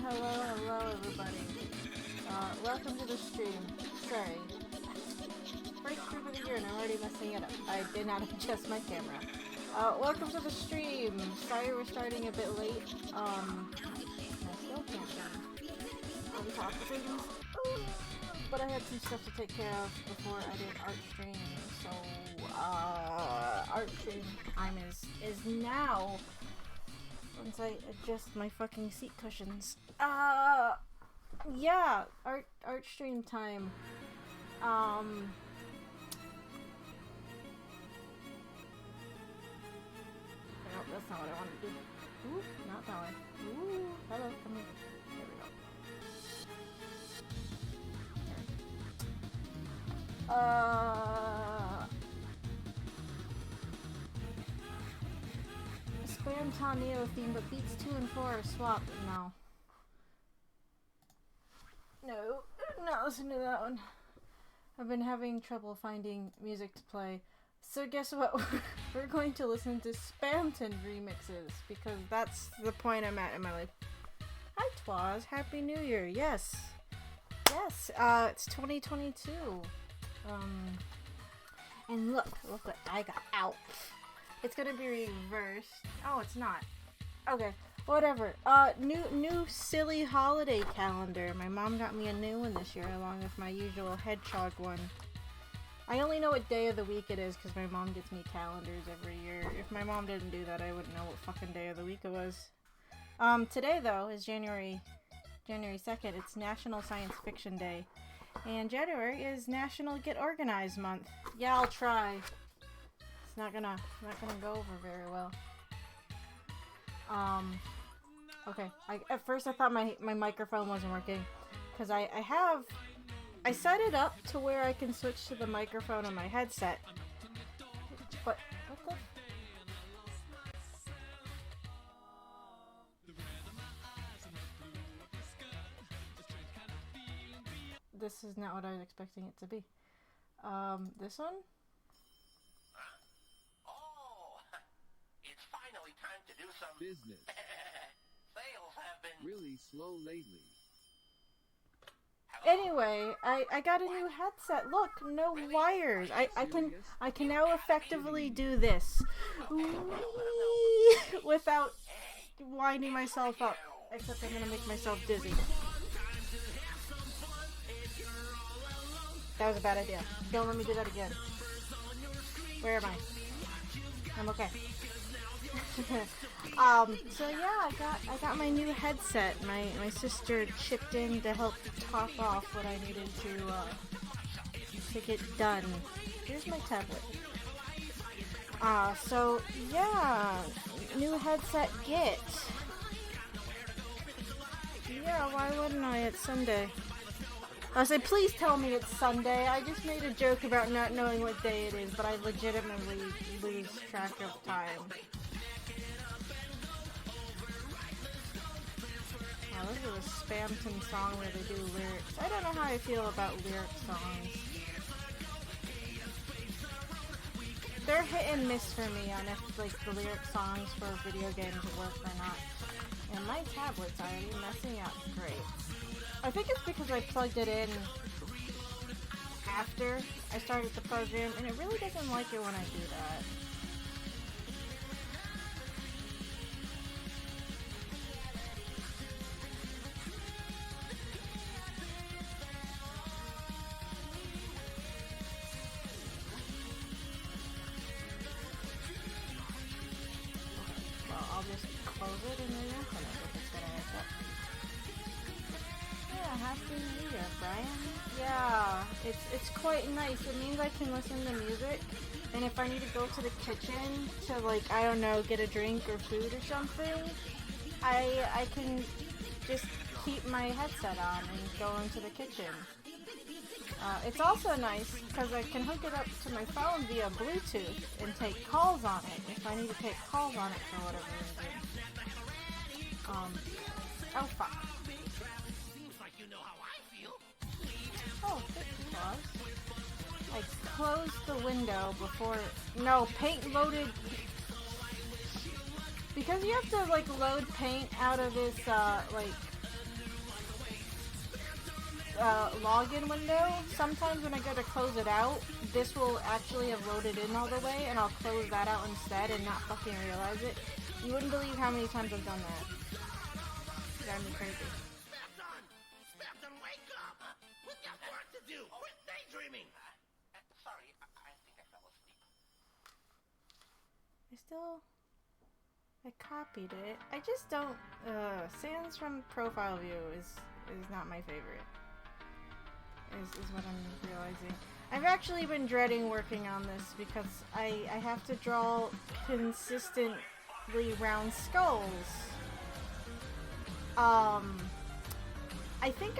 Hello, everybody. Welcome to the stream. Sorry. First stream of the year and I'm already messing it up. I did not adjust my camera. Welcome to the stream. Sorry we're starting a bit late. I still can't on top of things. But I had some stuff to take care of before I did art stream. So, art stream time is now. Once I adjust my fucking seat cushions. Yeah, art stream time. No, that's not what I wanted to do. Ooh, not that way. Ooh, hello, come here. There we go. Spam Neo theme, but beats 2 and 4 are swapped. No, not listen to that one. I've been having trouble finding music to play. So guess what? We're going to listen to Spamton remixes, because that's the point I'm at in my life. Hi Twaz, Happy New Year. Yes, it's 2022. And look what I got out. It's gonna be reversed. Oh, it's not. Okay, whatever. New silly holiday calendar. My mom got me a new one this year, along with my usual hedgehog one. I only know what day of the week it is because my mom gets me calendars every year. If my mom didn't do that, I wouldn't know what fucking day of the week it was. Today though is January 2nd. It's National Science Fiction Day, and January is National Get Organized Month. Yeah, I'll try. It's not gonna go over very well. Okay. At first I thought my microphone wasn't working, because I set it up to where I can switch to the microphone on my headset. But what the? This is not what I was expecting it to be. This one? Business. Sales have been really slow lately. Anyway, I got a new headset. Look, no wires. I can now effectively do this without winding myself up. Except I'm gonna make myself dizzy. That was a bad idea. Don't let me do that again. Where am I? I'm okay. So yeah, I got my new headset. My sister chipped in to help top off what I needed to get done. Here's my tablet. So yeah, new headset get. Yeah, why wouldn't I? It's Sunday. I said, please tell me it's Sunday. I just made a joke about not knowing what day it is, but I legitimately lose track of time. Now this is a Spamton song where they do lyrics. I don't know how I feel about lyric songs. They're hit and miss for me on if like the lyric songs for video games work or not. And my tablet's already messing up. Great. I think it's because I plugged it in after I started the program, and it really doesn't like it when I do that. I'll just close it and then open it if it's gonna end up. Yeah, Happy New Year, Brian. Yeah, it's quite nice. It means I can listen to music, and if I need to go to the kitchen to, like, I don't know, get a drink or food or something, I can just keep my headset on and go into the kitchen. It's also nice because I can hook it up to my phone via Bluetooth and take calls on it if I need to take calls on it for whatever reason. Oh fuck. Seems like you know how I feel. Oh, good clause. I closed the window before. No, paint loaded. Because you have to like load paint out of this login window, sometimes when I go to close it out, this will actually have loaded in all the way, and I'll close that out instead and not fucking realize it. You wouldn't believe how many times I've done that. It drives me crazy. Spamton, wake up! We've got work to do! Quit daydreaming! Sorry, I think I fell asleep. I copied it. I just don't, Sans from profile view is not my favorite. Is what I'm realizing. I've actually been dreading working on this because I have to draw consistently round skulls. I think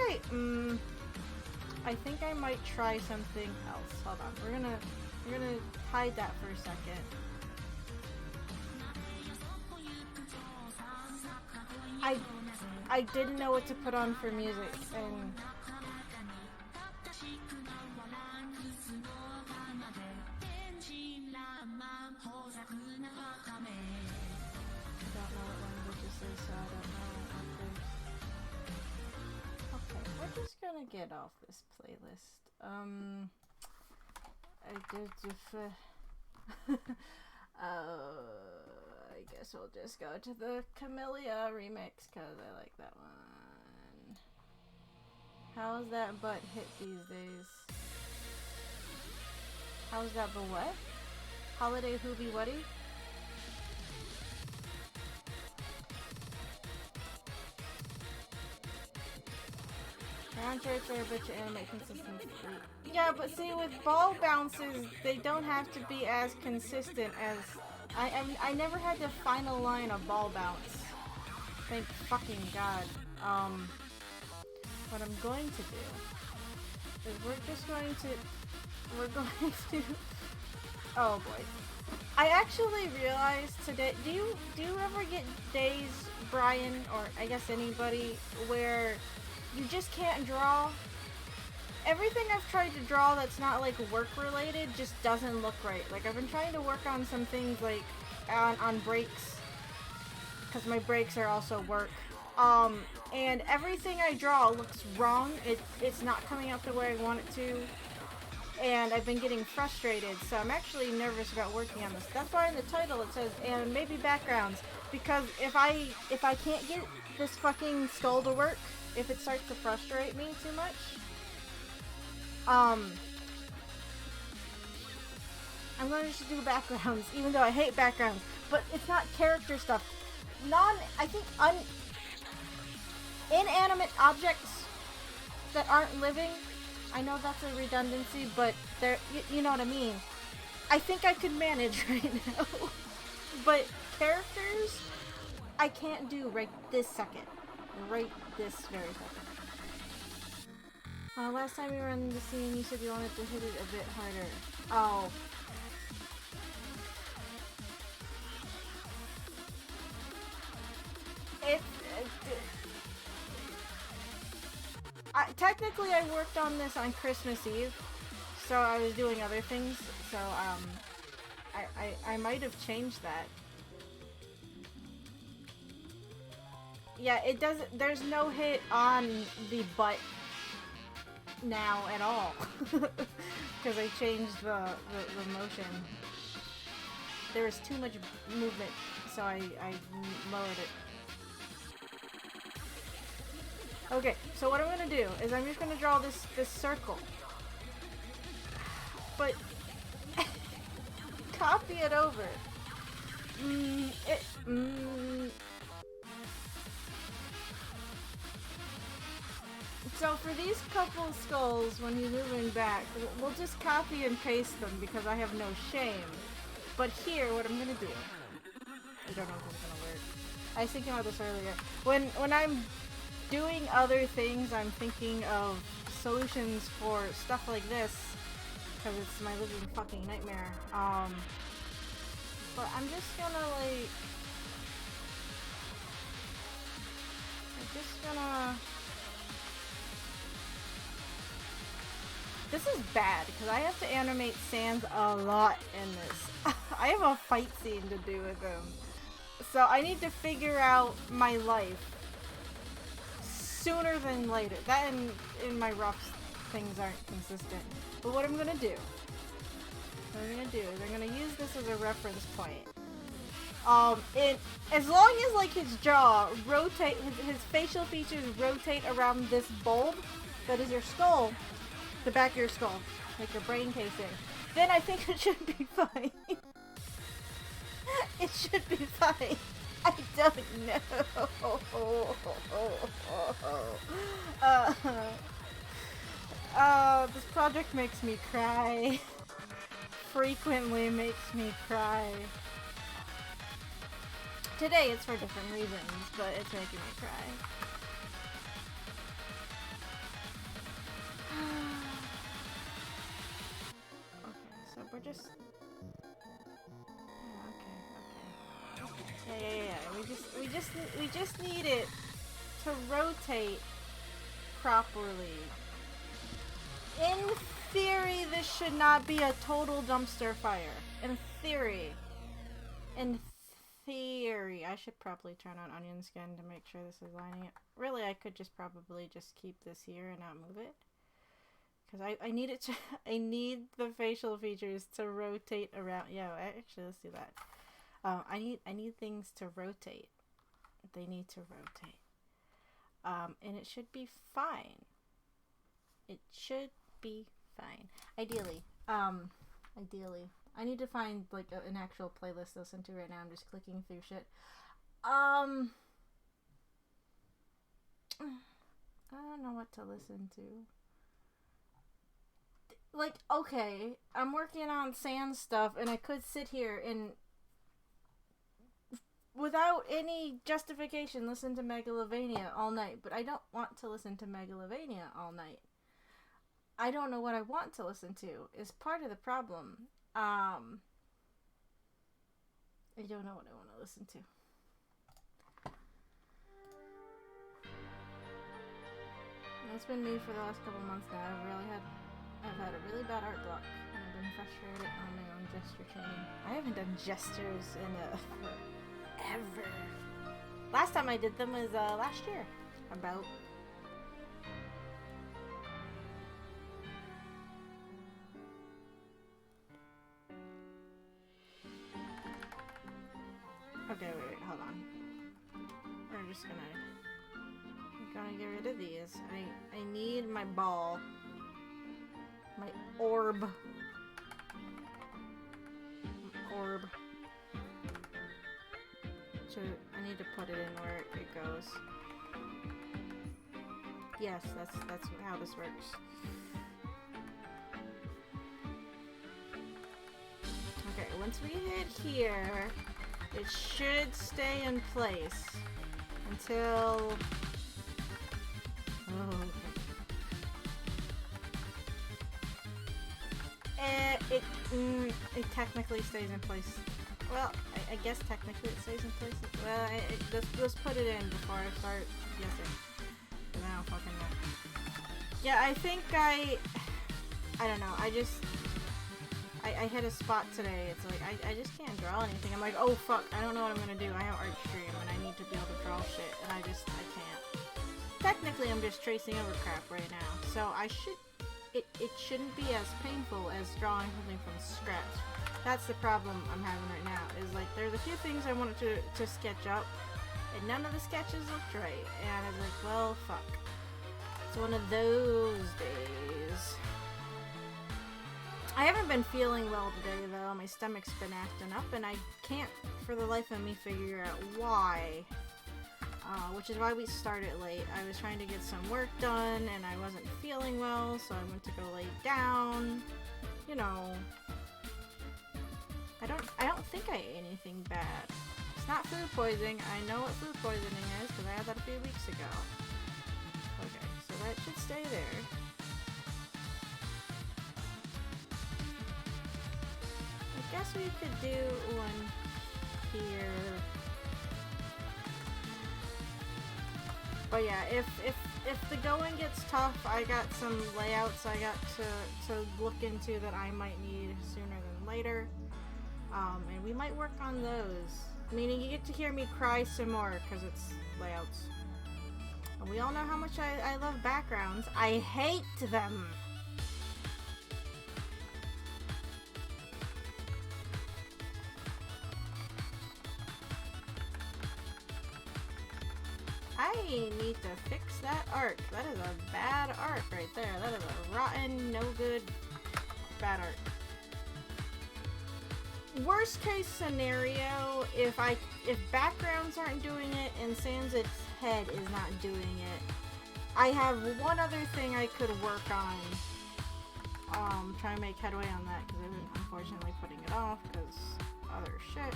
I might try something else. Hold on. We're gonna hide that for a second. I didn't know what to put on for music, and I don't know what language this is, so I don't know. Okay, we're just gonna get off this playlist. I guess we'll just go to the Camellia remix, cause I like that one. How's that butt hit these days? How's that but what? Holiday Hoobie Wuddy? Round shirts are a bit of anime consistency. Yeah, but see, with ball bounces, they don't have to be as consistent as... I never had to final line a ball bounce. Thank fucking God. What I'm going to do is we're going to... Oh boy. I actually realized today, do you ever get days, Brian, or I guess anybody, where you just can't draw? Everything I've tried to draw that's not like work related just doesn't look right. Like I've been trying to work on some things like on breaks, because my breaks are also work. And everything I draw looks wrong. It's not coming out the way I want it to. And I've been getting frustrated, so I'm actually nervous about working on this. That's why in the title it says, and maybe backgrounds, because if I can't get this fucking skull to work, if it starts to frustrate me too much, I'm going to just do backgrounds, even though I hate backgrounds. But it's not character stuff. Inanimate objects that aren't living. I know that's a redundancy, but you know what I mean. I think I could manage right now. But characters, I can't do right this second. Right this very second. Last time we were in the scene, you said you wanted to hit it a bit harder. Oh. Technically, I worked on this on Christmas Eve, so I was doing other things, so, I might have changed that. Yeah, it doesn't, there's no hit on the butt now at all, because I changed the motion. There was too much movement, so I lowered it. Okay, so what I'm gonna do is I'm just gonna draw this circle. But copy it over. So for these couple skulls, when he's moving back, we'll just copy and paste them because I have no shame. But here, what I'm gonna do, I don't know if it's gonna work. I was thinking about this earlier. When I'm doing other things, I'm thinking of solutions for stuff like this, because it's my living fucking nightmare. But I'm just gonna like, this is bad, because I have to animate Sans a lot in this. I have a fight scene to do with him. So I need to figure out my life sooner than later. That and in my rough things aren't consistent. But what I'm gonna do is I'm gonna use this as a reference point. As long as like his jaw rotate, his facial features rotate around this bulb that is your skull, the back of your skull, like your brain casing, then I think it should be fine. It should be fine. I don't know. This project makes me cry. Frequently makes me cry. Today it's for different reasons, but it's making me cry. Okay, so we're just... Okay. Yeah. We just need it to rotate properly. In theory, this should not be a total dumpster fire. In theory. I should probably turn on onion skin to make sure this is lining up. Really, I could just probably just keep this here and not move it. Because I need it to, I need the facial features to rotate around. Yeah, actually, let's do that. I need things to rotate. They need to rotate. And it should be fine. It should be fine. Ideally. I need to find like an actual playlist to listen to right now. I'm just clicking through shit. I don't know what to listen to. Like, okay, I'm working on Sans stuff, and I could sit here and, without any justification, listen to Megalovania all night. But I don't want to listen to Megalovania all night. I don't know what I want to listen to, is part of the problem. I don't know what I want to listen to. It's been me for the last couple months now. I've had a really bad art block, and I've been frustrated on my own gesture training. I haven't done gestures in forever. Last time I did them was last year. About. Okay, wait, hold on. We're just gonna get rid of these. I need my ball. My orb. I need to put it in where it goes. Yes, that's how this works. Okay, once we hit here, it should stay in place until... Oh, okay. It technically stays in place. Well, I guess technically it stays in place. Well, let's put it in before I start guessing. Because I don't fucking know. Yeah, I think I don't know, I hit a spot today. It's like, I just can't draw anything. I'm like, oh fuck, I don't know what I'm gonna do. I have art stream and I need to be able to draw shit, and I can't. Technically, I'm just tracing over crap right now, so it shouldn't be as painful as drawing something from scratch. That's the problem I'm having right now, is like, there's a few things I wanted to sketch up, and none of the sketches looked right, and I was like, well, fuck. It's one of those days. I haven't been feeling well today, though. My stomach's been acting up, and I can't, for the life of me, figure out why. Which is why we started late. I was trying to get some work done, and I wasn't feeling well, so I went to go lay down. You know, I don't think I ate anything bad. It's not food poisoning. I know what food poisoning is, because I had that a few weeks ago. Okay, so that should stay there. I guess we could do one here. But yeah, if the going gets tough, I got some layouts I got to look into that I might need sooner than later. And we might work on those. Meaning you get to hear me cry some more, because it's layouts. And we all know how much I love backgrounds. I hate them! I need to fix that art. That is a bad art right there. That is a rotten, no good, bad art. Worst case scenario, if backgrounds aren't doing it and Sans' head is not doing it, I have one other thing I could work on. Try to make headway on that, because I've been unfortunately putting it off because other shit.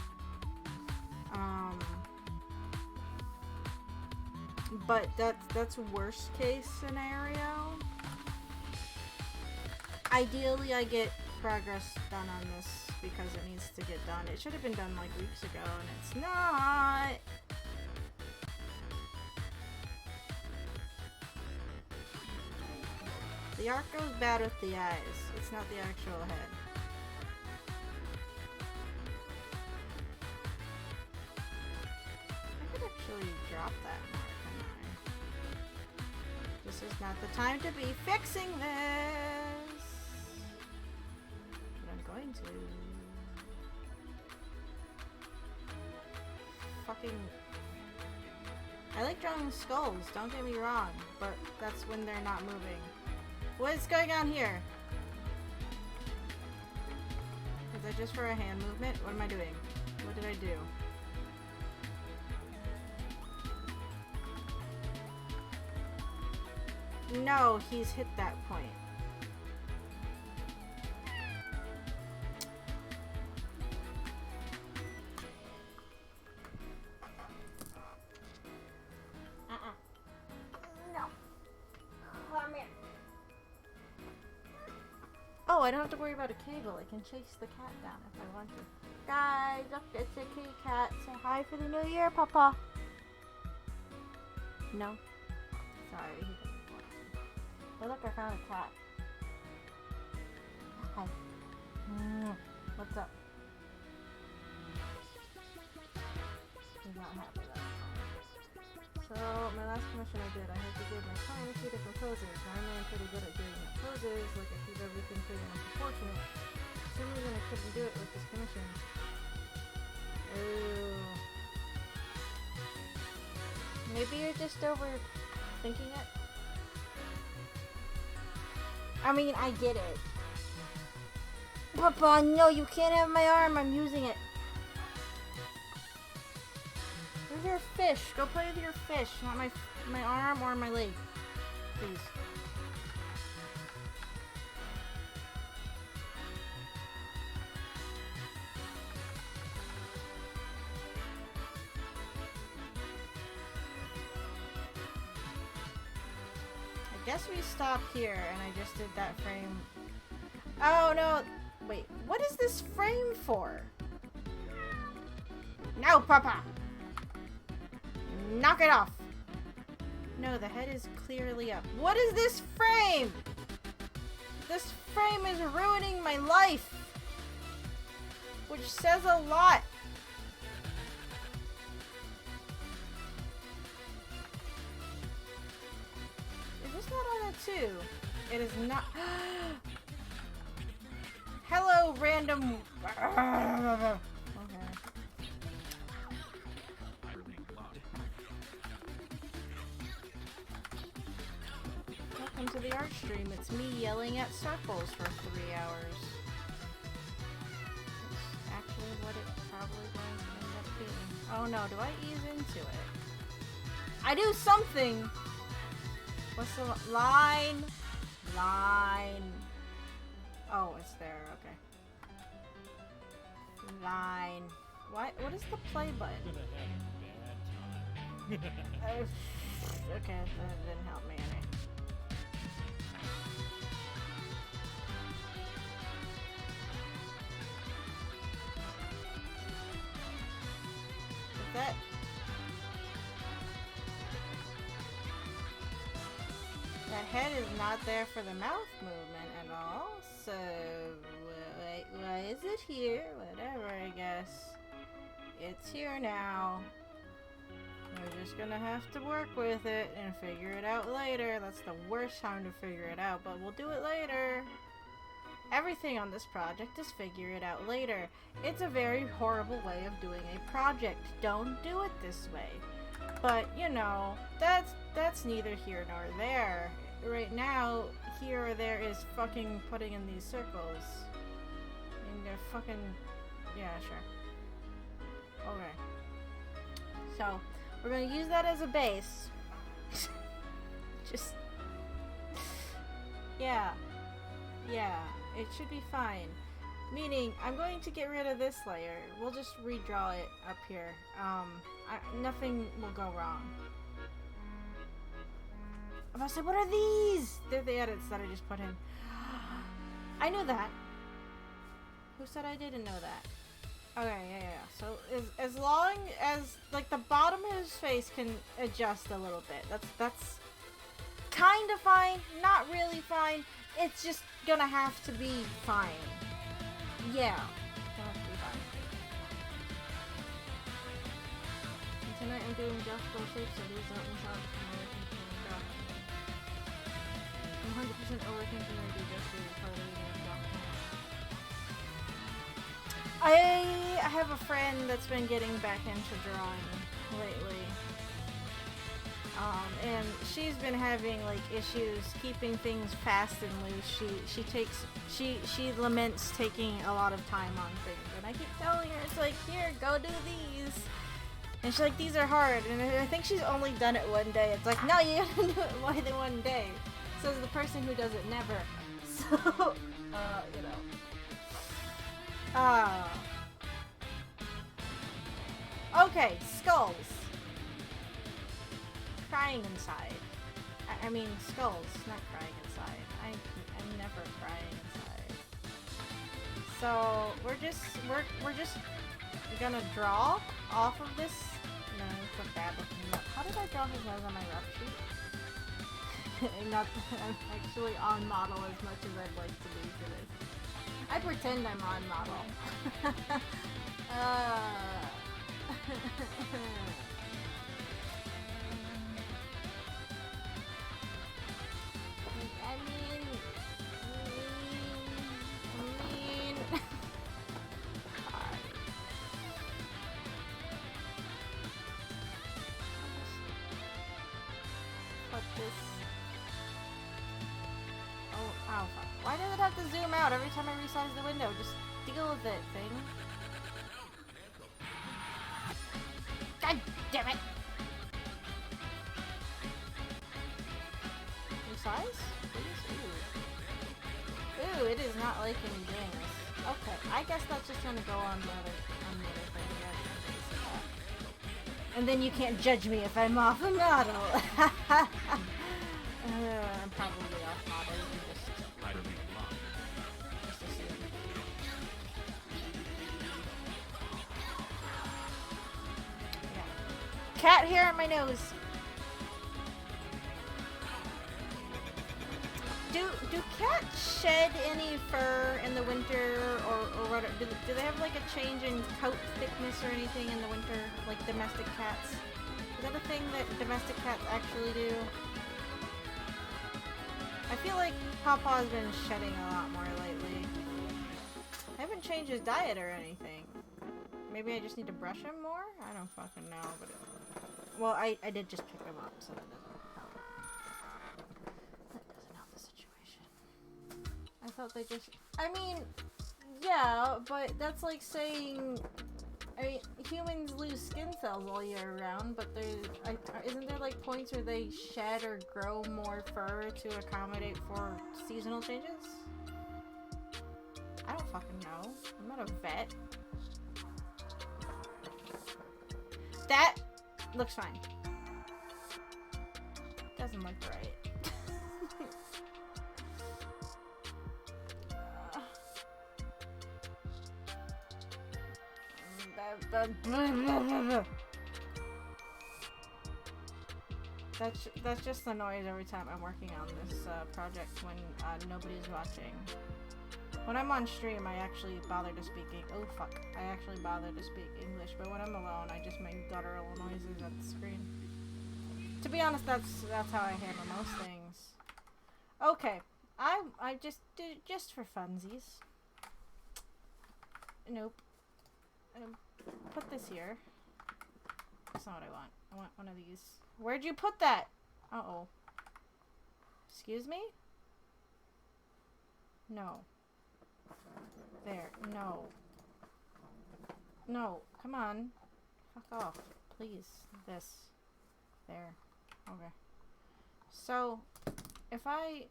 But that's worst case scenario. Ideally, I get progress done on this because it needs to get done. It should have been done like weeks ago, and it's not. The art goes bad with the eyes. It's not the actual head. I could actually drop that mark, couldn't I? This is not the time to be fixing this. But I'm going to. Fucking. I like drawing skulls, don't get me wrong, but that's when they're not moving. What's going on here? Is that just for a hand movement? What am I doing? What did I do? No, he's hit that point. Oh, I don't have to worry about a cable. I can chase the cat down if I want to. Guys, look, it's a kitty cat. Say hi for the new year, Papa. No? Sorry, he doesn't want to. Oh, look, I found a cat. Hi. What's up? He's not happy though. So, my last commission I did, I had to give my client 2 different poses. Normally I'm pretty good at doing the poses, like I keep everything pretty much proportionate. For some reason I couldn't do it with this commission. Ooh. Maybe you're just overthinking it? I mean, I get it. Papa, no, you can't have my arm, I'm using it. Where's your fish? Go play with your fish. Not my arm or my leg. Please. I guess we stop here, and I just did that frame. Oh no! Wait, what is this frame for? No, Papa! Knock it off! No, the head is clearly up. What is this frame? This frame is ruining my life. Which says a lot. Is this not on it too? It is not. Hello, random. Okay. Welcome to the art stream. It's me yelling at circles for 3 hours. That's actually what it probably going to end up being. Oh no, do I ease into it? I do something! What's the line? Line. Oh, it's there, okay. Line. What is the play button? Okay, that didn't help me any. That head is not there for the mouth movement at all, so why is it here? Whatever, I guess. It's here now. We're just gonna have to work with it and figure it out later. That's the worst time to figure it out, but we'll do it later. Everything on this project is figure it out later. It's a very horrible way of doing a project. Don't do it this way. But, you know, that's neither here nor there. Right now, here or there is fucking putting in these circles. And they're fucking... Yeah, sure. Okay. So, we're gonna use that as a base. Just... Yeah. Yeah. It should be fine. Meaning, I'm going to get rid of this layer. We'll just redraw it up here. Nothing will go wrong. I'm about to say, what are these? They're the edits that I just put in. I knew that. Who said I didn't know that? Okay, yeah. So, as long as, like, the bottom of his face can adjust a little bit. That's kind of fine. Not really fine. It's just gonna have to be fine. Yeah. Gonna have to be fine. And tonight I'm doing adjustable shapes, so these don't sound I'm 100% overthinking I do just do part I have a friend that's been getting back into drawing lately. And she's been having like issues keeping things fast and loose. She laments taking a lot of time on things, and I keep telling her, it's like, here, go do these. And she's like, these are hard, and I think she's only done it one day. It's like, no, you gotta do it more than one day. Says the person who does it never. So, you know. Okay, skulls. Crying inside. I mean skulls, not crying inside. I'm never crying inside. So we're just gonna draw off of this. No, it's a bad looking. How did I draw his nose on my rough sheet? Not I'm actually on model as much as I'd like to be for this. I pretend I'm on model. Why does it have to zoom out every time I resize the window? Just deal with it, thing. God damn it! Resize? Please? Ooh. Ooh, it is not liking me doing this. Okay, I guess that's just gonna go on the other thing. Yeah, and then you can't judge me if I'm off the model. I'm probably off model. Cat hair on my nose. Do cats shed any fur in the winter, or what? Do they have like a change in coat thickness or anything in the winter, like domestic cats? Is that a thing that domestic cats actually do? I feel like Papa's been shedding a lot more lately. I haven't changed his diet or anything. Maybe I just need to brush him more? I don't fucking know, but well, I did just pick him up, so that doesn't help. That doesn't help the situation. I thought they just... I mean, yeah, but that's like saying... humans lose skin cells all year round, but isn't there like points where they shed or grow more fur to accommodate for seasonal changes? I don't fucking know. I'm not a vet. That looks fine. Doesn't look right. That's just the noise every time I'm working on this project when nobody's watching. When I'm on stream, I actually bother to speak. I actually bother to speak English, but when I'm alone, I just make guttural noises at the screen. To be honest, that's how I handle most things. Okay, I just did it just for funsies. Nope. Put this here. That's not what I want. I want one of these. Where'd you put that? Uh-oh. Excuse me? No. There. No. No. Come on. Fuck off. Please. This. There. Okay. So, if I...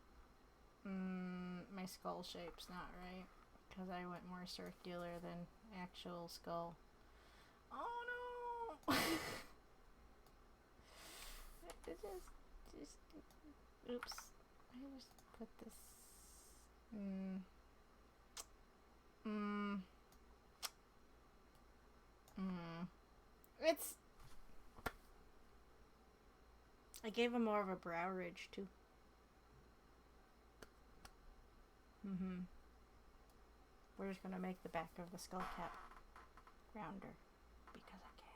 my skull shape's not right. Because I went more circular than actual skull. Oh no! Oops. I just put this... It's... I gave him more of a brow ridge, too. We're just gonna make the back of the skull cap rounder. Because I can.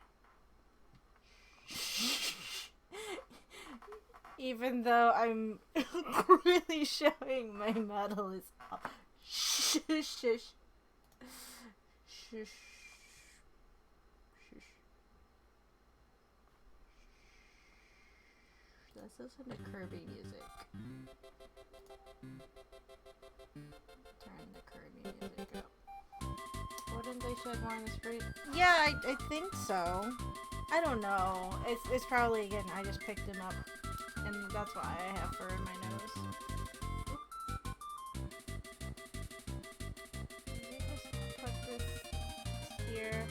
Even though I'm really showing my metal is up. Shush. Shush. Shush. Let's listen to Kirby music. Turn the Kirby music up. Wouldn't they shed more in the street? Yeah, I think so. I don't know. It's probably, again, I just picked him up. And that's why I have fur in my nose. Just put this here.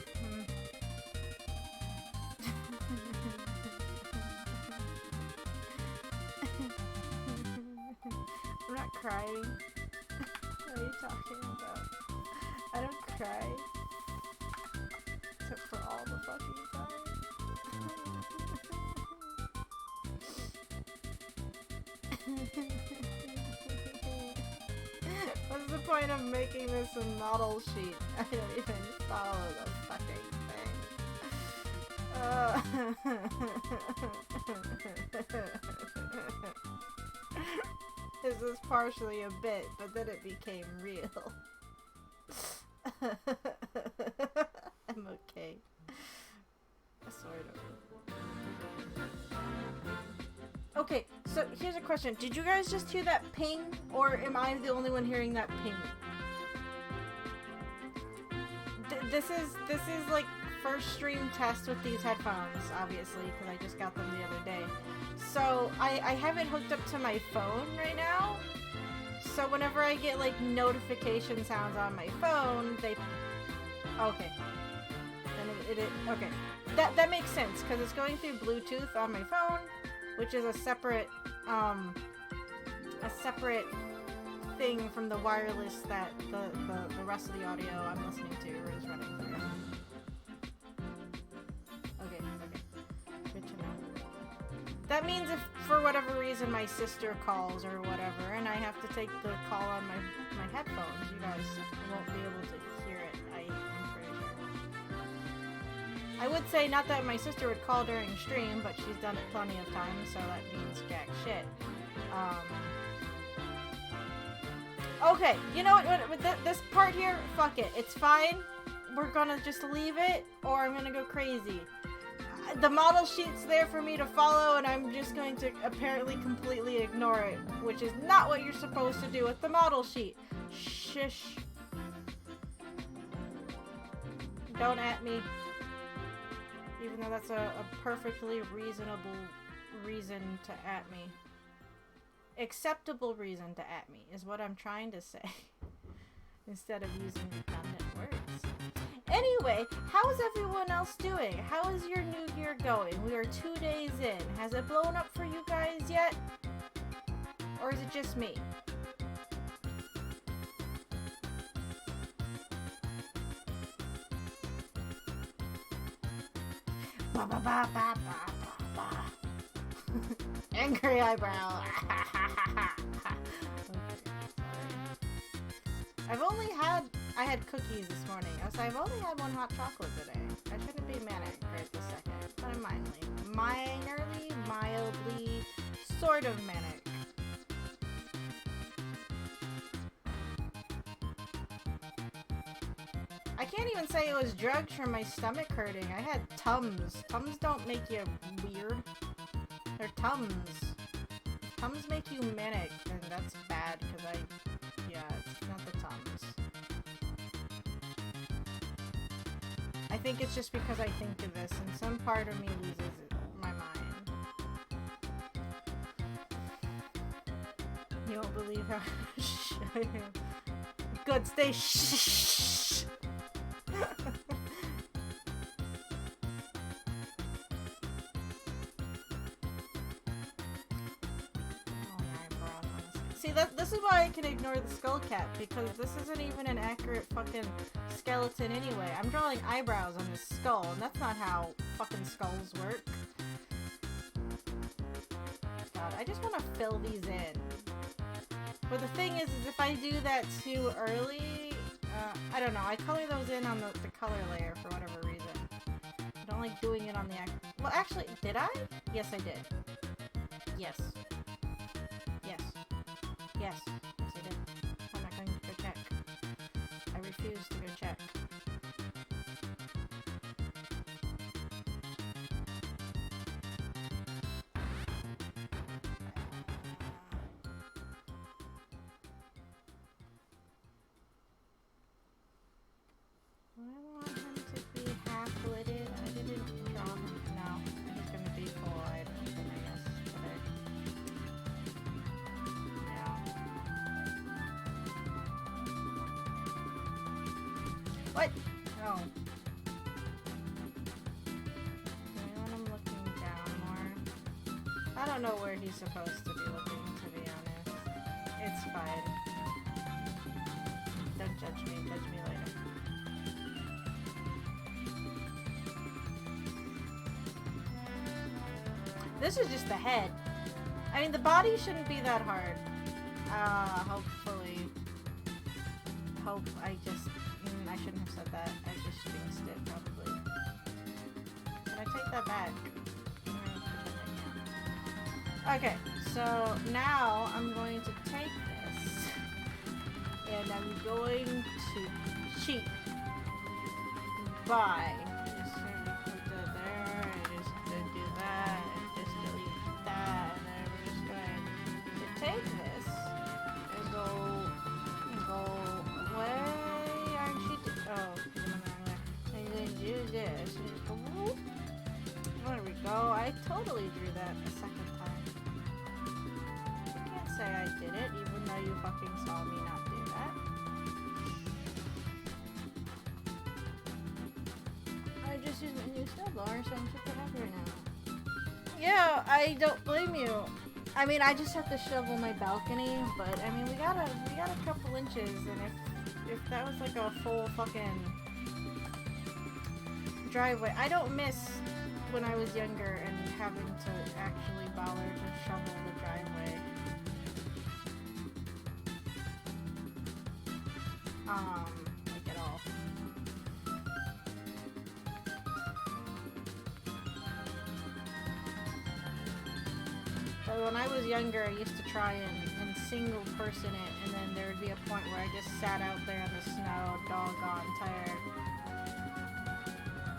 I'm not crying. What are you talking about? I don't cry. Except for all the fucking time. What's the point of making this a model sheet? I don't even follow the fucking thing. This is partially a bit, but then it became real. I'm okay. Sort of. Okay, so here's a question. Did you guys just hear that ping, or am I the only one hearing that ping? This is like first stream test with these headphones, obviously, because I just got them the other day. So I have it hooked up to my phone right now. So whenever I get like notification sounds on my phone, they... Okay. Then okay. That makes sense, because it's going through Bluetooth on my phone, which is a separate thing from the wireless that the rest of the audio I'm listening to is running through. Okay. Good to know. That means if for whatever reason my sister calls or whatever and I have to take the call on my headphones. You guys won't be able to hear it, I'm pretty sure. I would say not that my sister would call during stream, but she's done it plenty of times, so that means jack shit. Okay, you know what, with this part here, fuck it, it's fine. We're gonna just leave it, or I'm gonna go crazy. The model sheet's there for me to follow, and I'm just going to apparently completely ignore it, which is not what you're supposed to do with the model sheet. Shush. Don't at me. Even though that's a perfectly reasonable reason to at me. Acceptable reason to at me is what I'm trying to say. Instead of using redundant words. Anyway, how's everyone else doing? How is your new year going? We are 2 days in. Has it blown up for you guys yet? Or is it just me? Ba ba ba ba ba ba ba. Angry eyebrow. I had cookies this morning. So I've only had one hot chocolate today. I shouldn't be manic right this second, but I'm minorly, mildly, sort of manic. I can't even say it was drugs from my stomach hurting. I had Tums. Tums don't make you weird. They're Tums. Tums make you manic, and that's bad, because yeah, it's not the Tums. I think it's just because I think of this, and some part of me loses my mind. You won't believe how I am. Good, stay shh. See, this is why I can ignore the skull cap, because this isn't even an accurate fucking skeleton anyway. I'm drawing eyebrows on this skull, and that's not how fucking skulls work. God, I just want to fill these in. But the thing is if I do that too early, I don't know, I color those in on the color layer for whatever reason. I don't like doing it on the well, actually, did I? Yes, I did. Yes. Yes. Yes. Yes, I did. I'm not going to go check. I refuse to go check. I want him to be half-lidded. I didn't draw him. No, he's going to be full-eyed, I guess. What? Oh. I want him looking down more. I don't know where he's supposed to be looking, to be honest. It's fine. Don't judge me. Judge me later. This is just the head. I mean, the body shouldn't be that hard. Hopefully. I shouldn't have said that. I just jinxed it, probably. Can I take that back? Okay, so now I'm going to take this. And I'm going to cheat by just put that there, and just do that, and just delete that, and then we're just going to take this and go away. Aren't you? Oh, I'm going to do this. And just go, whoop. There we go. I totally drew that a second time. You can't say I did it, even though you fucking saw me not do that. I just used my new snowblower, so I'm super happy right now. Yeah, I don't blame you. I mean, I just have to shovel my balcony, but I mean, we got a couple inches, and if that was like a full fucking driveway, I don't miss when I was younger and having to actually bother to shovel the driveway. like at all. So when I was younger, I used to try and single person it, and then there would be a point where I just sat out there in the snow, doggone tired.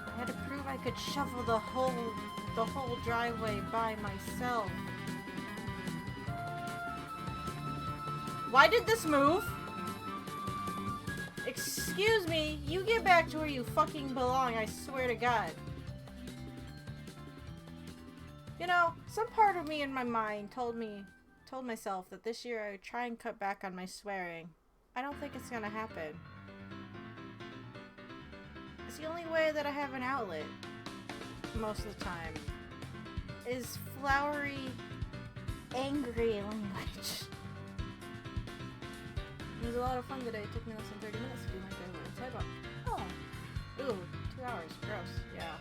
I had to prove I could shovel the whole driveway by myself. Why did this move? Excuse me, you get back to where you fucking belong, I swear to God. You know, some part of me in my mind told myself that this year I would try and cut back on my swearing. I don't think it's gonna happen. It's the only way that I have an outlet, most of the time, is flowery, angry language. It was a lot of fun today. It took me less than 30 minutes to do my favorite sidewalk. Oh. Ooh, 2 hours. Gross. Yeah.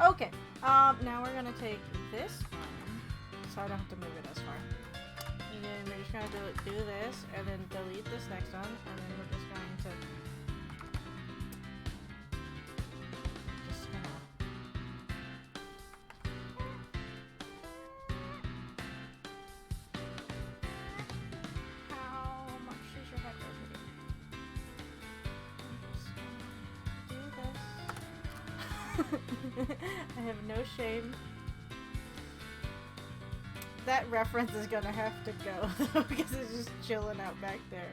Okay. Now we're gonna take this one, so I don't have to move it as far. And then we're just gonna do this, and then delete this next one, and then we're just going to I have no shame. That reference is gonna have to go because it's just chilling out back there.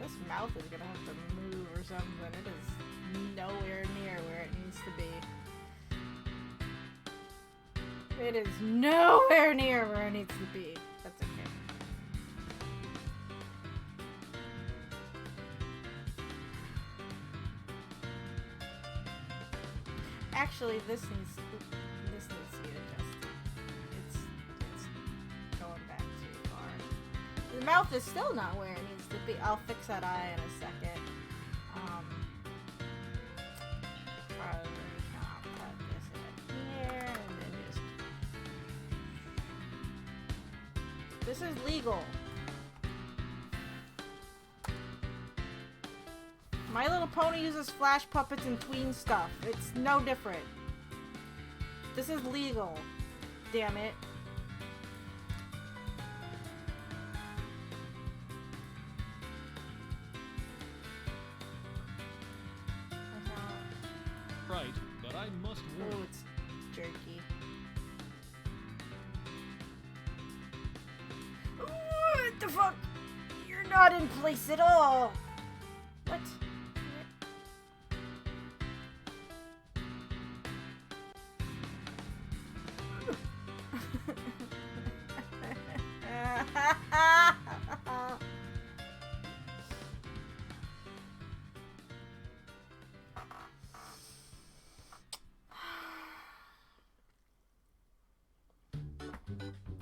This mouth is gonna have to move or something. It is nowhere near where it needs to be. It is nowhere near where it needs to be. That's okay. Actually, this needs to be adjusted. It's going back too far. The mouth is still not where it needs to be. I'll fix that eye in a second. Probably I'll cut this in here and then just. This is legal. My Little Pony uses flash puppets and tween stuff. It's no different. This is legal. Damn it. Right, but I must warn you. Oh, it's jerky. What the fuck? You're not in place at all. What?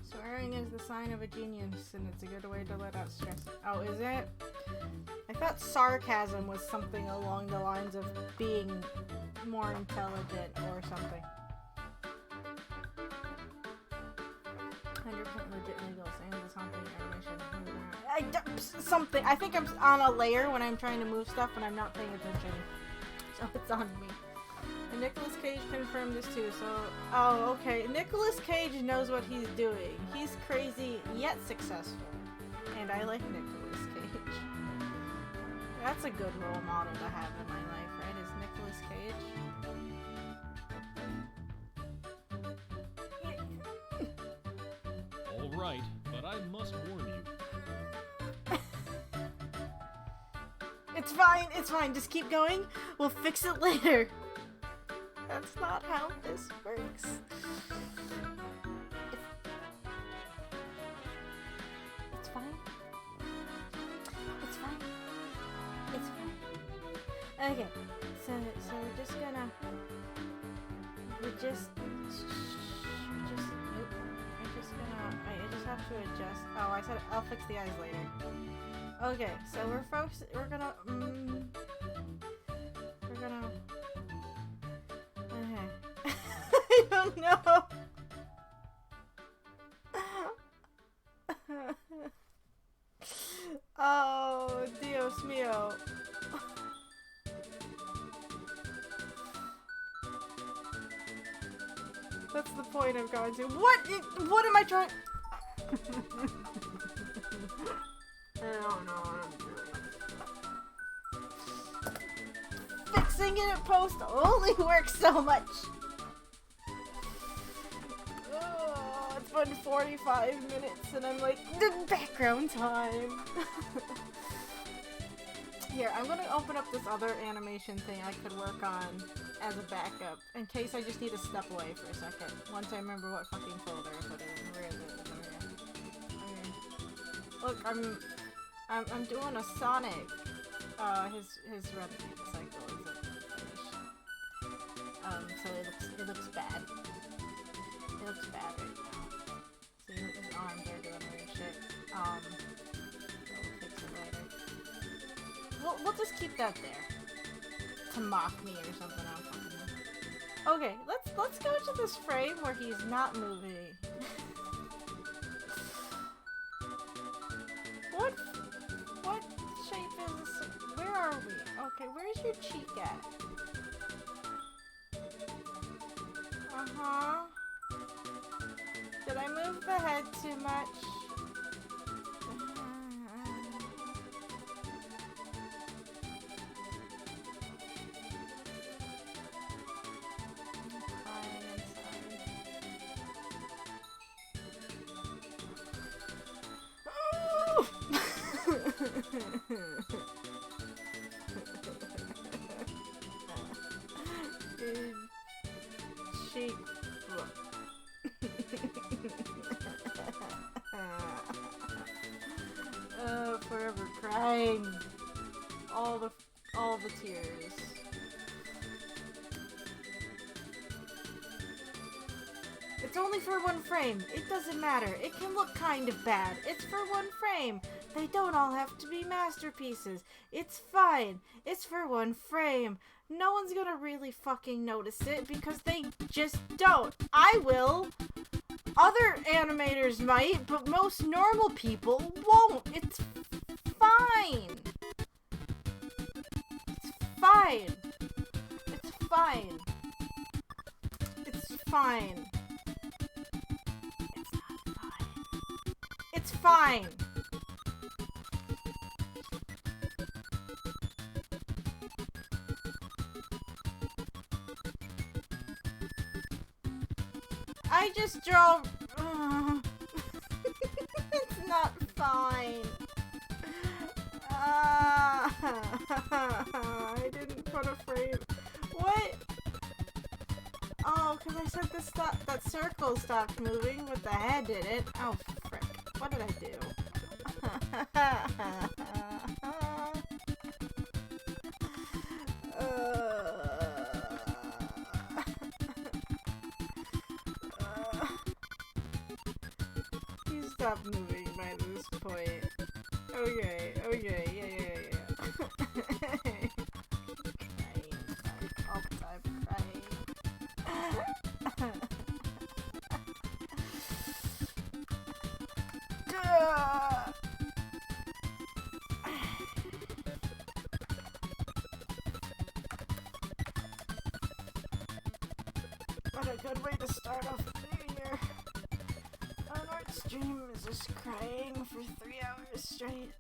Swearing is the sign of a genius, and it's a good way to let out stress. Oh, is it? I thought sarcasm was something along the lines of being more intelligent or something. 100% legit legal. Same as something animation. Something. I think I'm on a layer when I'm trying to move stuff and I'm not paying attention. So it's on me. And Nicolas Cage confirmed this too, so... Oh, okay. Nicolas Cage knows what he's doing. He's crazy, yet successful. And I like Nicolas Cage. That's a good role model to have in my life, right? Is Nicolas Cage? All right, but I must warn you. It's fine. Just keep going. We'll fix it later. That's not how this works. It's fine. It's fine. It's fine. Okay, so we're just gonna... nope. I just have to adjust. Oh, I said I'll fix the eyes later. Okay, so we're gonna Oh no! Oh, Dios mío. That's the point I've gone to. What am I trying? I don't know what I'm doing. Fixing it in post only works so much. Oh, it's been 45 minutes and I'm like, the background time. Here, I'm gonna open up this other animation thing I could work on as a backup, in case I just need to step away for a second. Once I remember what fucking folder I put it in. Where is it? Okay. Look, I'm doing a Sonic. His Renegade cycle isn't finished. So it looks bad. It looks bad right now. See, his arms are doing weird shit. We'll fix it later. We'll just keep that there. To mock me or something. I don't fucking know. Okay, let's go to this frame where he's not moving. What shape is this? Where are we? Okay, where's your cheek at? Uh-huh. Did I move the head too much? Cheek. Forever crying. All the tears. It's only for one frame. It doesn't matter. It can look kind of bad. It's for one frame. They don't all have to be masterpieces. It's fine. It's for one frame. No one's gonna really fucking notice it because they just don't. I will. Other animators might, but most normal people won't. It's fine. It's fine. It's fine. It's fine. It's not fine. It's fine. I just drove. It's not fine. I didn't put a frame. What? Oh, because I said that circle stopped moving, but the head didn't. Oh, frick. What did I do? Stop moving by this point. Okay, yeah. Crying, all the time crying. What a good way to start off the new year. On our stream is just crying for 3 hours straight.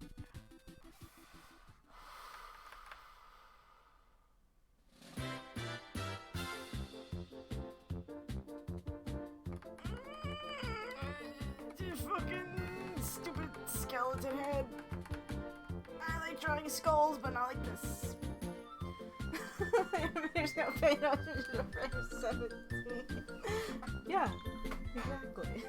Fucking stupid skeleton head. I like drawing skulls, but not like this. There's no pain on the frame 17. Yeah, exactly.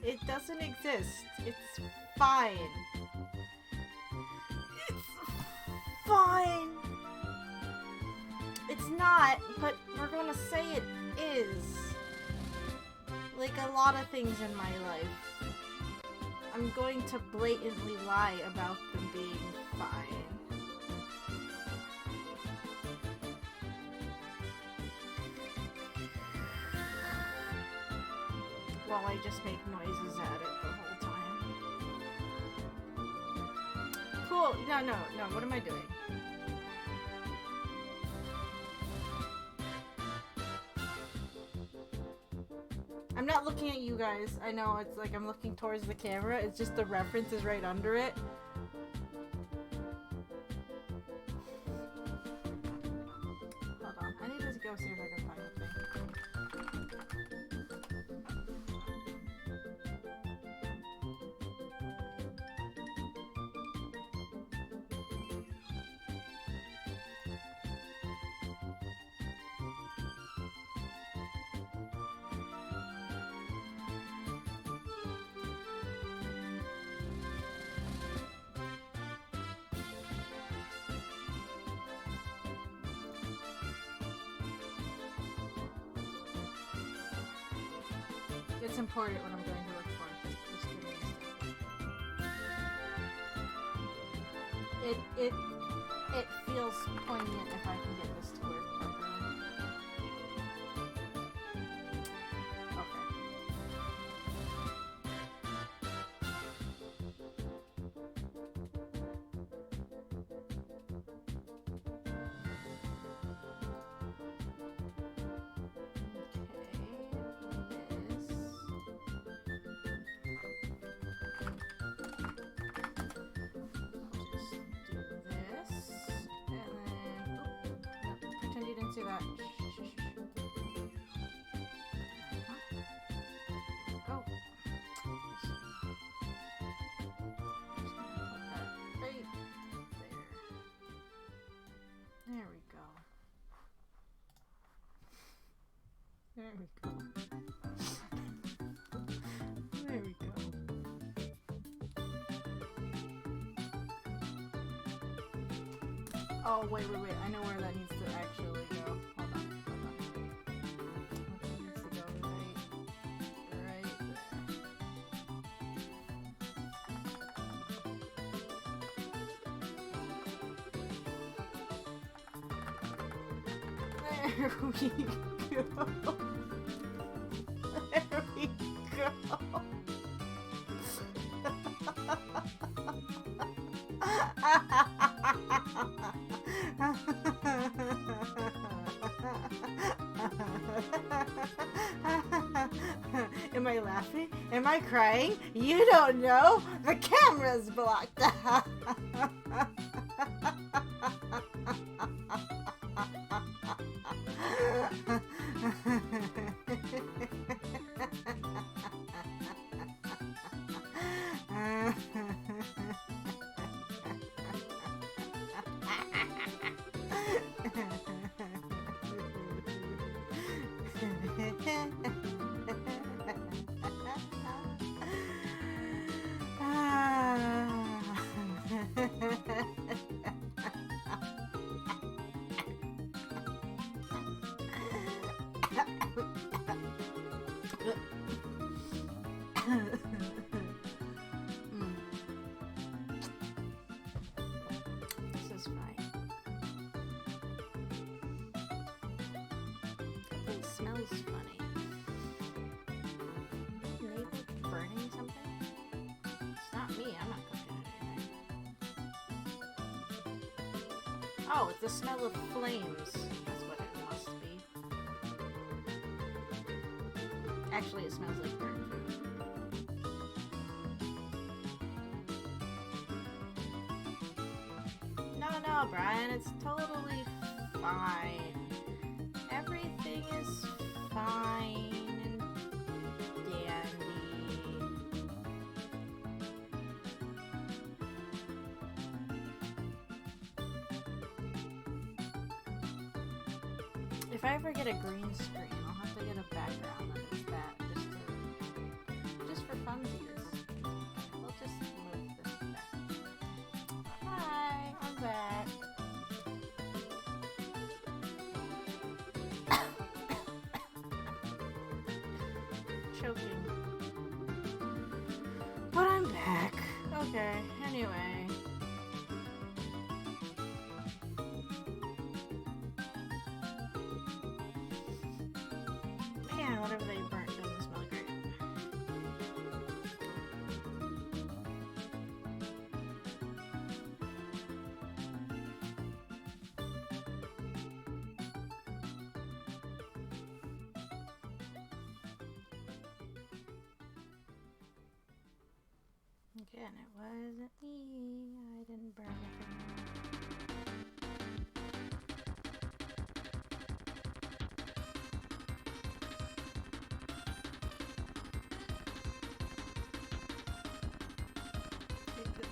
It doesn't exist. It's fine. It's fine. It's not, but we're gonna say it is. Like a lot of things in my life. I'm going to blatantly lie about them being fine. while I just make noises at it the whole time. Cool. No. What am I doing? I'm not looking at you guys. I know it's like I'm looking towards the camera. It's just the reference is right under it. Hold on. I need to go see if I can find the thing. It's important what I'm going to look for. Just give me a second. It feels poignant if I can get this to work properly. Okay. See that? Go. Right there. There we go. There we go. There we go. Oh, wait. I know where that needs to actually go. Hold on. It needs to go right there. There we go. There we go. Am I laughing? Am I crying? You don't know. The camera's blocked. This is fine. It smells funny. Maybe burning something? It's not me, I'm not cooking anything. Oh, it's the smell of flames. That's what it must be. Actually, it smells like burnt food. No, Brian, it's totally fine. Everything is fine and dandy. If I ever get a green screen, I'll have to get a background that is that, just for funsies. We'll just move this back. Hi, I'm back. Choking. But I'm back. Okay, anyway. Man, whatever they burnt doesn't smell great. Again, it wasn't me. I didn't burn it.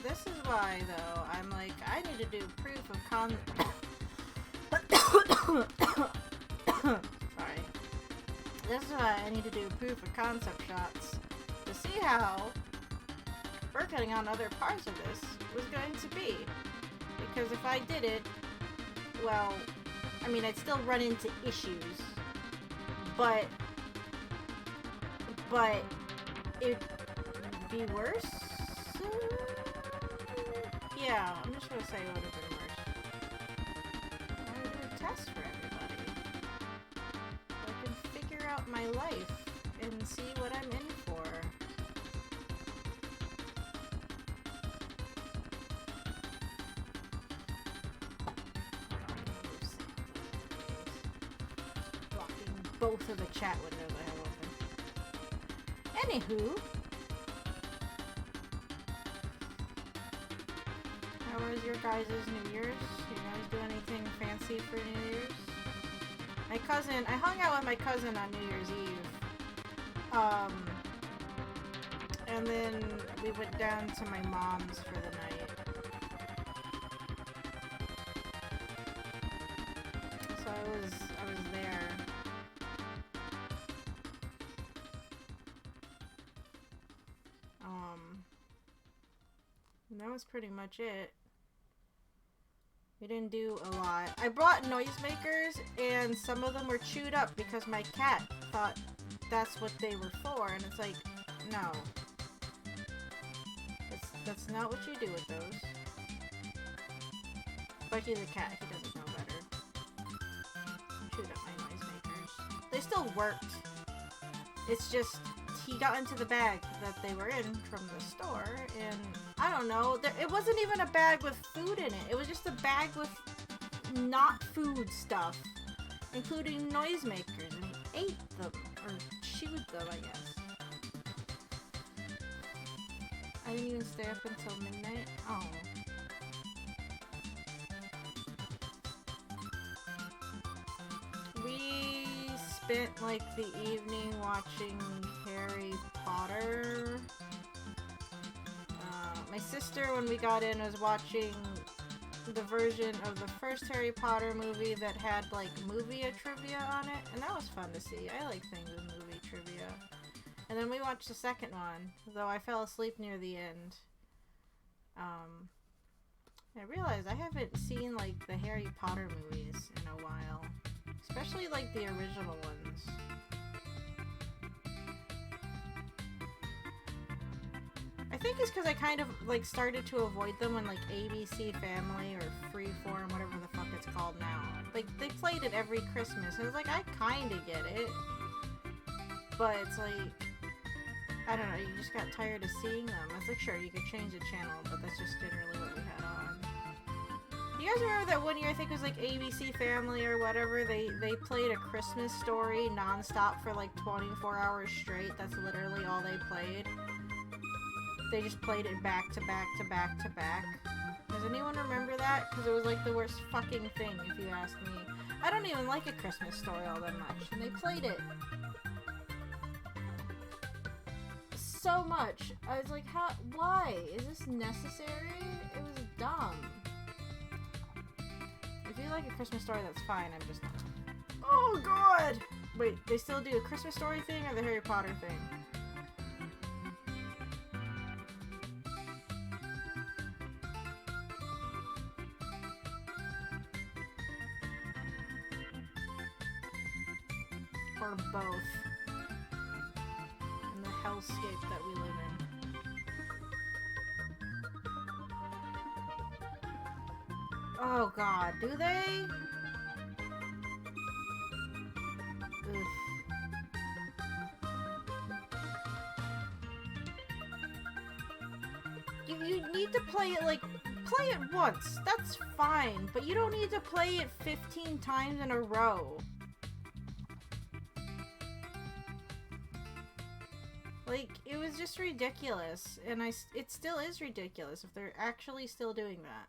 This is why, though, I'm like, I need to do proof of Sorry. This is why I need to do proof of concept shots to see how working on other parts of this was going to be. Because if I did it, well, I mean, I'd still run into issues, but it'd be worse? Yeah, I'm just gonna say it would have been worse. I'm gonna do a test for everybody. I can figure out my life and see what I'm in for. Blocking both of the chat windows I have open. Anywho. How was your guys' New Year's? You guys do anything fancy for New Year's? My cousin, I hung out with my cousin on New Year's Eve. And then we went down to my mom's for the night. So I was there. And that was pretty much it. We didn't do a lot. I brought noisemakers, and some of them were chewed up because my cat thought that's what they were for, and it's like, no. That's not what you do with those. But he's a cat, he doesn't know better. Chewed up my noisemakers. They still worked. It's just, he got into the bag that they were in from the store, and I don't know, it wasn't even a bag with food in it. It was just a bag with not food stuff, including noisemakers, and he ate them, or chewed them, I guess. I didn't even stay up until midnight. Oh. We spent, like, the evening watching Harry Potter. My sister, when we got in, was watching the version of the first Harry Potter movie that had, like, movie trivia on it, and that was fun to see. I like things with movie trivia. And then we watched the second one, though I fell asleep near the end. I realized I haven't seen, like, the Harry Potter movies in a while. Especially, like, the original ones. I think it's because I kind of, like, started to avoid them when, like, ABC Family or Freeform, whatever the fuck it's called now. Like, they played it every Christmas, and it's like, I kind of get it. But it's like, I don't know, you just got tired of seeing them. I was like, sure, you could change the channel, but that's just generally what we had on. You guys remember that one year, I think it was like ABC Family or whatever, they played A Christmas Story non-stop for like 24 hours straight? That's literally all they played. They just played it back to back to back to back. Does anyone remember that? Because it was like the worst fucking thing, if you ask me. I don't even like A Christmas Story all that much, and they played it so much. I was like, how? Why? Is this necessary? It was dumb. If you like A Christmas Story, that's fine. I'm just... Oh, God! Wait, they still do a Christmas Story thing or the Harry Potter thing? Or both. In the hellscape that we live in. Oh God, do they? Oof. You need to play it, like, play it once. That's fine, but you don't need to play it 15 times in a row. Like, Like, it was just ridiculous, and it still is ridiculous if they're actually still doing that.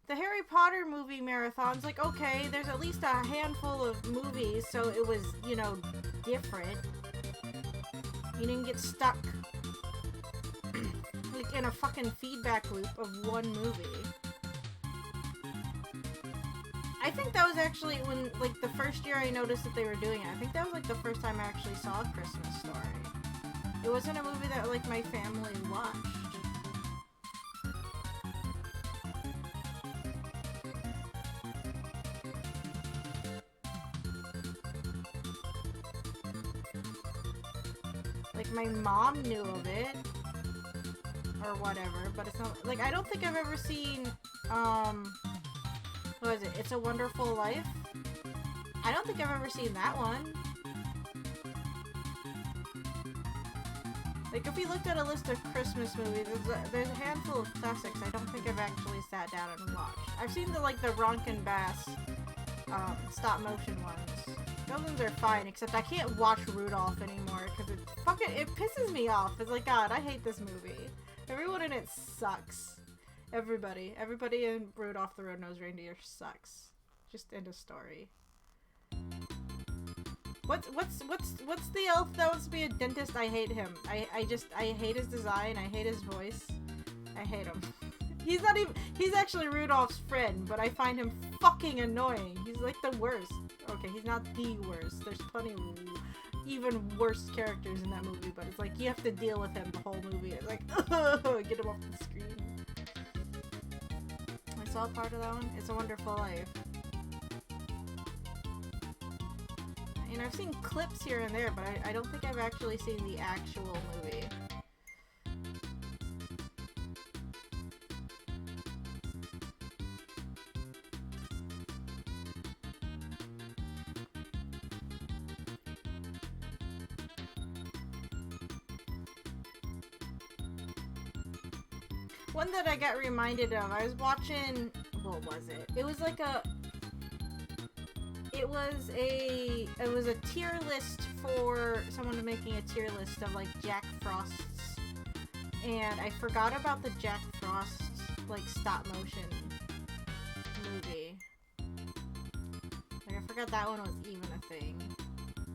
The Harry Potter movie marathon's like, okay, there's at least a handful of movies, so it was, you know, different. You didn't get stuck, like, in a fucking feedback loop of one movie. I think that was actually when, like, the first year I noticed that they were doing it. I think that was, like, the first time I actually saw A Christmas Story. It wasn't a movie that, like, my family watched. Like, my mom knew of it, or whatever, but it's not, like, I don't think I've ever seen, what is it, It's a Wonderful Life? I don't think I've ever seen that one. Like, if we looked at a list of Christmas movies, there's a handful of classics I don't think I've actually sat down and watched. I've seen the Ronkin Bass, stop motion ones. Those ones are fine, except I can't watch Rudolph anymore, because it pisses me off. It's like, God, I hate this movie. Everyone in it sucks. Everybody in Rudolph the Red-Nosed Reindeer sucks. Just end of story. What's the elf that wants to be a dentist? I hate him. I hate his design, I hate his voice. I hate him. He's actually Rudolph's friend, but I find him fucking annoying. He's like the worst. Okay, he's not the worst. There's plenty of even worse characters in that movie, but it's like you have to deal with him the whole movie. It's like, get him off the screen. I saw part of that one. It's a Wonderful Life. And I've seen clips here and there, but I don't think I've actually seen the actual movie. One that I got reminded of, I was watching, what was it? It was like it was a tier list for someone making a tier list of like Jack Frost's, and I forgot about the Jack Frost like stop motion movie. Like, I forgot that one was even a thing.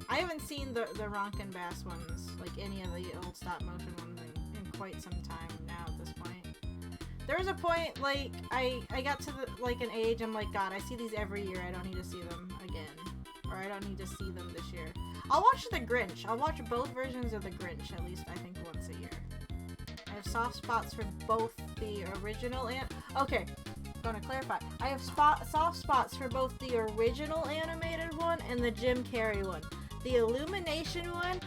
I haven't seen the Ronkin Bass ones, like any of the old stop motion ones in quite some time now at this point. There was a point, like, I got to like an age, I'm like, God, I see these every year, I don't need to see them again. Or I don't need to see them this year. I'll watch The Grinch. I'll watch both versions of The Grinch, at least I think once a year. I have soft spots for both the original and... Okay, I'm gonna clarify. I have soft spots for both the original animated one and the Jim Carrey one. The Illumination one,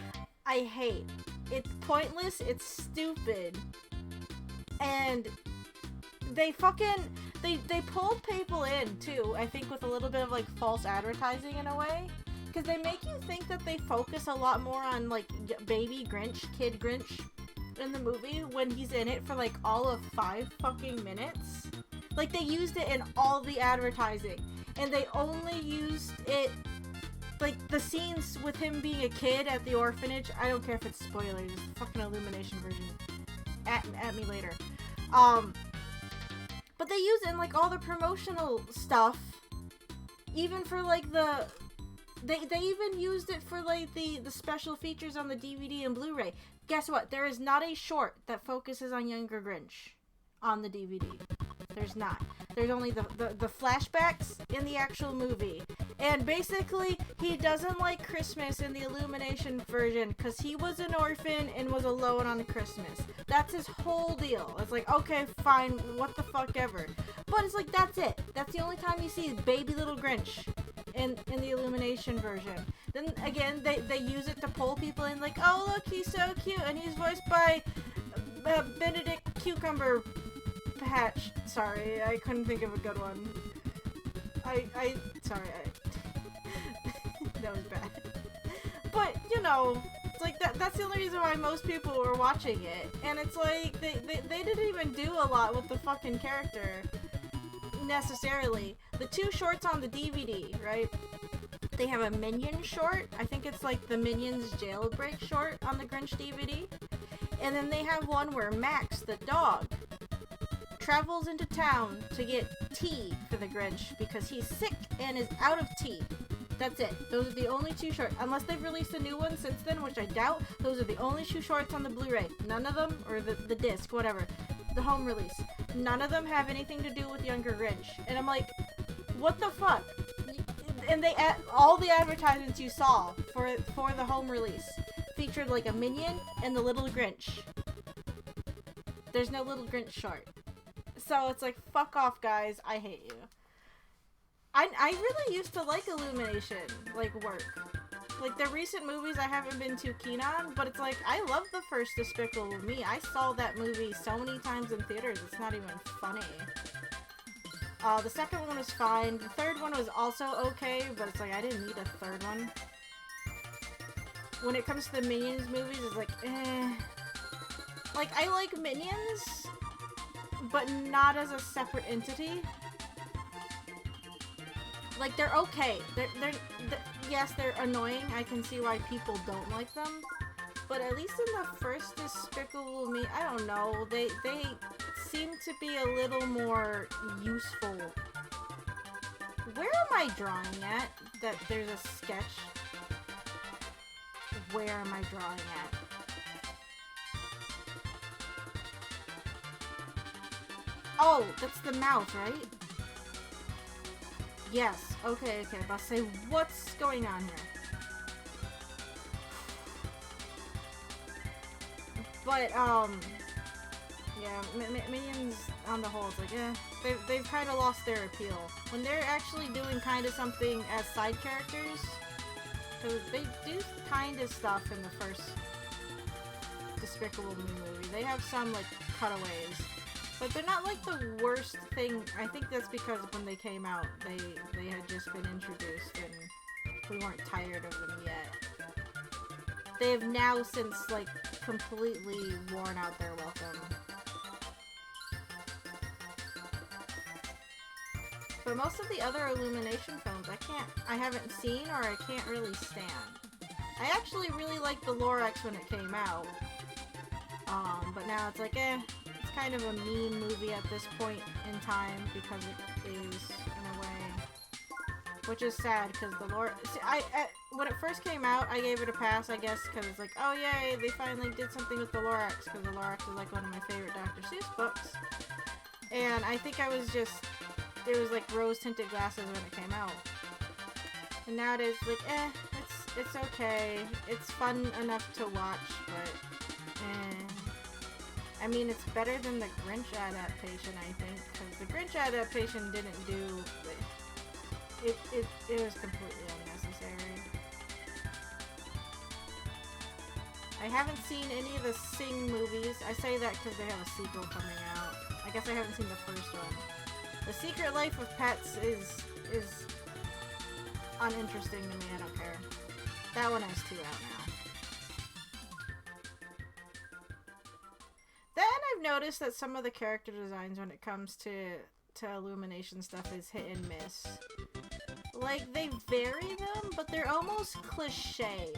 I hate. It's pointless, it's stupid. And... they pull people in, too, I think with a little bit of, like, false advertising in a way. Because they make you think that they focus a lot more on, like, baby Grinch, kid Grinch in the movie when he's in it for, like, all of 5 fucking minutes. Like, they used it in all the advertising. And they only used it, like, the scenes with him being a kid at the orphanage. I don't care if it's spoilers, it's the fucking Illumination version. At me later. But they use it in, like, all the promotional stuff. Even for, like, They even used it for, like, the special features on the DVD and Blu-ray. Guess what? There is not a short that focuses on younger Grinch on the DVD. There's not. There's only the flashbacks in the actual movie. And basically, he doesn't like Christmas in the Illumination version because he was an orphan and was alone on Christmas. That's his whole deal. It's like, okay, fine, what the fuck ever. But it's like, that's it. That's the only time you see baby little Grinch in the Illumination version. Then again, they use it to pull people in, like, oh look, he's so cute, and he's voiced by Benedict Cucumber Patch. Sorry, I couldn't think of a good one. Sorry, that was bad. But, you know, it's like, that's the only reason why most people were watching it. And it's like, they didn't even do a lot with the fucking character, necessarily. The 2 shorts on the DVD, right? They have a Minion short. I think it's like the Minions jailbreak short on the Grinch DVD. And then they have one where Max, the dog, travels into town to get tea for the Grinch because he's sick and is out of tea. That's it. Those are the only two shorts. Unless they've released a new one since then, which I doubt. Those are the only two shorts on the Blu-ray. None of them, or the disc, whatever. The home release. None of them have anything to do with Younger Grinch. And I'm like, what the fuck? And they all the advertisements you saw for the home release featured like a Minion and the Little Grinch. There's no Little Grinch short. So it's like, fuck off, guys. I hate you. I really used to like Illumination, like, work. Like, the recent movies I haven't been too keen on, but it's like, I love the first Despicable Me. I saw that movie so many times in theaters, it's not even funny. The second one was fine. The third one was also okay, but it's like, I didn't need a third one. When it comes to the Minions movies, it's like, eh. Like, I like Minions, but not as a separate entity. Like, they're okay. Yes, they're annoying. I can see why people don't like them. But at least in the first Despicable Me, I don't know. They seem to be a little more useful. Where am I drawing at? That there's a sketch. Where am I drawing at? Oh, that's the mouth, right? Yes, okay, about to say, what's going on here? But, yeah, Minions, on the whole, it's like, they've kind of lost their appeal. When they're actually doing kind of something as side characters, so they do kind of stuff in the first Despicable Me movie. They have some, like, cutaways. But they're not like the worst thing. I think that's because when they came out, they had just been introduced and we weren't tired of them yet. They have now since like completely worn out their welcome. But most of the other Illumination films I haven't seen or I can't really stand. I actually really liked the Lorax when it came out. But now it's like, kind of a meme movie at this point in time because it is in a way, which is sad because the Lorax. When it first came out, I gave it a pass, I guess, because it's like, oh yay, they finally did something with the Lorax because the Lorax is like one of my favorite Dr. Seuss books, and I think it was like rose tinted glasses when it came out, and nowadays like, it's okay, it's fun enough to watch, but I mean, it's better than the Grinch adaptation, I think, because the Grinch adaptation didn't do... It was completely unnecessary. I haven't seen any of the Sing movies. I say that because they have a sequel coming out. I guess I haven't seen the first one. The Secret Life of Pets is uninteresting to me. I don't care. That one has 2 out now. Then I've noticed that some of the character designs when it comes to Illumination stuff is hit and miss. Like, they vary them, but they're almost cliche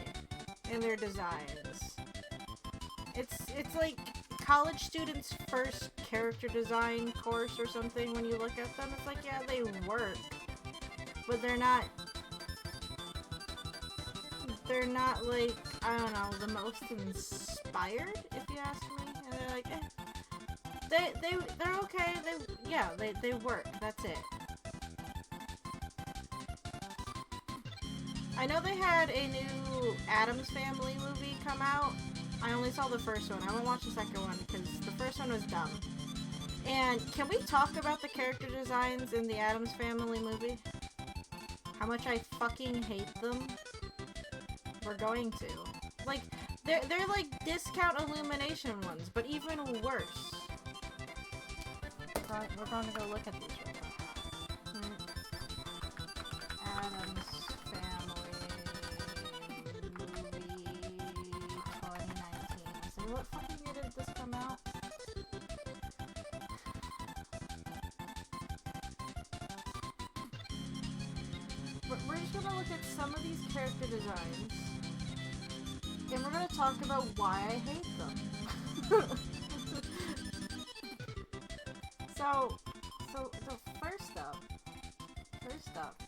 in their designs. It's like college students' first character design course or something. When you look at them, it's like, yeah, they work, but they're not like, I don't know, the most inspired, if you ask me. And they're like, they're okay. They work. That's it. I know they had a new Addams Family movie come out. I only saw the first one. I won't watch the second one because the first one was dumb. And can we talk about the character designs in the Addams Family movie? How much I fucking hate them? We're going to. Like, they're like discount Illumination ones, but even worse. We're going to go look at these real quick. Addams Family movie 2019. So what fucking year did this come out? Where's just gonna look at some of these character designs, and we're gonna talk about why I hate them. So first up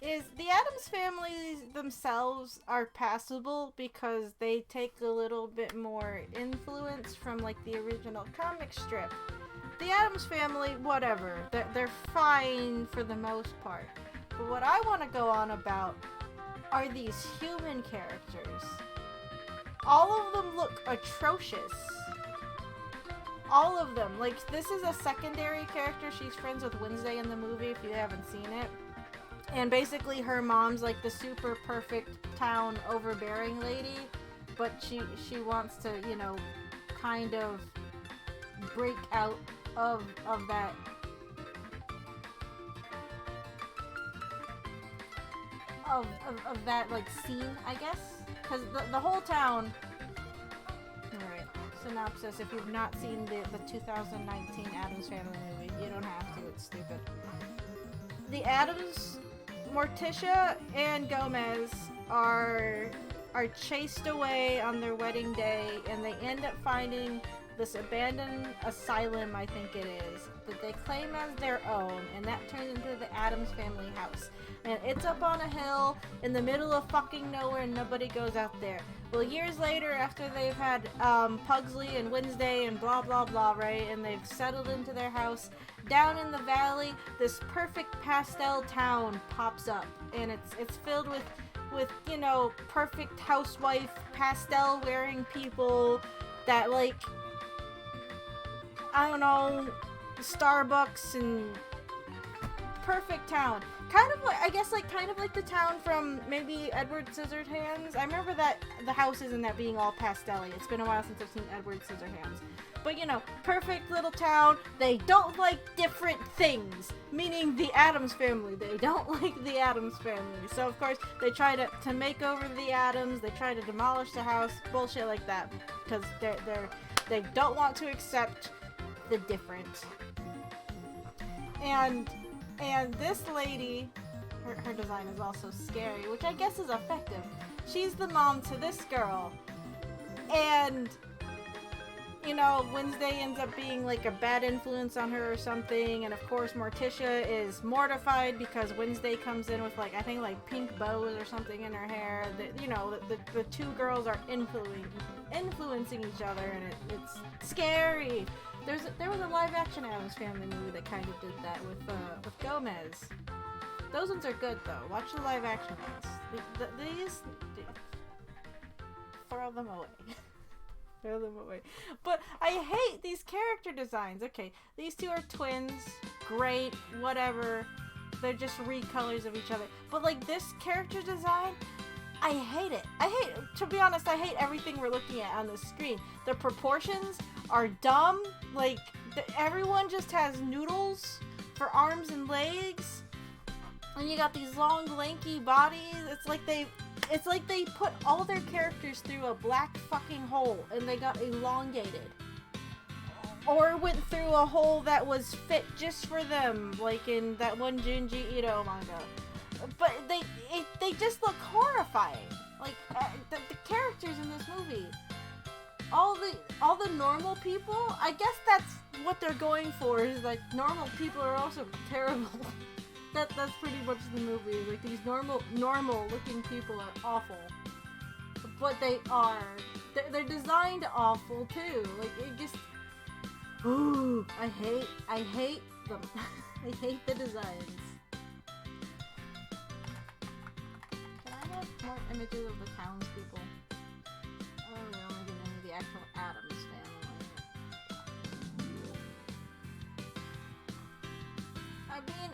is the Addams Families themselves are passable because they take a little bit more influence from like the original comic strip. The Addams Family, whatever, they're fine for the most part. But what I want to go on about are these human characters. All of them look atrocious. All of them. Like, this is a secondary character. She's friends with Wednesday in the movie, if you haven't seen it. And basically her mom's like the super perfect town overbearing lady. But she wants to, you know, kind of break out of that of that like scene, I guess, because the whole town. All right, synopsis: if you've not seen the 2019 Addams Family movie, you don't have to. It's stupid. The Addams, Morticia and Gomez are chased away on their wedding day, and they end up finding this abandoned asylum, I think it is, that they claim as their own, and that turns into the Addams Family house. And it's up on a hill in the middle of fucking nowhere, and nobody goes out there. Well, years later, after they've had Pugsley and Wednesday and blah blah blah, right, and they've settled into their house, down in the valley, this perfect pastel town pops up, and it's filled with you know, perfect housewife pastel wearing people that, like, I don't know, Starbucks and perfect town. Kind of like, I guess, like, kind of like the town from maybe Edward Scissorhands. I remember that the houses in that being all pastel-y. It's been a while since I've seen Edward Scissorhands. But, you know, perfect little town. They don't like different things. Meaning the Addams Family. They don't like the Addams Family. So, of course, they try to make over the Addams. They try to demolish the house. Bullshit like that. Because they don't want to accept the different. And this lady, her design is also scary, which I guess is effective. She's the mom to this girl. And, you know, Wednesday ends up being like a bad influence on her or something. And of course, Morticia is mortified because Wednesday comes in with, like, I think like pink bows or something in her hair. You know, the two girls are influencing each other, and it's scary. There was a live-action Addams Family movie that kind of did that with Gomez. Those ones are good, though. Watch the live-action ones. These... Throw them away. Throw them away. But I hate these character designs. Okay, these two are twins. Great. Whatever. They're just recolors of each other. But, like, this character design... I hate it. To be honest, I hate everything we're looking at on the screen. The proportions are dumb. Like, everyone just has noodles for arms and legs. And you got these long, lanky bodies. It's like they put all their characters through a black fucking hole and they got elongated. Or went through a hole that was fit just for them, like in that one Junji Ito manga. But they just look horrifying. Like, the characters in this movie, all the normal people. I guess that's what they're going for. Is like normal people are also terrible. That's pretty much the movie. Like, these normal looking people are awful. But they are. They're designed awful too. Like, it just. Ooh, I hate them. I hate the designs. More images of the townspeople. Oh, we only get into the actual Addams family. I mean,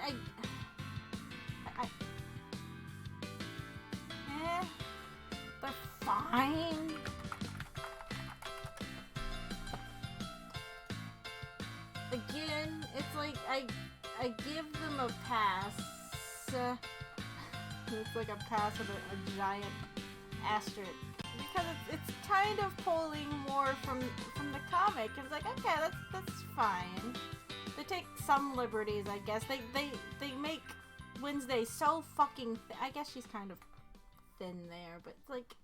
they're fine. Again, it's like I give them a pass. It's like a pass of a giant asterisk because it's kind of pulling more from the comic. It's like, okay, that's fine. They take some liberties, I guess. They make Wednesday so fucking I guess she's kind of thin there, but it's like,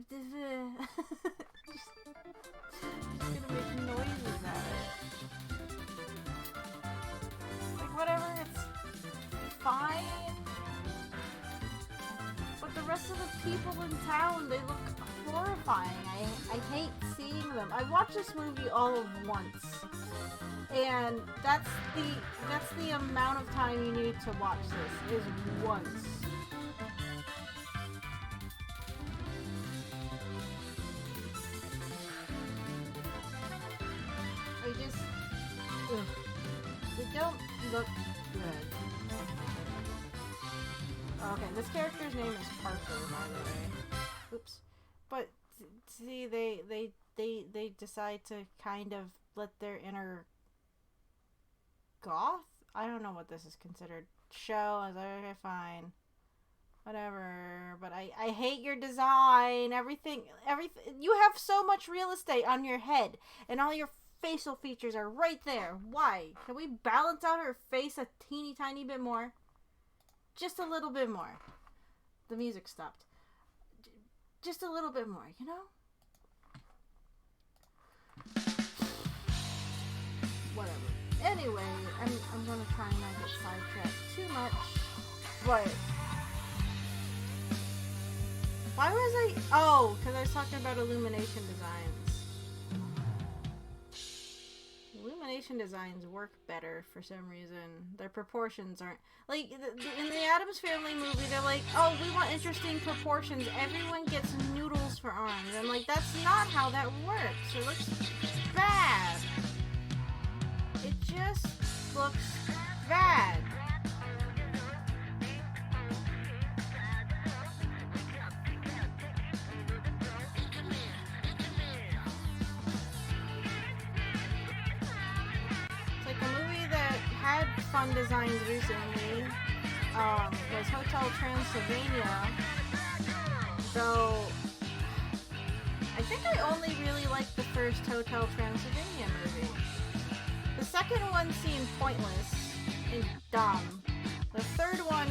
just gonna make noises at it. Like, whatever, it's fine. But the rest of the people in town, they look horrifying. I hate seeing them. I watched this movie all of once. And that's the amount of time you need to watch this, is once. They don't look good. Okay, this character's name is Parker, by the way. Oops. But see, they decide to kind of let their inner goth? I don't know what this is considered. Show. I was like, okay, fine. Whatever. But I hate your design. Everything. You have so much real estate on your head, and all your facial features are right there. Why? Can we balance out her face a teeny tiny bit more? Just a little bit more. The music stopped. Just a little bit more, you know? Whatever. Anyway, I'm gonna try and not get sidetracked too much. But why was I? Oh, because I was talking about illumination designs. Illumination designs work better for some reason. Their proportions aren't like in the Addams Family movie. They're like, oh, we want interesting proportions. Everyone gets noodles for arms. I'm like, that's not how that works. It looks bad. It just looks bad. Fun designs recently was Hotel Transylvania, though I think I only really liked the first Hotel Transylvania movie. The second one seemed pointless and dumb. The third one,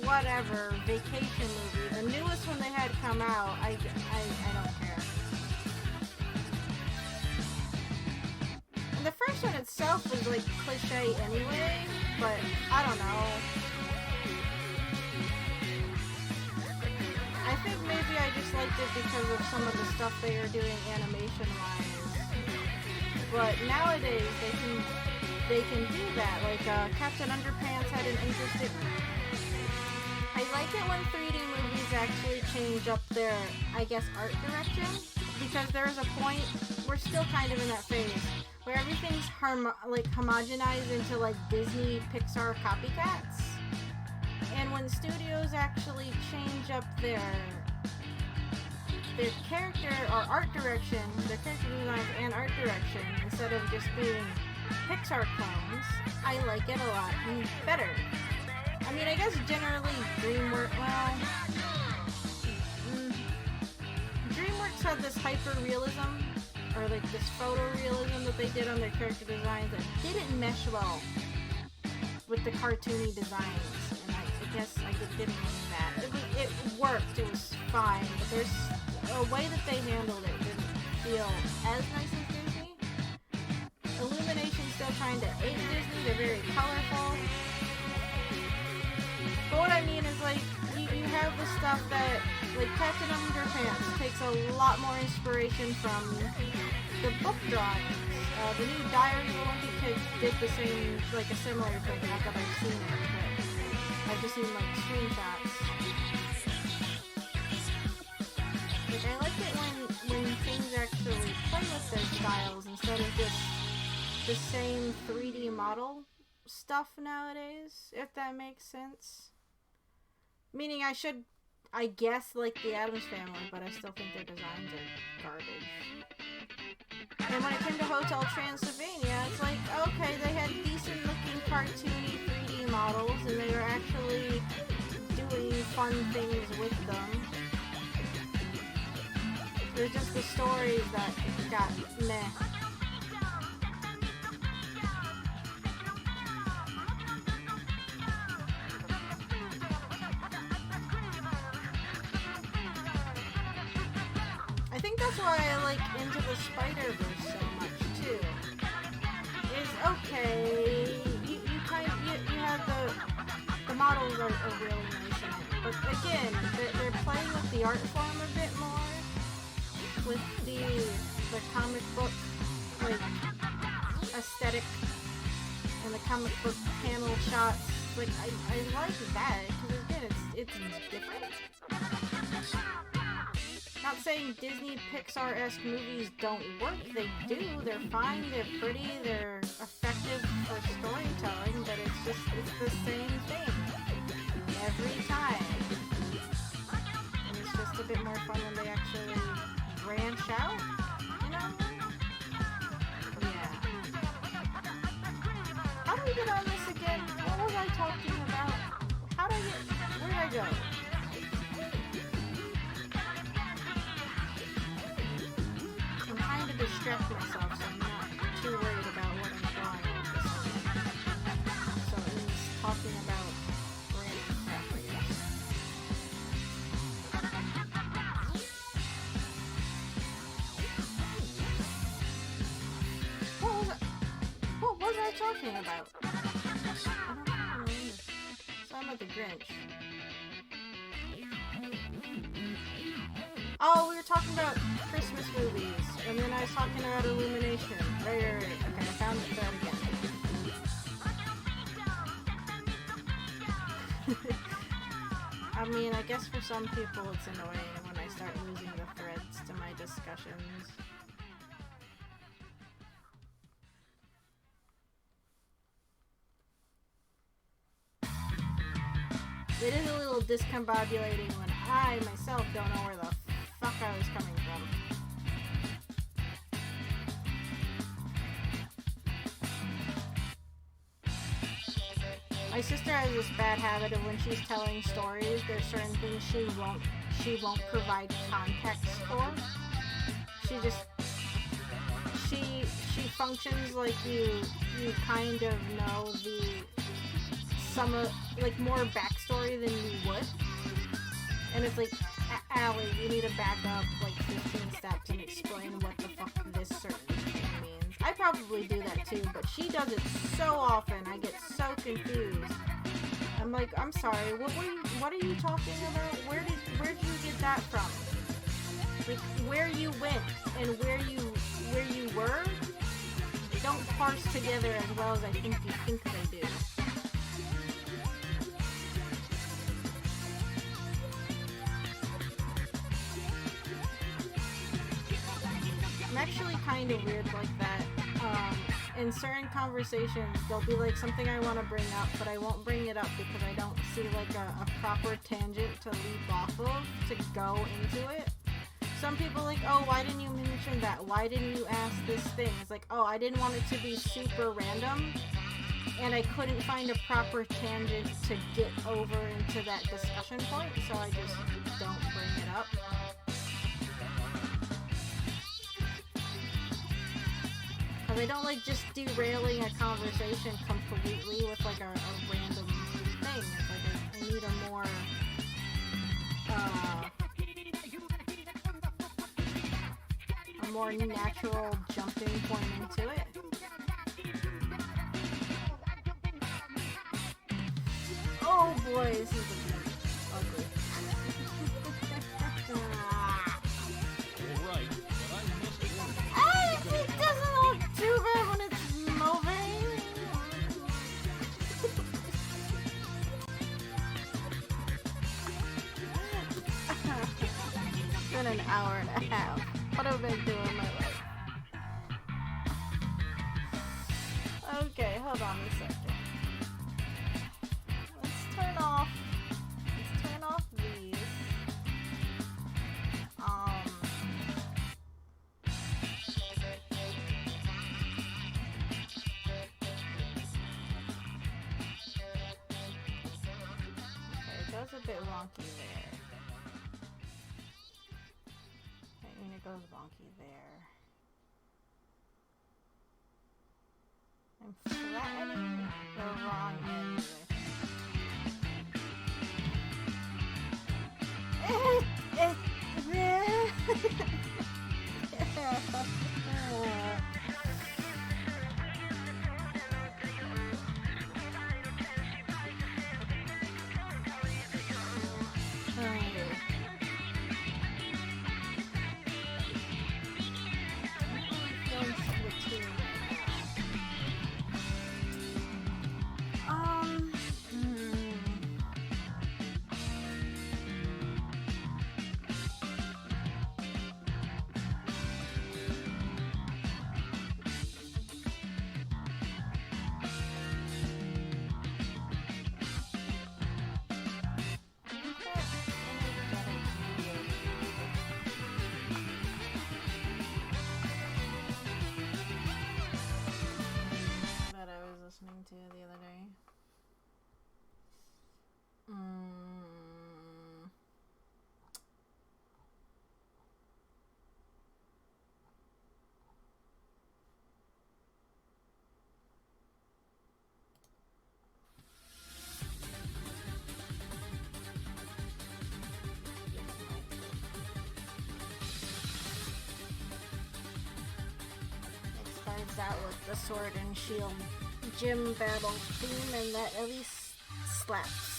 whatever, vacation movie. The newest one they had come out, I don't care. The first one itself was like cliche anyway, but I don't know. I think maybe I just liked it because of some of the stuff they are doing animation-wise. But nowadays they can do that. Like Captain Underpants had an interesting. I like it when 3D movies actually change up their, I guess, art direction, because there's a point we're still kind of in that phase where everything's homogenized into like Disney Pixar copycats. And when studios actually change up their character or art direction, their character designs and art direction, instead of just being Pixar clones, I like it a lot better. I mean, I guess generally DreamWorks had this hyper-realism, or like this photorealism that they did on their character designs that didn't mesh well with the cartoony designs, and I guess I didn't mean that. It worked, it was fine, but there's a way that they handled it didn't feel as nice as Disney. Illumination's still trying to ape Disney, they're very colorful. But what I mean is, like, you have the stuff that, like, Captain Underpants takes a lot more inspiration from the book drawings. The new Diary of a Wimpy Kid did the same, like, a similar thing. Not that I've seen it, but I've just seen, like, screenshots. Like, I like it when things actually play with their styles instead of just the same 3D model stuff nowadays, if that makes sense. Meaning I guess, like the Addams Family, but I still think their designs are garbage. And when it came to Hotel Transylvania, it's like, okay, they had decent looking cartoony 3D models, and they were actually doing fun things with them. There's just the stories that got meh. think that's why I like Into the Spider-Verse so much too. Is okay, you have the models are really nice in it, but again, they're playing with the art form a bit more, with the comic book like aesthetic and the comic book panel shots. Like I like that because again, it's different. Not saying Disney Pixar-esque movies don't work. They do. They're fine. They're pretty. They're effective for storytelling. But it's the same thing every time. And it's just a bit more fun when they actually branch out. You know? Yeah. How do we get on this again? What was I talking about? Where did I go? I'm trying to distract myself so I'm not too worried about what I'm drawing with this one. So it means talking about random crap, I guess. What was I talking about? I don't remember. So I'm at the Grinch. Oh, we were talking about Christmas movies, and then I was talking about Illumination. Right. Okay, I found that again. I mean, I guess for some people it's annoying when I start losing the threads to my discussions. It is a little discombobulating when I myself don't know where the fuck I was coming from. My sister has this bad habit of when she's telling stories, there's certain things she won't provide context for. She functions like you kind of know like more backstory than you would. And it's like, Allie, you need to back up like 15 steps and explain what the fuck this certain thing means. I probably do that too, but she does it so often, I get so confused. I'm like, I'm sorry, what are you talking about? Where did you get that from? Like, where you went and where you were don't parse together as well as I think you think they do. I'm actually kind of weird like that. In certain conversations, there'll be like something I want to bring up, but I won't bring it up because I don't see like a proper tangent to leap off of to go into it. Some people are like, oh, why didn't you mention that? Why didn't you ask this thing? It's like, oh, I didn't want it to be super random, and I couldn't find a proper tangent to get over into that discussion point, so I just don't bring it up. Because I don't like just derailing a conversation completely with like a random thing. It's like I need a more natural jumping point into it. Oh boy, this is a bit ugly. Alright, but I must warn you. It doesn't look too bad when it's moving. It's been an hour and a half. What have I been doing in my life? Okay, hold on a second. Let's turn off these. Okay, it goes a bit wonky there. I mean, it goes wonky there. I'm flattening the wrong end with. to the other day. Starts out with the sword and shield gym battle theme, and that at least slaps.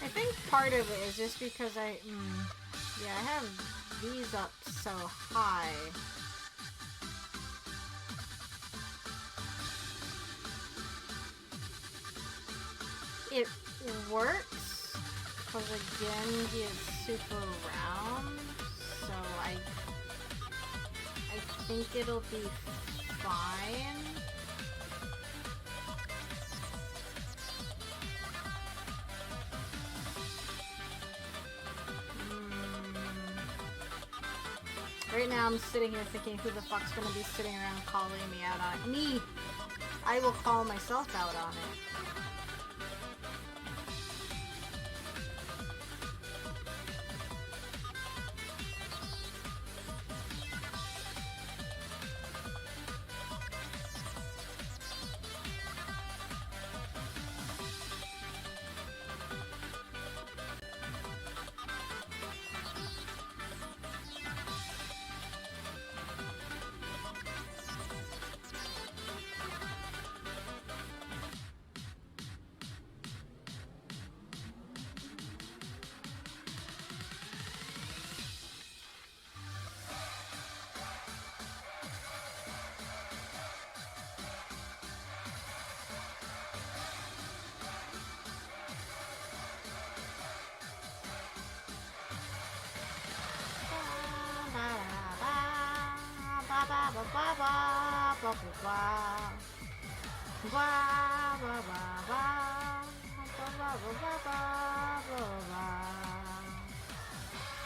I think part of it is just because I have these up so high. It works, because again, he is super round, so I think it'll be fine. Right now I'm sitting here thinking who the fuck's gonna be sitting around calling me out on it. Me! I will call myself out on it.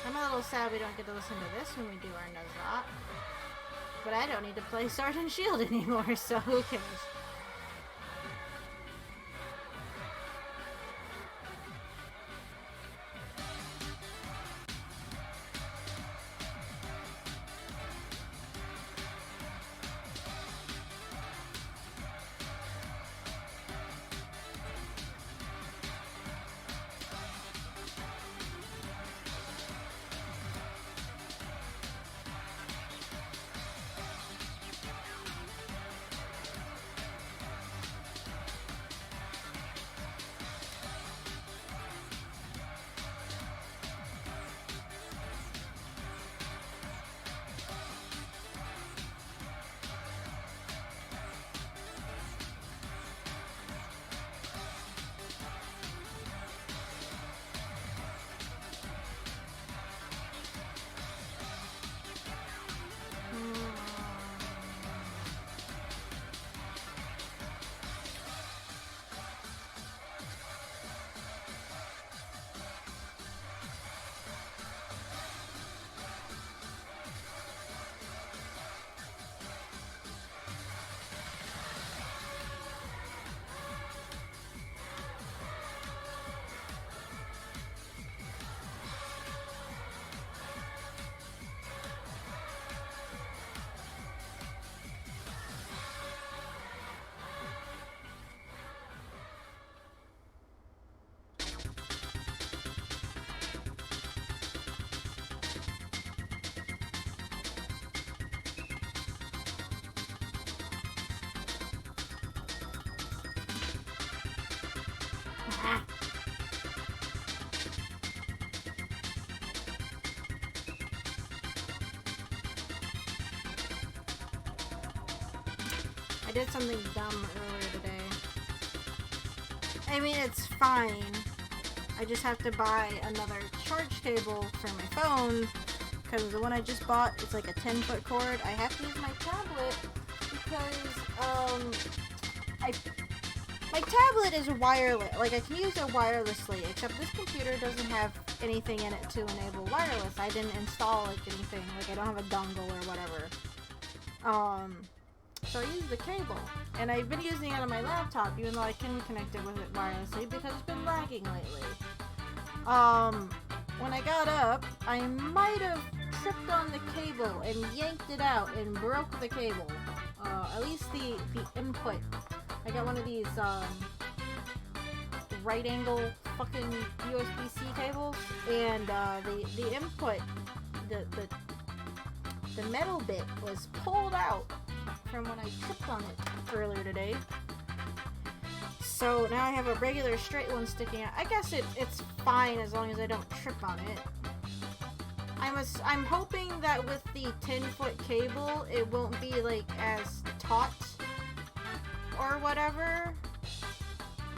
I'm a little sad we don't get to listen to this when we do our Nuzlocke. But I don't need to play Sword and Shield anymore, so who cares? Ah. I did something dumb earlier today. I mean, it's fine. I just have to buy another charge cable for my phone because the one I just bought is like a 10-foot cord. I have to use my tablet because my tablet is wireless. Like, I can use it wirelessly, except this computer doesn't have anything in it to enable wireless. I didn't install like anything. Like, I don't have a dongle or whatever. So I use the cable, and I've been using it on my laptop, even though I can connect it with it wirelessly because it's been lagging lately. When I got up, I might have tripped on the cable and yanked it out and broke the cable. At least the input. I got one of these, right angle fucking USB-C cables, and, the input, the metal bit was pulled out from when I tripped on it earlier today. So now I have a regular straight one sticking out. I guess it's fine as long as I don't trip on it. I'm hoping that with the 10-foot cable, it won't be like as taut or whatever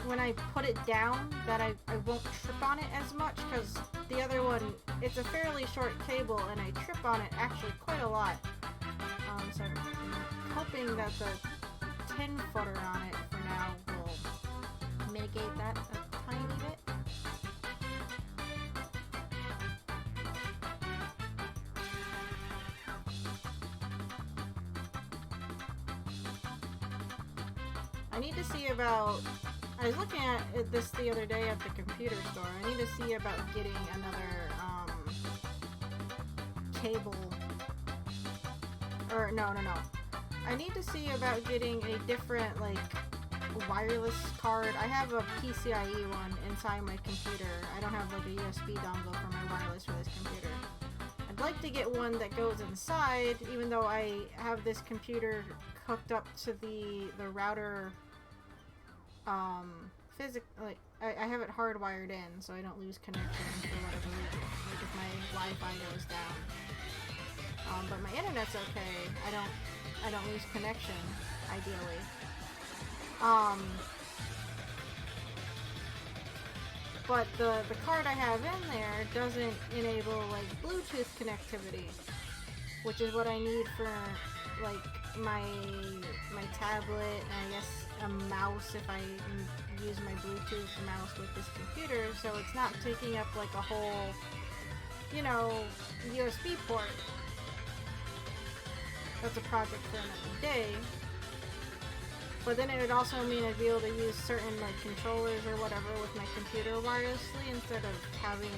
when I put it down, that I won't trip on it as much, because the other one, it's a fairly short cable and I trip on it actually quite a lot. So I'm hoping that the 10-footer on it for now will mitigate that a tiny bit. I need to see about... I was looking at this the other day at the computer store. I need to see about getting another cable. Or no. I need to see about getting a different, like, wireless card. I have a PCIe one inside my computer. I don't have like a USB dongle for my wireless for this computer. I'd like to get one that goes inside, even though I have this computer hooked up to the router. Like, I have it hardwired in, so I don't lose connection for whatever reason. Like if my Wi-Fi goes down. But my internet's okay. I don't lose connection, ideally. But the card I have in there doesn't enable like Bluetooth connectivity, which is what I need for like my tablet, and I guess a mouse if I use my Bluetooth mouse with this computer, so it's not taking up like a whole, USB port. That's a project for another day. But then it would also mean I'd be able to use certain like controllers or whatever with my computer wirelessly instead of having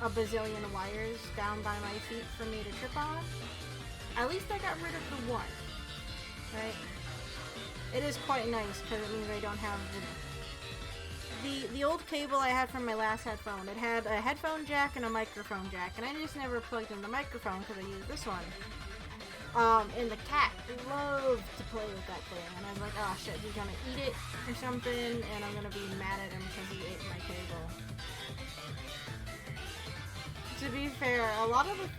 a bazillion wires down by my feet for me to trip on. At least I got rid of the one, right? It is quite nice because it means I don't have the old cable I had from my last headphone. It had a headphone jack and a microphone jack, and I just never plugged in the microphone because I used this one. And the cat loved to play with that thing, and I was like, oh shit, he's gonna eat it or something, and I'm gonna be mad at him because he ate my cable. To be fair,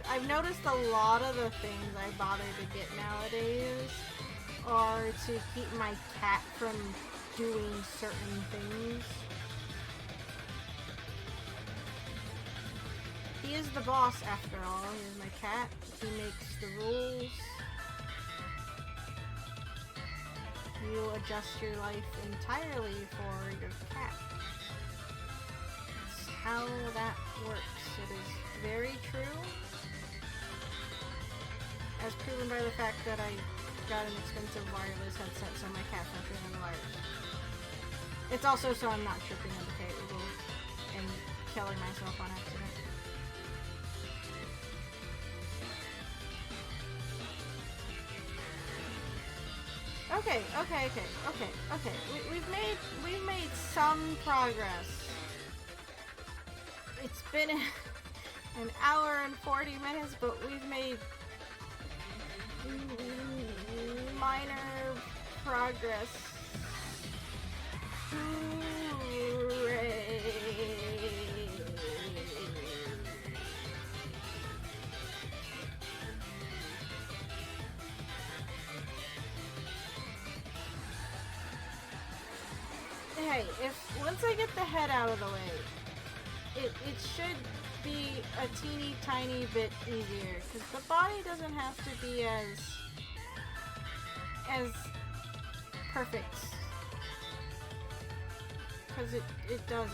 I've noticed a lot of the things I bother to get nowadays are to keep my cat from doing certain things. He is the boss after all. He is my cat. He makes the rules. You adjust your life entirely for your cat. That's how that works. It is very true. As proven by the fact that I got an expensive wireless headset so my cat can't hear the wires. It's also so I'm not tripping on the cable and killing myself on accident. Okay. We've made some progress. It's been an hour and 40 minutes, but we've made minor progress. Ooh. Hey, if once I get the head out of the way, it should be a teeny tiny bit easier, because the body doesn't have to be as perfect, because it doesn't.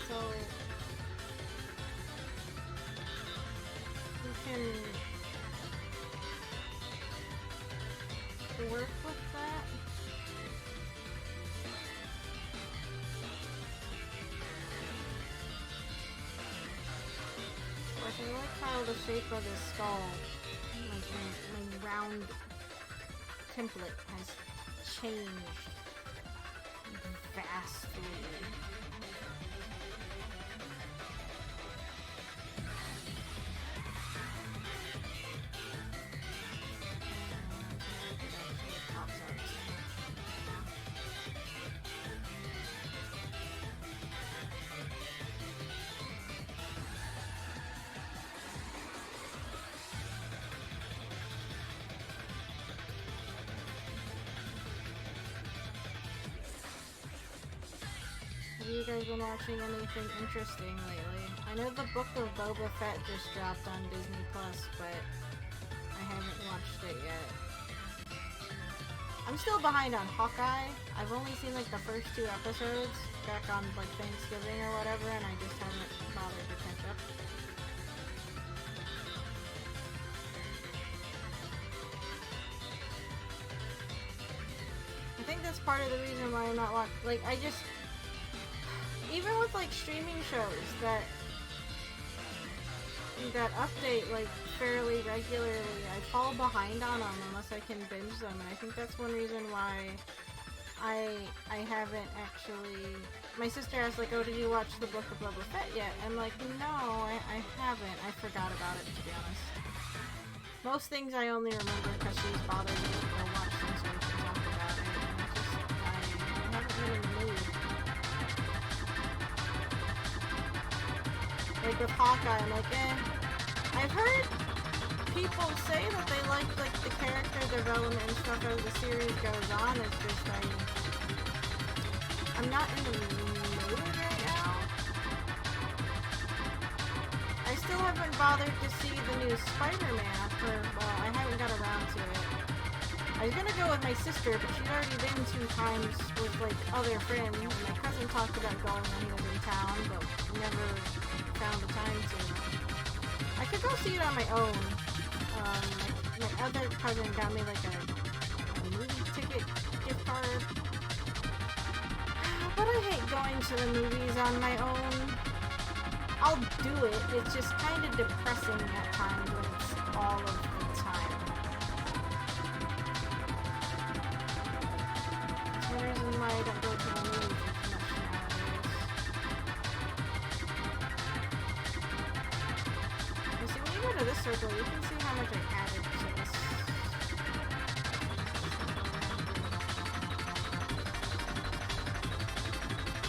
So we can work with that. Like, I like how the shape of his skull, like my round template, has changed vastly. Have you guys been watching anything interesting lately? I know the Book of Boba Fett just dropped on Disney Plus, but I haven't watched it yet. I'm still behind on Hawkeye. I've only seen like the first 2 episodes back on like Thanksgiving or whatever, and I just haven't bothered to catch up. I think that's part of the reason why I'm not watching. Like, I just, even with like streaming shows that update like fairly regularly, I fall behind on them unless I can binge them, and I think that's one reason why I haven't actually. My sister asked like, "Oh, did you watch the Book of Boba Fett yet?" I'm like, "No, I haven't. I forgot about it, to be honest." Most things I only remember because she's bothered me to go watch them so we can talk about it. And I haven't been in the mood. Like with Hawkeye, I'm like, I've heard people say that they like the character development and stuff as the series goes on. It's just I'm not in the mood right now. I still haven't bothered to see the new Spider-Man, well, I haven't got around to it. I was gonna go with my sister, but she'd already been 2 times with like other friends, and my cousin talked about going when he was in town, but never found the time to. I could go see it on my own. My other cousin got me like a movie ticket gift card. But I hate going to the movies on my own. I'll do it, it's just kind of depressing at times when it's all of the time. That's one reason why I don't go to the movies as much nowadays. You see, when you go to this circle, you can see how much I added to this.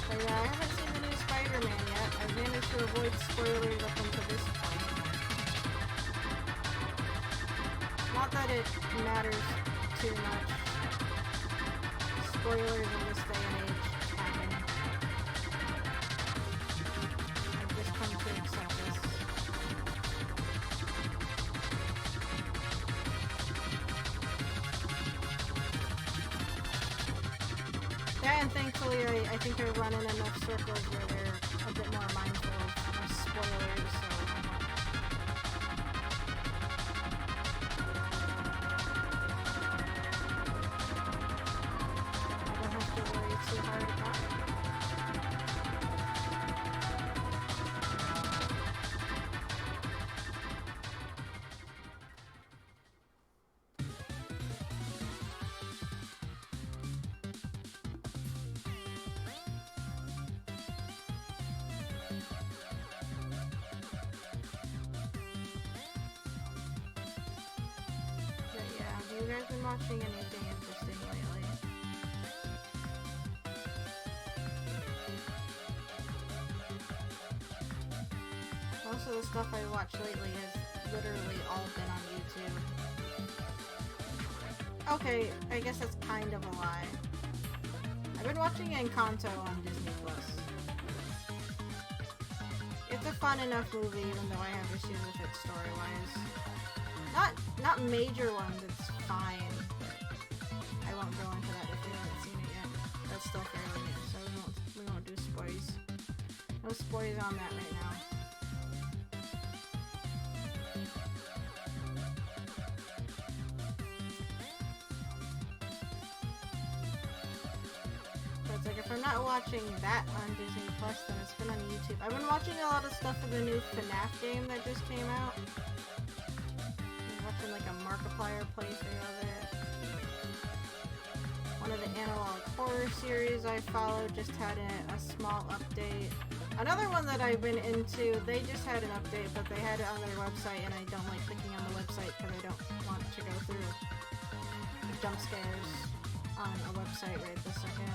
But yeah, I haven't seen the new Spider-Man yet. I've managed to avoid spoilers up until this point. Not that it matters too much. Spoilers in this day and age happen. I've just come to accept this. Yeah, and thankfully I think I run in enough circles where they're a bit more mindful of spoilers, so I don't have to worry too hard about it. But yeah, have you guys been watching anything interesting lately? Most of the stuff I watched lately has literally all been on YouTube. Okay, I guess that's kind of a lie. I've been watching Encanto on Disney Plus. It's a fun enough movie, even though I have issues with it story-wise. Not major ones, it's fine, but I won't go into that if you haven't seen it yet. That's still fairly new, so we won't do spoilers. No spoilers on that right now. But it's like if I'm not watching that on Disney Plus, then it's been on YouTube. I've been watching a lot of stuff for the new FNAF game that just came out. Watching like a Markiplier playthrough of it. One of the analog horror series I followed just had a small update. Another one that I've been into, they just had an update, but they had it on their website, and I don't like clicking on the website because I don't want to go through jump scares on a website right this second.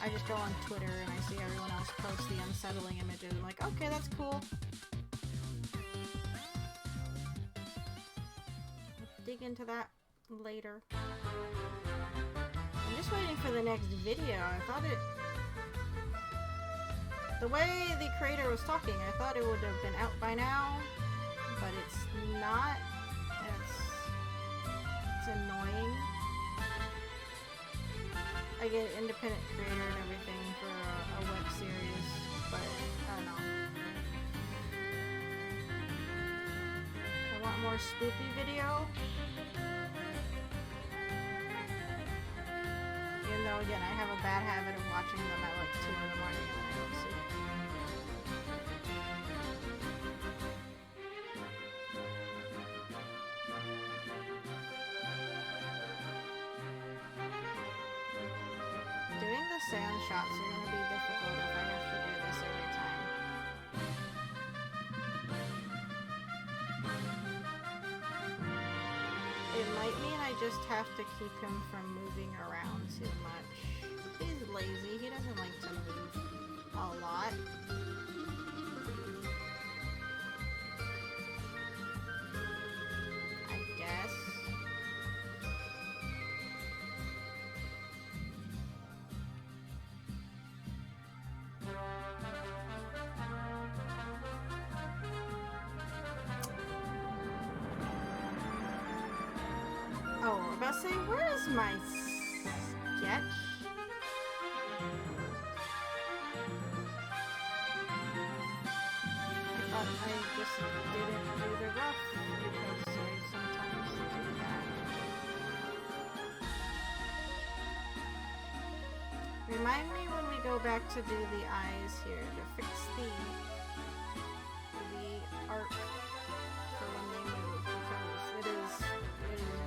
I just go on Twitter and I see everyone else post the unsettling images. I'm like, okay, that's cool. Dig into that later. I'm just waiting for the next video. I thought the way the creator was talking, I thought it would have been out by now, but it's not. It's annoying. I get independent creator and everything for a web series, but I don't know. I want more spoopy video. Even though, again, I have a bad habit of watching them at like 2 in the morning and then I go to sleep. Doing the sand shots are going to be difficult if I have to do this every time. It might mean I just have to keep him from moving around too much. He's lazy, he doesn't like to move a lot. I guess. Oh, I'm about to say, where is my sketch? I thought I just didn't do the rough because I sometimes do that. Remind me when we go back to do the eyes here to fix the art for when they move because it is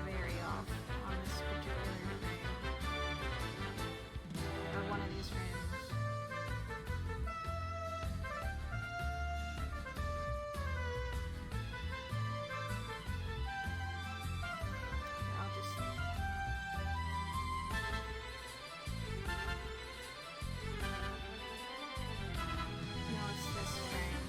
very off on this particular frame. Or one of these frames. I'll just... No, it's this frame.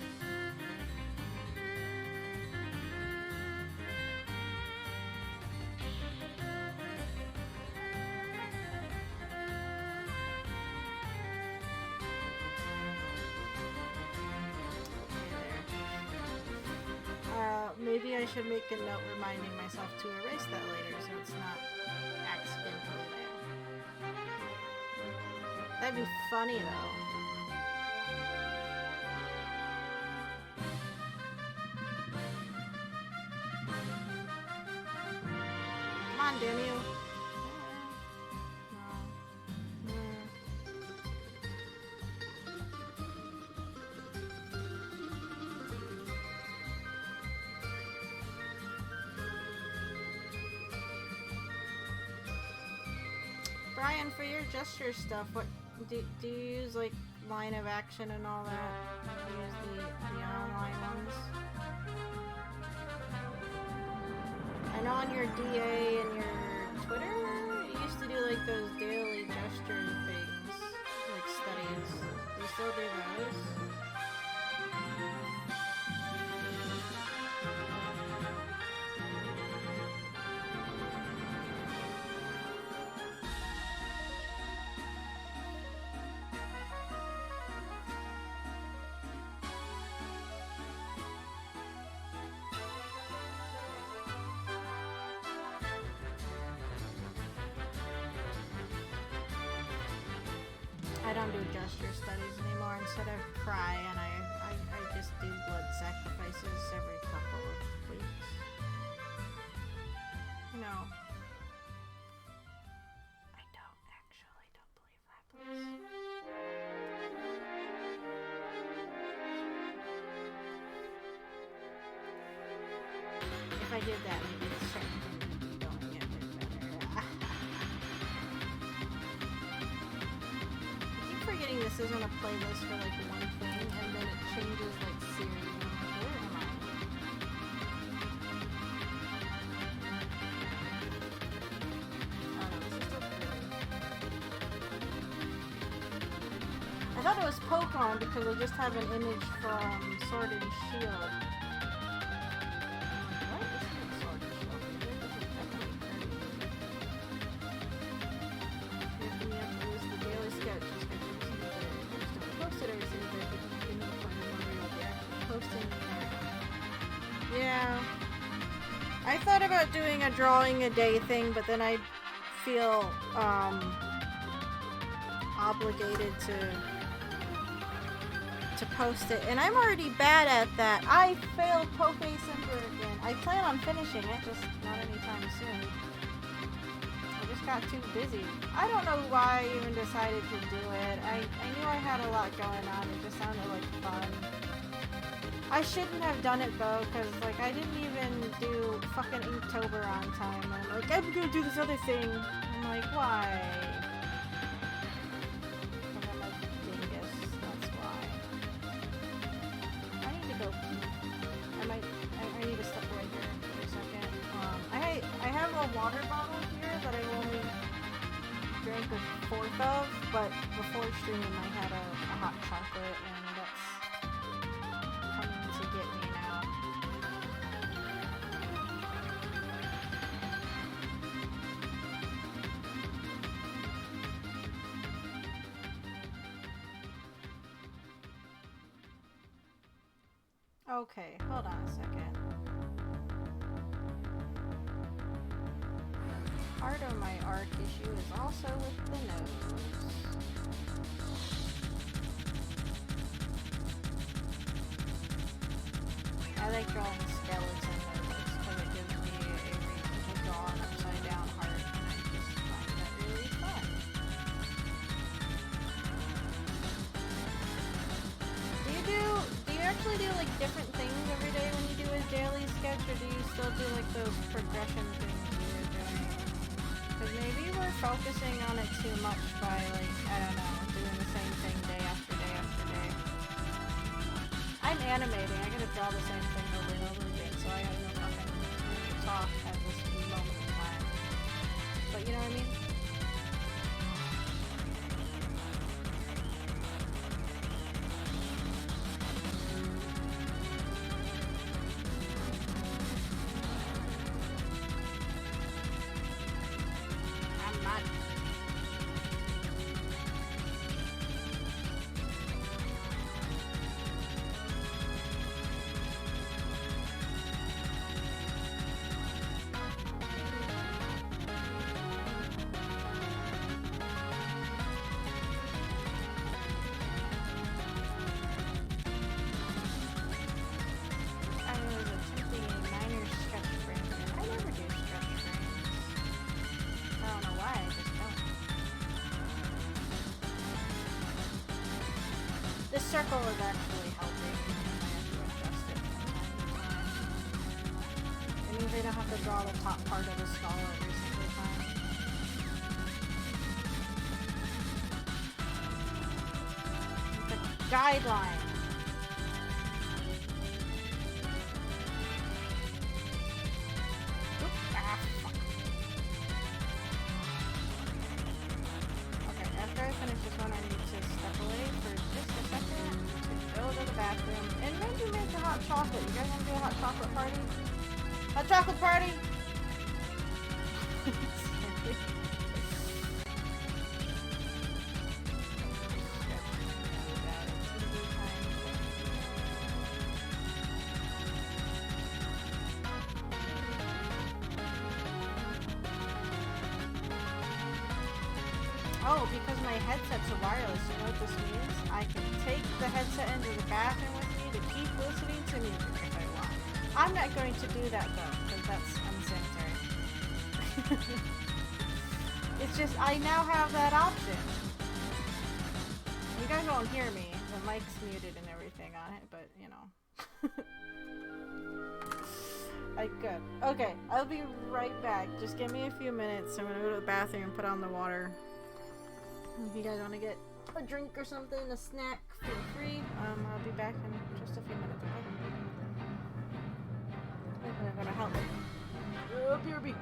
Maybe I should make a note reminding myself to erase that later so it's not accidentally there. That'd be funny though. Come on, damn you. No. Brian, for your gesture stuff, what do you use like line of action and all that? Do you use the online ones? I know on your DA and your Twitter, you used to do like those daily gesture things, like studies. Do you still do those? ancestral studies anymore. Instead, I cry and I just do blood sacrifices every couple of weeks. You know, I don't believe that, please. If I did that, maybe the certain thing would be going a bit better. I keep forgetting this isn't a playlist for like one thing, and then it changes like series. And I'm like, where am I? Oh no, this is still pretty. I thought it was Pokemon because I just have an image from Sword and Shield. Yeah, I thought about doing a drawing a day thing, but then I feel obligated to post it, and I'm already bad at that. I failed Poke Center again. I plan on finishing it, just not anytime soon. I just got too busy. I don't know why I even decided to do it. I knew I had a lot going on. It just sounded like fun. I shouldn't have done it though, because like I didn't even do fucking Inktober on time. And I'm like, I'm gonna do this other thing. I'm like, why? Because I'm a dingus, that's why. I need to go pee. I need to step away here for a second. I have a water bottle here that I only drank a fourth of, but before stream I had a hot chocolate, and that's coming to get me now. Okay, hold on a second. Part of my art issue is also with the nose. I like drawing skeleton noses because it gives me a reason to draw an upside down heart, and I just find that really fun. Do you actually do like different things every day when you do a daily sketch, or do you still do like those progression things you were doing? Because maybe we're focusing on it too much by like, I don't know, doing the same thing day after day after day. I'm animating, I gotta draw the same thing over and over again, so I have no fucking talk at this moment in time. But you know what I mean? I'm not. I was attempting a minor sketch frame. I never do sketch frames. I don't know why, I just don't. This circle is actually helping. I have to adjust it from time to time. It means I don't have to draw the top part of the skull every single time. It's a guideline. Oop, ah, fuck. Okay, after I finish this one, I need to step away for just a second to go to the bathroom and maybe make a hot chocolate. You guys want to do a hot chocolate party? Hot chocolate party! Oh, because my headset's wireless, you know what this means? I can take the headset into the bathroom with me to keep listening to music if I want. I'm not going to do that though, because that's unsanitary. It's just, I now have that option. You guys won't hear me. The mic's muted and everything on it, but you know. Good. Okay, I'll be right back. Just give me a few minutes. I'm gonna go to the bathroom and put on the water. If you guys want to get a drink or something, a snack, feel free. I'll be back in just a few minutes, okay? I'm gonna help it. BRB.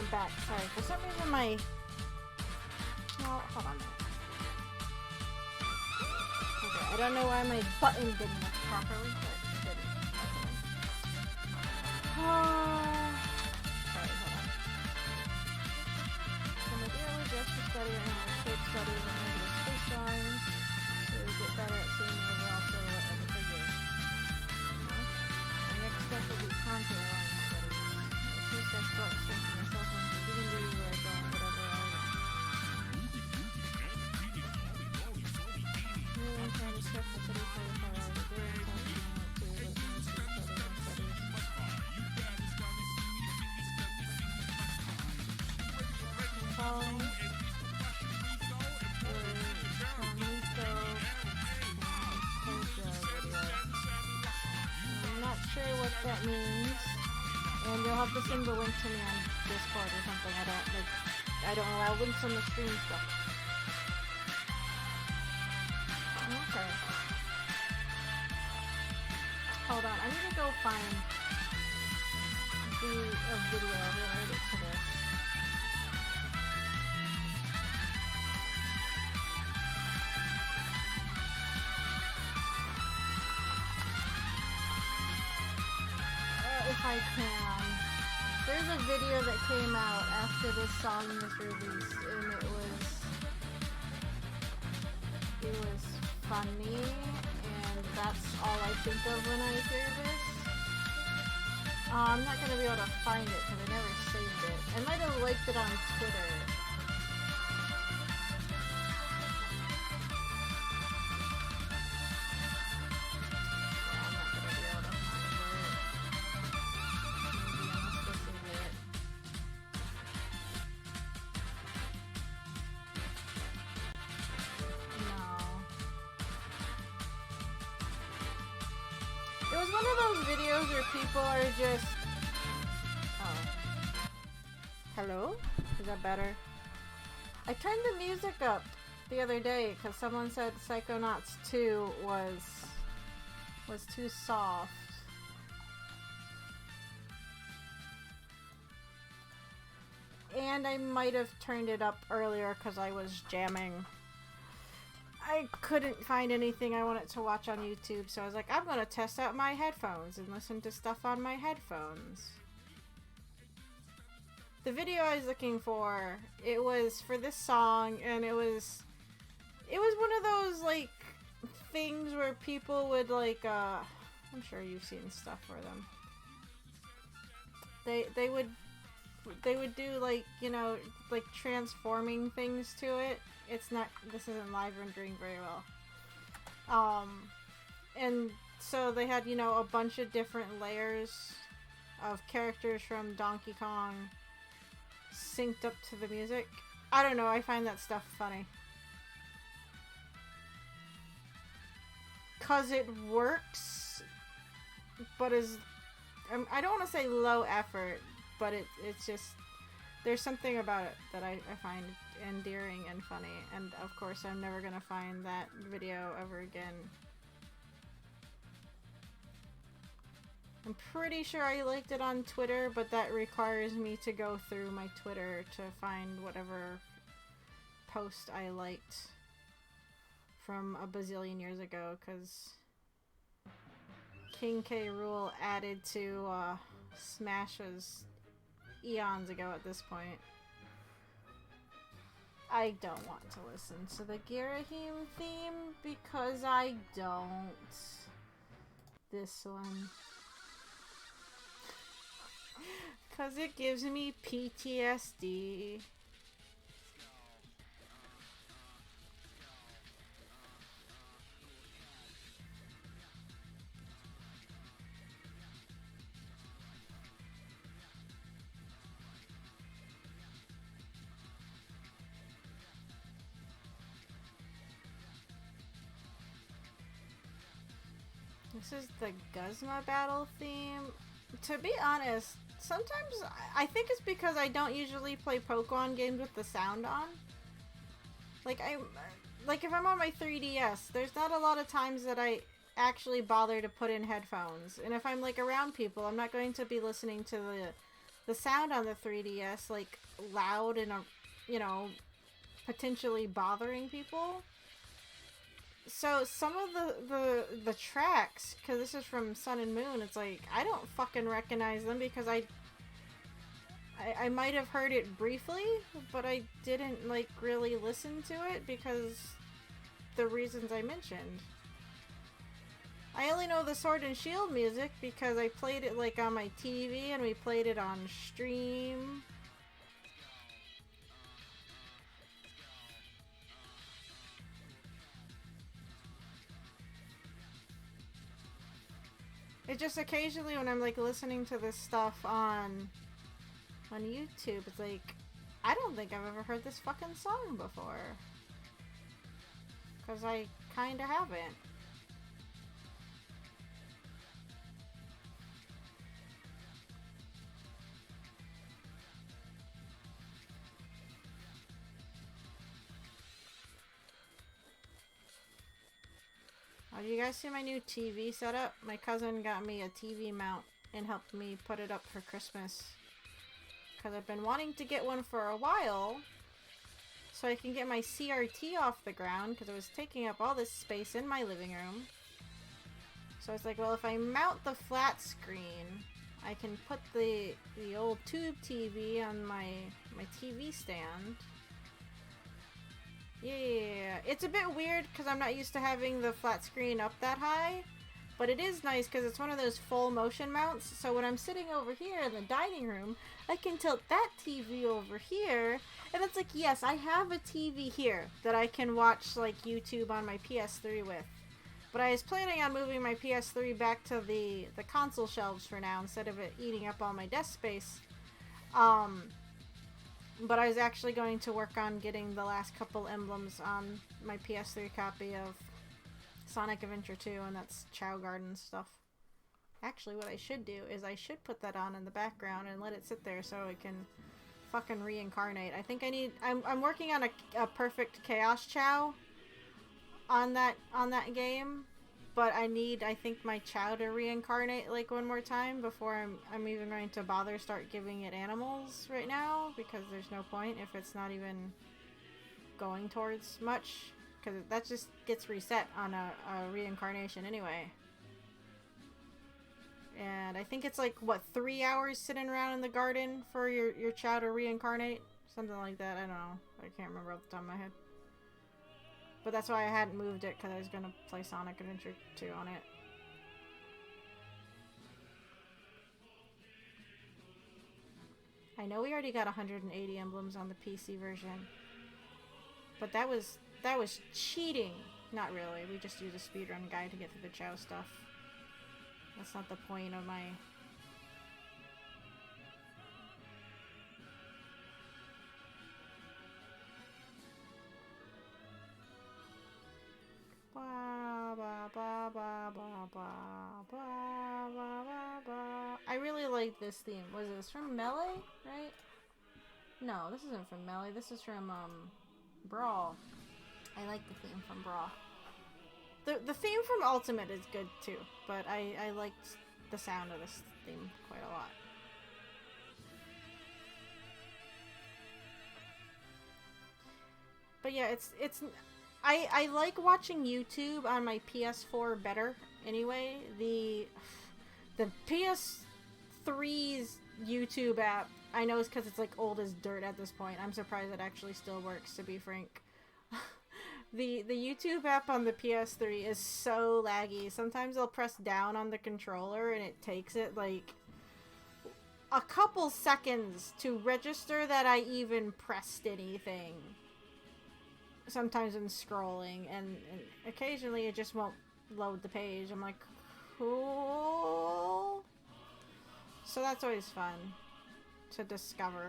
Back. Sorry, for some reason my... Well, hold on. Okay, I don't know why my button didn't work properly, but it didn't. Sorry, hold on. So my daily gesture study and my shape study and my space drawings so we get better at seeing the overall silhouette of the figure. The next step will be contour line studies. The two steps start thinking myself on you can do where I go, whatever I want. I'm trying to stretch the city for the power of the day and talking to listeners to study and studies. Following were Carmito that means. And you'll have to send the link to me on Discord or something. I don't allow links on the stream stuff. Okay. Hold on, I'm gonna go find a video related to this. If I can. There's a video that came out after this song was released, and it was funny, and that's all I think of when I hear this. I'm not gonna be able to find it because I never saved it. I might have liked it on Twitter. People are just... Oh. Hello? Is that better? I turned the music up the other day because someone said Psychonauts 2 was too soft. And I might have turned it up earlier because I was jamming. I couldn't find anything I wanted to watch on YouTube, so I was like, I'm gonna test out my headphones and listen to stuff on my headphones. The video I was looking for, it was for this song, and it was one of those, like, things where people would, like, I'm sure you've seen stuff for them. They would do, like, you know, like, transforming things to it. This isn't live rendering very well. And so they had, you know, a bunch of different layers of characters from Donkey Kong synced up to the music. I don't know, I find that stuff funny. 'Cause it works, but I don't want to say low effort, but it's just, there's something about it that I find endearing and funny, and of course I'm never gonna find that video ever again. I'm pretty sure I liked it on Twitter, but that requires me to go through my Twitter to find whatever post I liked from a bazillion years ago, because King K. Rool added to Smash was eons ago at this point. I don't want to listen to the Girahim theme because I don't. This one. Because it gives me PTSD. This is the Guzma battle theme. To be honest, sometimes I think it's because I don't usually play Pokemon games with the sound on. Like if I'm on my 3DS, there's not a lot of times that I actually bother to put in headphones. And if I'm like around people, I'm not going to be listening to the sound on the 3DS like loud and you know, potentially bothering people. So some of the tracks, because this is from Sun and Moon, it's like I don't fucking recognize them because I might have heard it briefly, but I didn't like really listen to it because the reasons I mentioned. I only know the Sword and Shield music because I played it like on my TV and we played it on stream. It just occasionally when I'm like listening to this stuff on YouTube, it's like, I don't think I've ever heard this fucking song before. 'Cause I kinda haven't. Oh, you guys see my new TV setup? My cousin got me a TV mount and helped me put it up for Christmas. Because I've been wanting to get one for a while. So I can get my CRT off the ground. Because it was taking up all this space in my living room. So it's like, well, if I mount the flat screen, I can put the old tube TV on my TV stand. Yeah, it's a bit weird because I'm not used to having the flat screen up that high, but it is nice because it's one of those full motion mounts, so when I'm sitting over here in the dining room, I can tilt that TV over here, and it's like, yes, I have a TV here that I can watch, like, YouTube on my PS3 with. But I was planning on moving my PS3 back to the console shelves for now instead of it eating up all my desk space. But I was actually going to work on getting the last couple emblems on my PS3 copy of Sonic Adventure 2, and that's Chow Garden stuff. Actually, what I should do is I should put that on in the background and let it sit there so it can fucking reincarnate. I think I need... I'm working on a perfect Chaos Chow on that game, but I need, I think, my Chow to reincarnate like one more time before I'm even going to bother start giving it animals right now, because there's no point if it's not even going towards much, because that just gets reset on a reincarnation anyway. And I think it's like, what, 3 hours sitting around in the garden for your Chow to reincarnate? Something like that, I don't know. I can't remember off the top of my head. But that's why I hadn't moved it, because I was going to play Sonic Adventure 2 on it. I know we already got 180 emblems on the PC version. But that was cheating. Not really, we just used a speedrun guide to get through the Chow stuff. That's not the point of my... I really like this theme. Was this from Melee, right? No, this isn't from Melee. This is from Brawl. I like the theme from Brawl. The theme from Ultimate is good too, but I liked the sound of this theme quite a lot. But yeah, I like watching YouTube on my PS4 better anyway. The PS3's YouTube app, I know it's because it's like old as dirt at this point. I'm surprised it actually still works, to be frank. The YouTube app on the PS3 is so laggy. Sometimes I'll press down on the controller and it takes it like a couple seconds to register that I even pressed anything. Sometimes I'm scrolling, and occasionally it just won't load the page. I'm like, cool. So that's always fun to discover.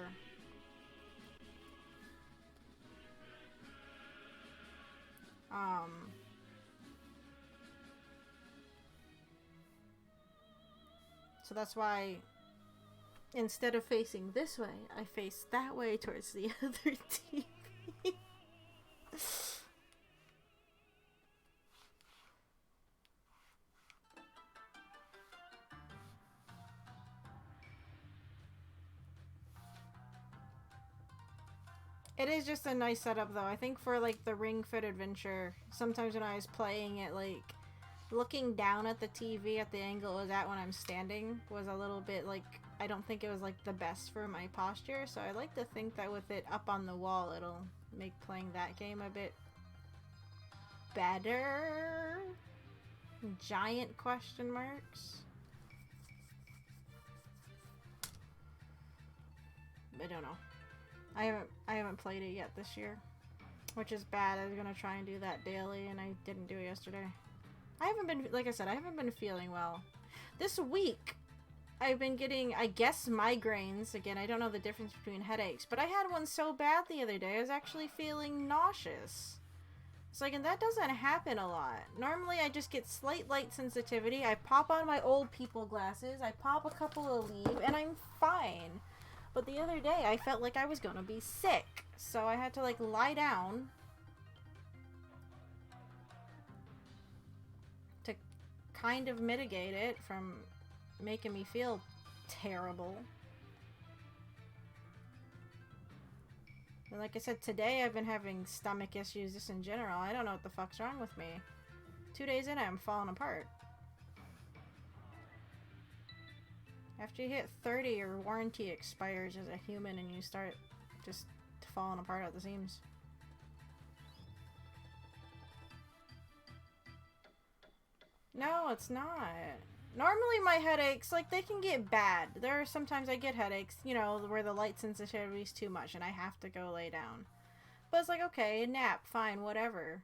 So that's why instead of facing this way, I face that way towards the other TV. It is just a nice setup though. I think for like the Ring Fit Adventure, sometimes when I was playing it, like looking down at the TV at the angle it was at when I'm standing was a little bit like, I don't think it was like the best for my posture, so I like to think that with it up on the wall it'll make playing that game a bit better. Giant question marks. I don't know. I haven't played it yet this year, which is bad. I was gonna try and do that daily and I didn't do it yesterday. I haven't been, like I said, I haven't been feeling well. This week I've been getting, I guess, migraines. Again, I don't know the difference between headaches, but I had one so bad the other day I was actually feeling nauseous. It's like, and that doesn't happen a lot. Normally I just get slight light sensitivity, I pop on my old people glasses, I pop a couple of Aleve, and I'm fine. But the other day I felt like I was gonna be sick, so I had to like lie down. kind of mitigate it from making me feel terrible. And like I said, today I've been having stomach issues just in general. I don't know what the fuck's wrong with me. 2 days in, I'm falling apart. After you hit 30, your warranty expires as a human and you start just falling apart at the seams. No, it's not. Normally my headaches, like, they can get bad. There are sometimes I get headaches, you know, where the light sensitivity is too much and I have to go lay down. But it's like, okay, nap, fine, whatever.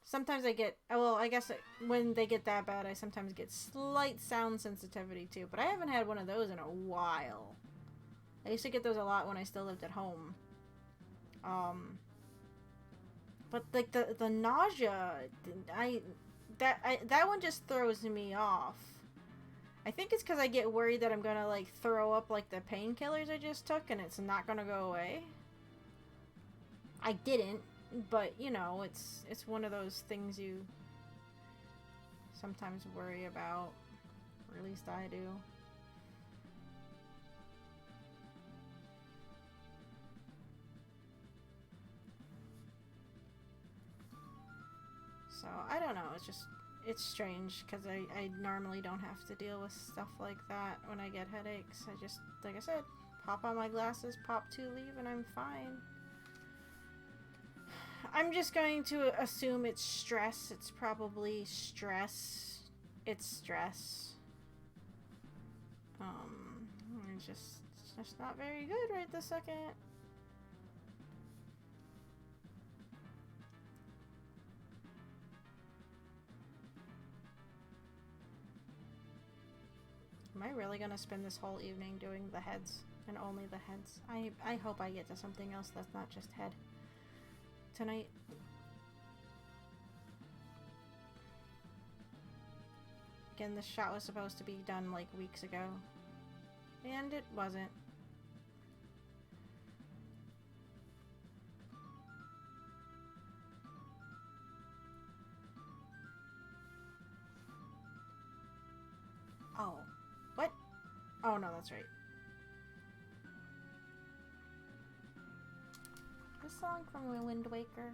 Sometimes I get, well, I guess when they get that bad, I sometimes get slight sound sensitivity too. But I haven't had one of those in a while. I used to get those a lot when I still lived at home. But like the nausea, that one just throws me off. I think it's because I get worried that I'm gonna like throw up like the painkillers I just took and it's not gonna go away. I didn't, but you know, it's one of those things you sometimes worry about, or at least I do. So, I don't know, it's strange, because I normally don't have to deal with stuff like that when I get headaches. I just, like I said, pop on my glasses, pop 2 leave, and I'm fine. I'm just going to assume it's stress. It's probably stress. It's stress. It's just not very good right this second. Am I really gonna spend this whole evening doing the heads and only the heads? I hope I get to something else that's not just head tonight. Again, this shot was supposed to be done like weeks ago, and it wasn't. Oh. What? Oh, no, that's right. This song from Wind Waker.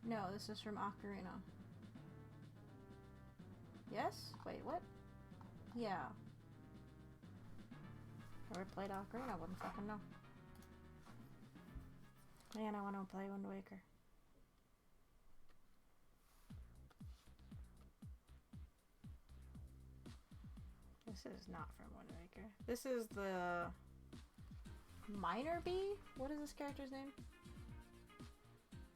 No, this is from Ocarina. Yes? Wait, what? Yeah. Never played Ocarina, wouldn't fucking know. Man, I want to play Wind Waker. This is not from Wind Waker. This is the Minor Bee? What is this character's name?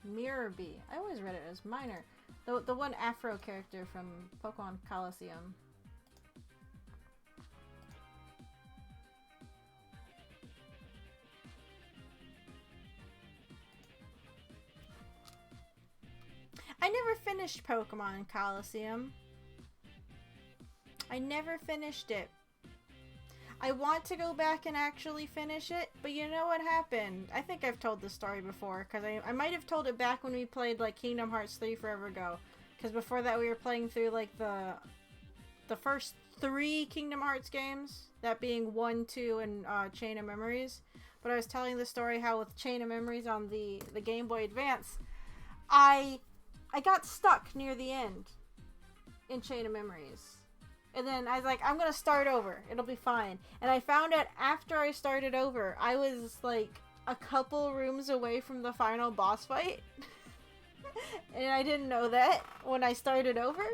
Mirror Bee. I always read it as Minor. The one Afro character from Pokemon Coliseum. I never finished Pokemon Coliseum. I never finished it. I want to go back and actually finish it, but you know what happened? I think I've told this story before, because I might have told it back when we played, like, Kingdom Hearts 3 forever ago. Because before that we were playing through, like, the first 3 Kingdom Hearts games. That being 1, 2, and Chain of Memories. But I was telling the story how with Chain of Memories on the Game Boy Advance, I got stuck near the end in Chain of Memories. And then I was like, I'm gonna start over. It'll be fine. And I found out after I started over, I was like a couple rooms away from the final boss fight. And I didn't know that when I started over.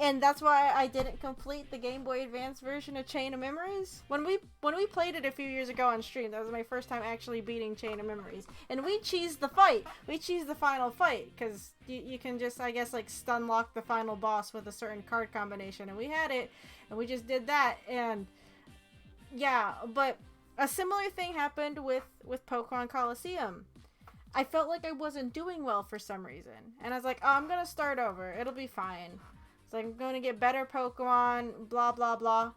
And that's why I didn't complete the Game Boy Advance version of Chain of Memories. When we played it a few years ago on stream, that was my first time actually beating Chain of Memories. And we cheesed the fight. We cheesed the final fight. Because you can just, I guess, like, stun lock the final boss with a certain card combination. And we had it. And we just did that. And, yeah. But a similar thing happened with Pokemon Coliseum. I felt like I wasn't doing well for some reason. And I was like, oh, I'm going to start over. It'll be fine. So I'm going to get better Pokemon, blah, blah, blah.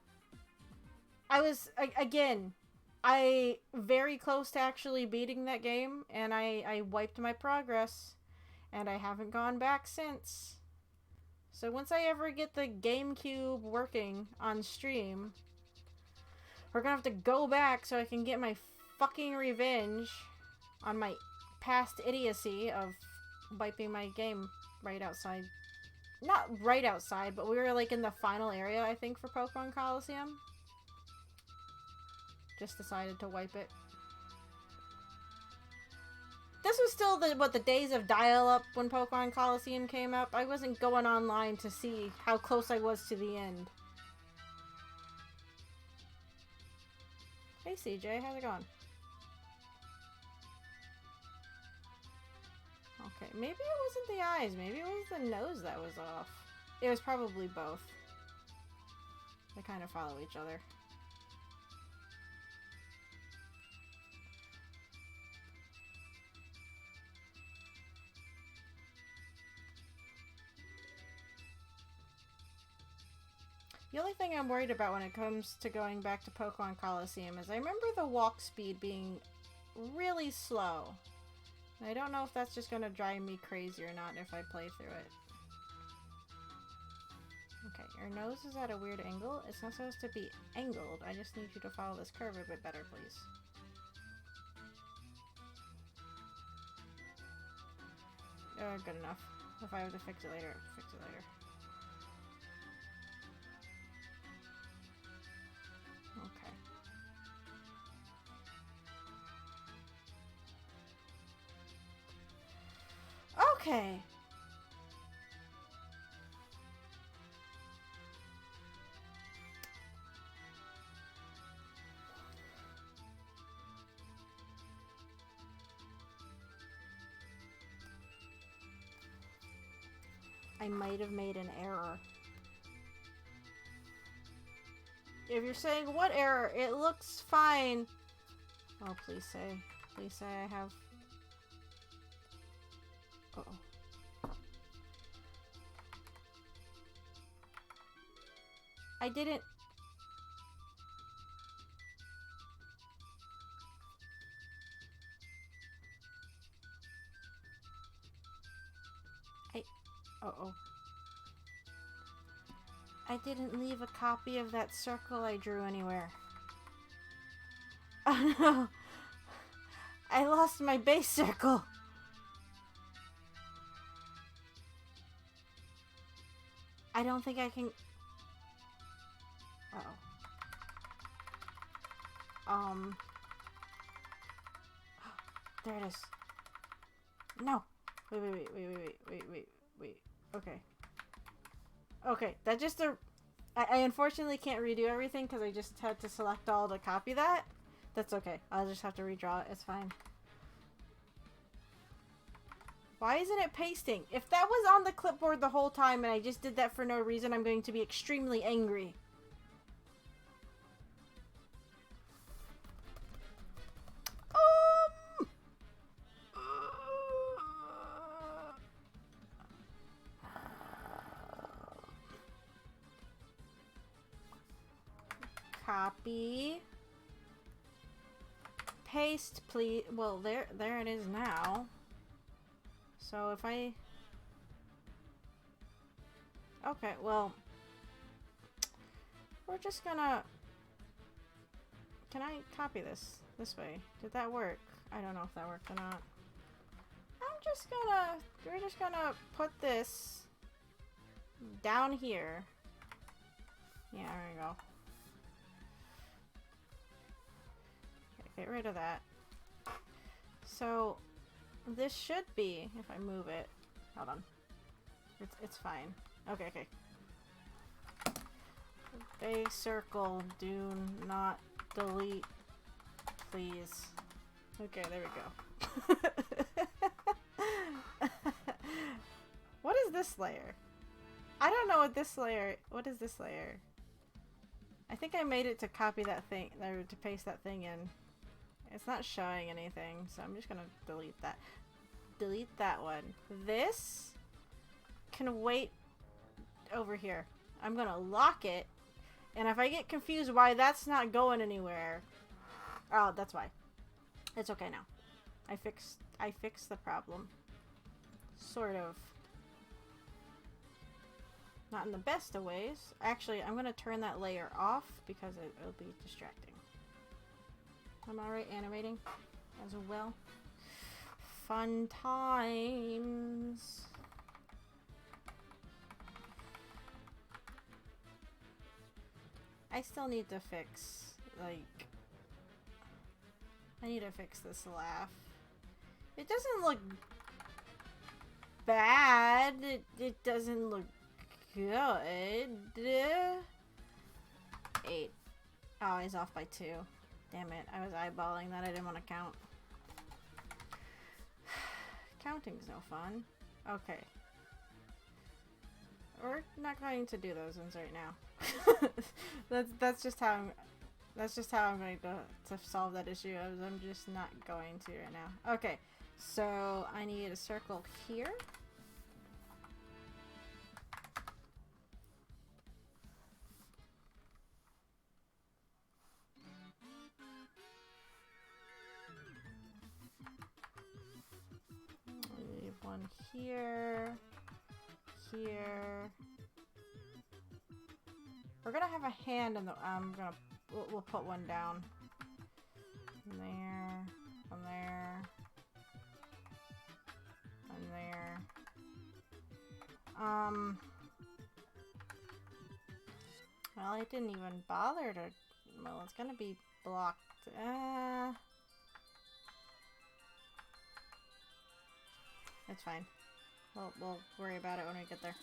I was, again, very close to actually beating that game, and I wiped my progress. And I haven't gone back since. So once I ever get the GameCube working on stream, we're gonna have to go back so I can get my fucking revenge on my past idiocy of wiping my game right outside. Not right outside, but we were like in the final area, I think, for Pokemon Coliseum. Just decided to wipe it. This was still the days of dial-up when Pokemon Coliseum came up. I wasn't going online to see how close I was to the end. Hey CJ, how's it going? Okay, maybe it wasn't the eyes. Maybe it was the nose that was off. It was probably both. They kind of follow each other. The only thing I'm worried about when it comes to going back to Pokemon Coliseum is I remember the walk speed being really slow. And I don't know if that's just going to drive me crazy or not if I play through it. Okay, your nose is at a weird angle. It's not supposed to be angled. I just need you to follow this curve a bit better, please. Good enough. If I have to fix it later, I'll fix it later. Okay. I might have made an error. If you're saying what error, it looks fine. Oh, please say I have. Uh-oh. I didn't. Uh-oh. I didn't leave a copy of that circle I drew anywhere. Oh no! I lost my base circle! I don't think I can... Uh-oh. There it is. No! Wait. Okay. Okay, that just I unfortunately can't redo everything because I just had to select all to copy that. That's okay. I'll just have to redraw it. It's fine. Why isn't it pasting? If that was on the clipboard the whole time and I just did that for no reason, I'm going to be extremely angry. Copy. Paste, please. Well, there it is now. So if I... Okay, well... We're just gonna... Can I copy this way? Did that work? I don't know if that worked or not. We're just gonna put this down here. Yeah, there we go. Get rid of that. So this should be, if I move it, hold on. It's fine. Okay. Base circle, do not delete, please. Okay, there we go. What is this layer? I don't know what this layer, what is this layer? I think I made it to copy that thing, or to paste that thing in. It's not showing anything, so I'm just gonna delete that. Delete that one. This can wait over here. I'm gonna lock it, and if I get confused why that's not going anywhere, oh, that's why. It's okay now. I fixed the problem. Sort of. Not in the best of ways. Actually, I'm gonna turn that layer off because it'll be distracting. Am I right animating as well? Fun times. I still need to fix, like, I need to fix this laugh. It doesn't look bad. It doesn't look good. 8. Oh, he's off by 2. Damn it. I was eyeballing that. I didn't want to count. Counting's no fun. Okay. We're not going to do those ones right now. that's just how I'm going to solve that issue. I'm just not going to right now. Okay. So I need a circle here. I need one here. Here. We're gonna have a hand in the. We'll put one down. There. From there. And there. Well, I didn't even bother to. Well, it's gonna be blocked. It's fine. We'll worry about it when we get there.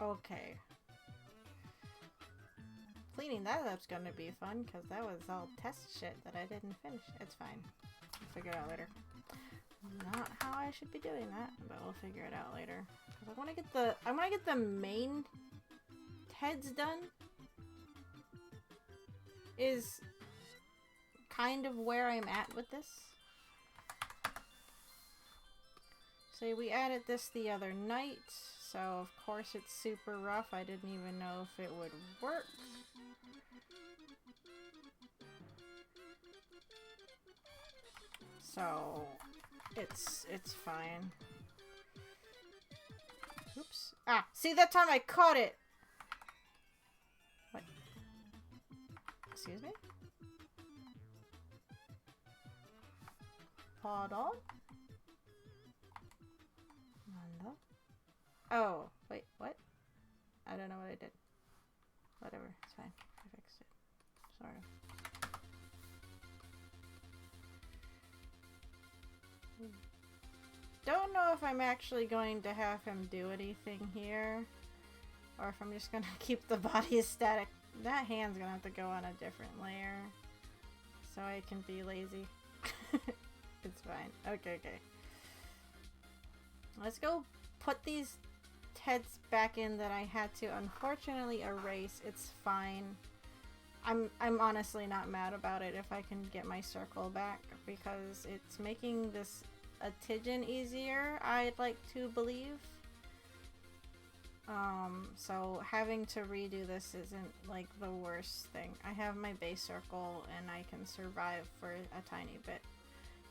Okay. Cleaning that up's gonna be fun, because that was all test shit that I didn't finish. It's fine. We'll figure it out later. Not how I should be doing that, but we'll figure it out later. I want to get the main heads done. Is kind of where I'm at with this. So we added this the other night, so of course it's super rough. I didn't even know if it would work. So it's fine. Oops. Ah, see, that time I caught it. What? Excuse me? Pardon? Manda? Oh, wait, what? I don't know what I did. Whatever, it's fine. I fixed it. Sorry. Don't know if I'm actually going to have him do anything here, or if I'm just gonna keep the body static. That hand's gonna have to go on a different layer, so I can be lazy. It's fine. Okay. Let's go put these heads back in that I had to unfortunately erase. It's fine. I'm honestly not mad about it if I can get my circle back, because it's making this a Tidgeon easier, I'd like to believe. So having to redo this isn't like the worst thing. I have my base circle and I can survive for a tiny bit.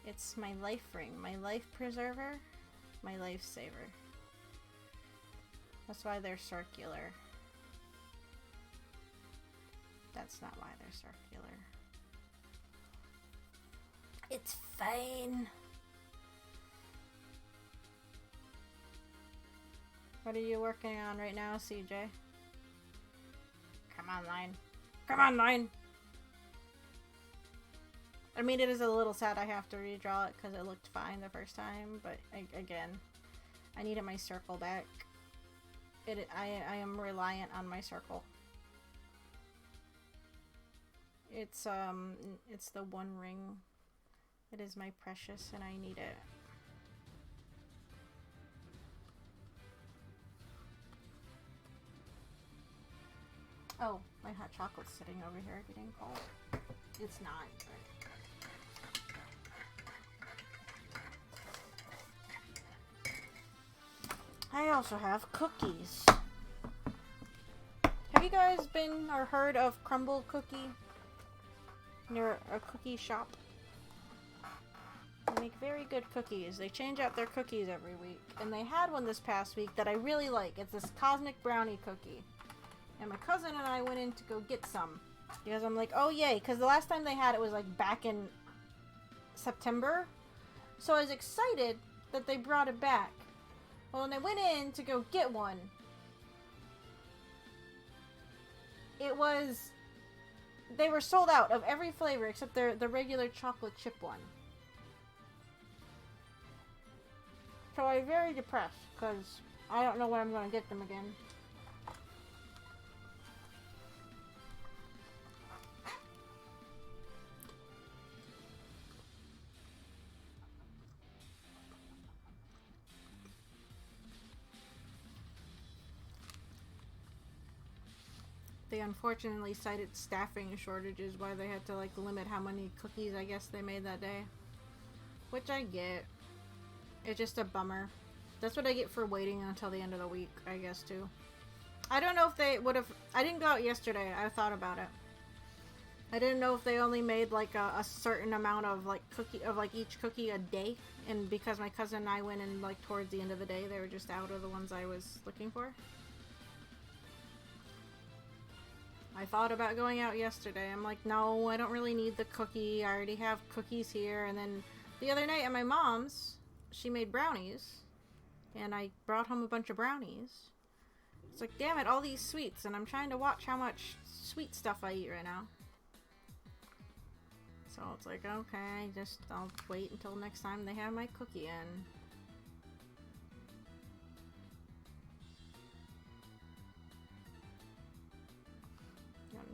It's my life ring, my life preserver, my lifesaver. That's why they're circular. That's not why they're circular. It's fine. What are you working on right now, CJ? Come on, line. Come on, line! I mean, it is a little sad I have to redraw it because it looked fine the first time, but again, I needed my circle back. I am reliant on my circle. It's the one ring. It is my precious and I need it. Oh, my hot chocolate's sitting over here getting cold. It's not, but I also have cookies. Have you guys been or heard of Crumble Cookie? Near a cookie shop. They make very good cookies. They change out their cookies every week. And they had one this past week that I really like. It's this cosmic brownie cookie. And my cousin and I went in to go get some. Because I'm like, oh yay. Because the last time they had it was like back in September. So I was excited that they brought it back. Well, when I went in to go get one, they were sold out of every flavor except the regular chocolate chip one. So I'm very depressed because I don't know when I'm going to get them again. They unfortunately cited staffing shortages why they had to like limit how many cookies I guess they made that day. Which I get. It's just a bummer. That's what I get for waiting until the end of the week, I guess, too. I don't know if they would have... I didn't go out yesterday. I thought about it. I didn't know if they only made like a certain amount of like each cookie a day. And because my cousin and I went in like towards the end of the day, they were just out of the ones I was looking for. I thought about going out yesterday. I'm like, no, I don't really need the cookie. I already have cookies here. And then the other night at my mom's, she made brownies. And I brought home a bunch of brownies. It's like, damn it, all these sweets. And I'm trying to watch how much sweet stuff I eat right now. So it's like, okay, I'll wait until next time they have my cookie in.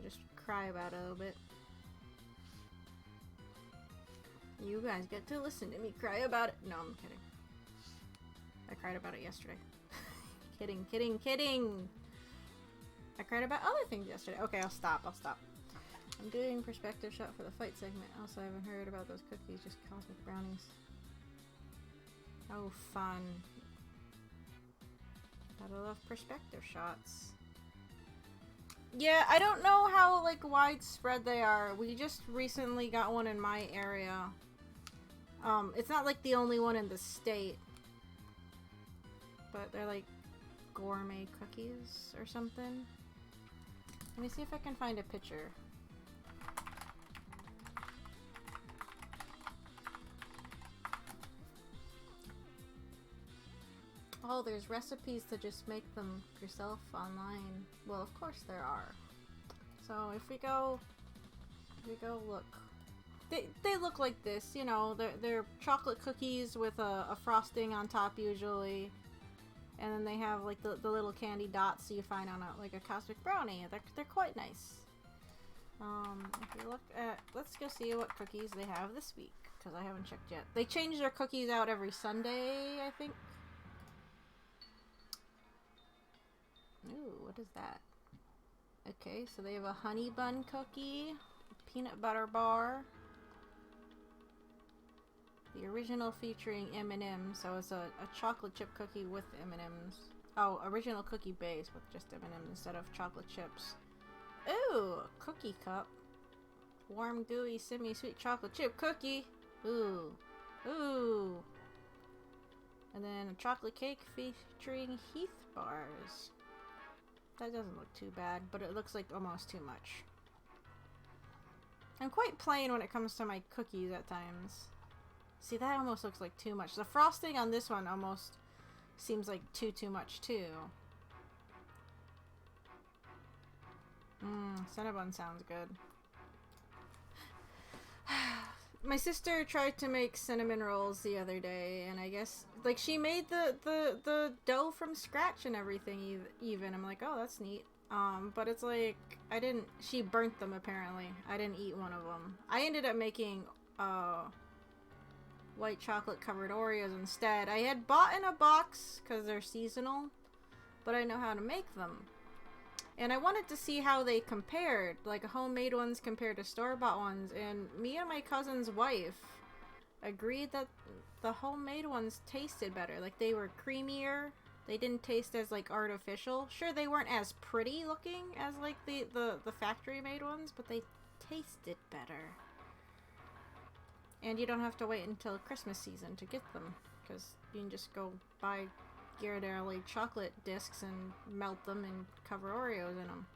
Just cry about it a little bit. You guys get to listen to me cry about it. No, I'm kidding. I cried about it yesterday. Kidding, kidding, kidding! I cried about other things yesterday. Okay, I'll stop. I'm doing perspective shot for the fight segment. Also, I haven't heard about those cookies, just cosmic brownies. Oh, fun. Gotta love perspective shots. Yeah, I don't know how, like, widespread they are. We just recently got one in my area. It's not, like, the only one in the state. But they're, like, gourmet cookies or something. Let me see if I can find a picture. Oh, there's recipes to just make them yourself online. Well, of course there are. So if we go look. They look like this, you know, they're chocolate cookies with a frosting on top usually. And then they have like the little candy dots you find on a cosmic brownie. They're quite nice. If you look at, let's go see what cookies they have this week, because I haven't checked yet. They change their cookies out every Sunday, I think. Ooh, what is that? Okay, so they have a honey bun cookie, a peanut butter bar. The original featuring M&M's, so it's a chocolate chip cookie with M&M's. Oh, original cookie base with just M&M's instead of chocolate chips. Ooh, a cookie cup. Warm, gooey, semi-sweet chocolate chip cookie. Ooh. Ooh. And then a chocolate cake featuring Heath bars. That doesn't look too bad, but it looks like almost too much. I'm quite plain when it comes to my cookies at times. See, that almost looks like too much. The frosting on this one almost seems like too much too. Cinnabon sounds good. My sister tried to make cinnamon rolls the other day, and I guess, like, she made the dough from scratch and everything even. I'm like, oh, that's neat. But it's like, she burnt them apparently. I didn't eat one of them. I ended up making, white chocolate covered Oreos instead. I had bought in a box, because they're seasonal, but I know how to make them. And I wanted to see how they compared, like homemade ones compared to store-bought ones, and me and my cousin's wife agreed that the homemade ones tasted better. Like, they were creamier, They didn't taste as, like, artificial. Sure, they weren't as pretty looking as, like, the factory-made ones, but they tasted better. And you don't have to wait until Christmas season to get them, because you can just go buy Ghirardelli chocolate discs and melt them and cover Oreos in them.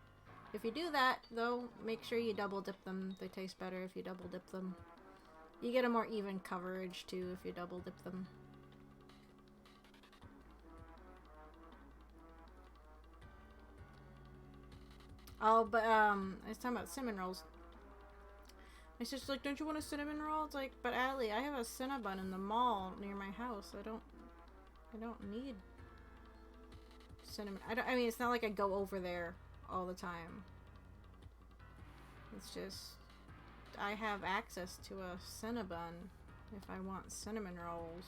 If you do that, though, make sure you double dip them. They taste better if you double dip them. You get a more even coverage, too, if you double dip them. Oh, but, I was talking about cinnamon rolls. My sister's like, don't you want a cinnamon roll? It's like, but Allie, I have a Cinnabon in the mall near my house. I don't need cinnamon. I mean, it's not like I go over there all the time. It's just, I have access to a Cinnabon if I want cinnamon rolls.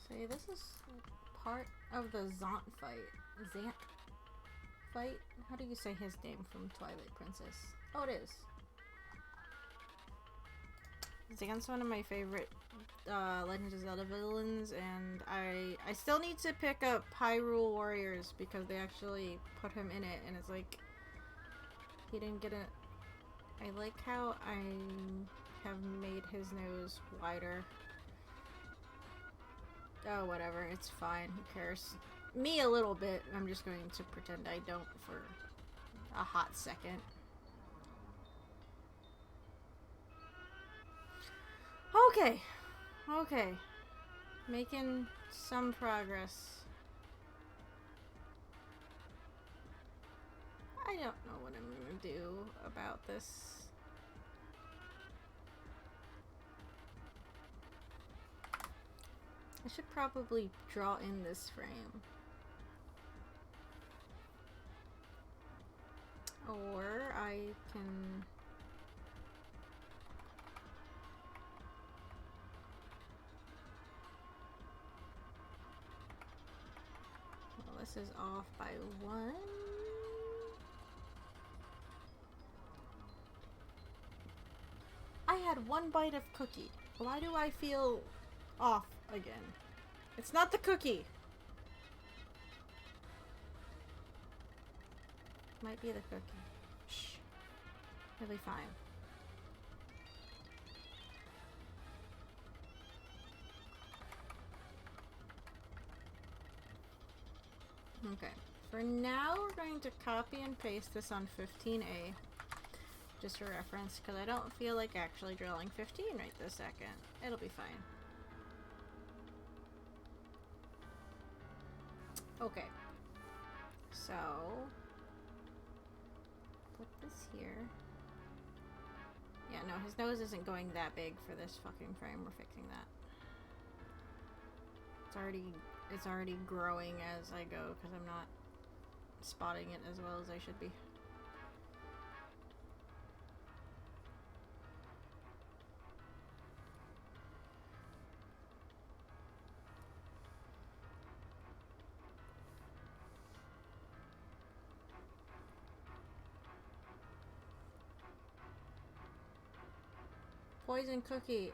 See, this is part of the Zant fight? How do you say his name from Twilight Princess? Oh, it is. Zant's one of my favorite Legend of Zelda villains, and I still need to pick up Hyrule Warriors because they actually put him in it, and it's like, he didn't get a... I like how I have made his nose wider. Oh, whatever. It's fine. Who cares? Me a little bit. I'm just going to pretend I don't for a hot second. Okay. Okay. Making some progress. I don't know what I'm gonna do about this. I should probably draw in this frame. Or I can... Well, this is off by 1. I had 1 bite of cookie. Why do I feel off again? It's not the cookie. Might be the cookie. Shh. It'll be fine. Okay. For now, we're going to copy and paste this on 15A. Just for reference, because I don't feel like actually drawing 15 right this second. It'll be fine. Okay, so put this here. Yeah, no, his nose isn't going that big for this fucking frame. We're fixing that. It's already growing as I go because I'm not spotting it as well as I should be. Poison cookie.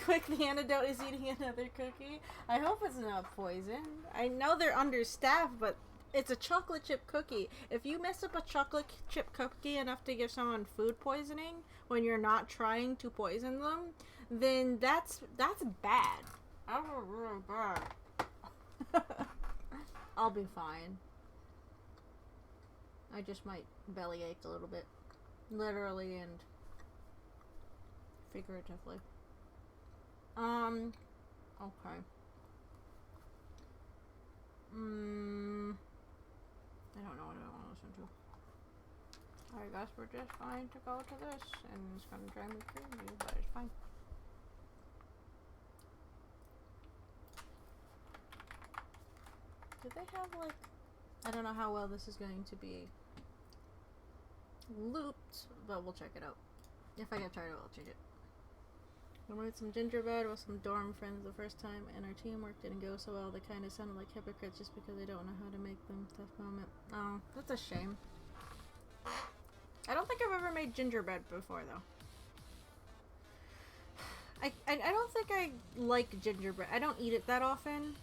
Quick, the antidote is eating another cookie. I hope it's not poison. I know they're understaffed, but it's a chocolate chip cookie. If you mess up a chocolate chip cookie enough to give someone food poisoning when you're not trying to poison them, then that's bad. That's really bad. I'll be fine. I just might bellyache a little bit. Literally and figuratively. Okay. I don't know what I want to listen to. I guess we're just going to go to this, and it's going to drive me crazy, but it's fine. Do they have, like... I don't know how well this is going to be looped, but we'll check it out. If I get tired of it, I'll change it. I made some gingerbread with some dorm friends the first time, and our teamwork didn't go so well. They kind of sounded like hypocrites just because they don't know how to make them. Tough moment. Oh, that's a shame. I don't think I've ever made gingerbread before, though. I don't think I like gingerbread. I don't eat it that often.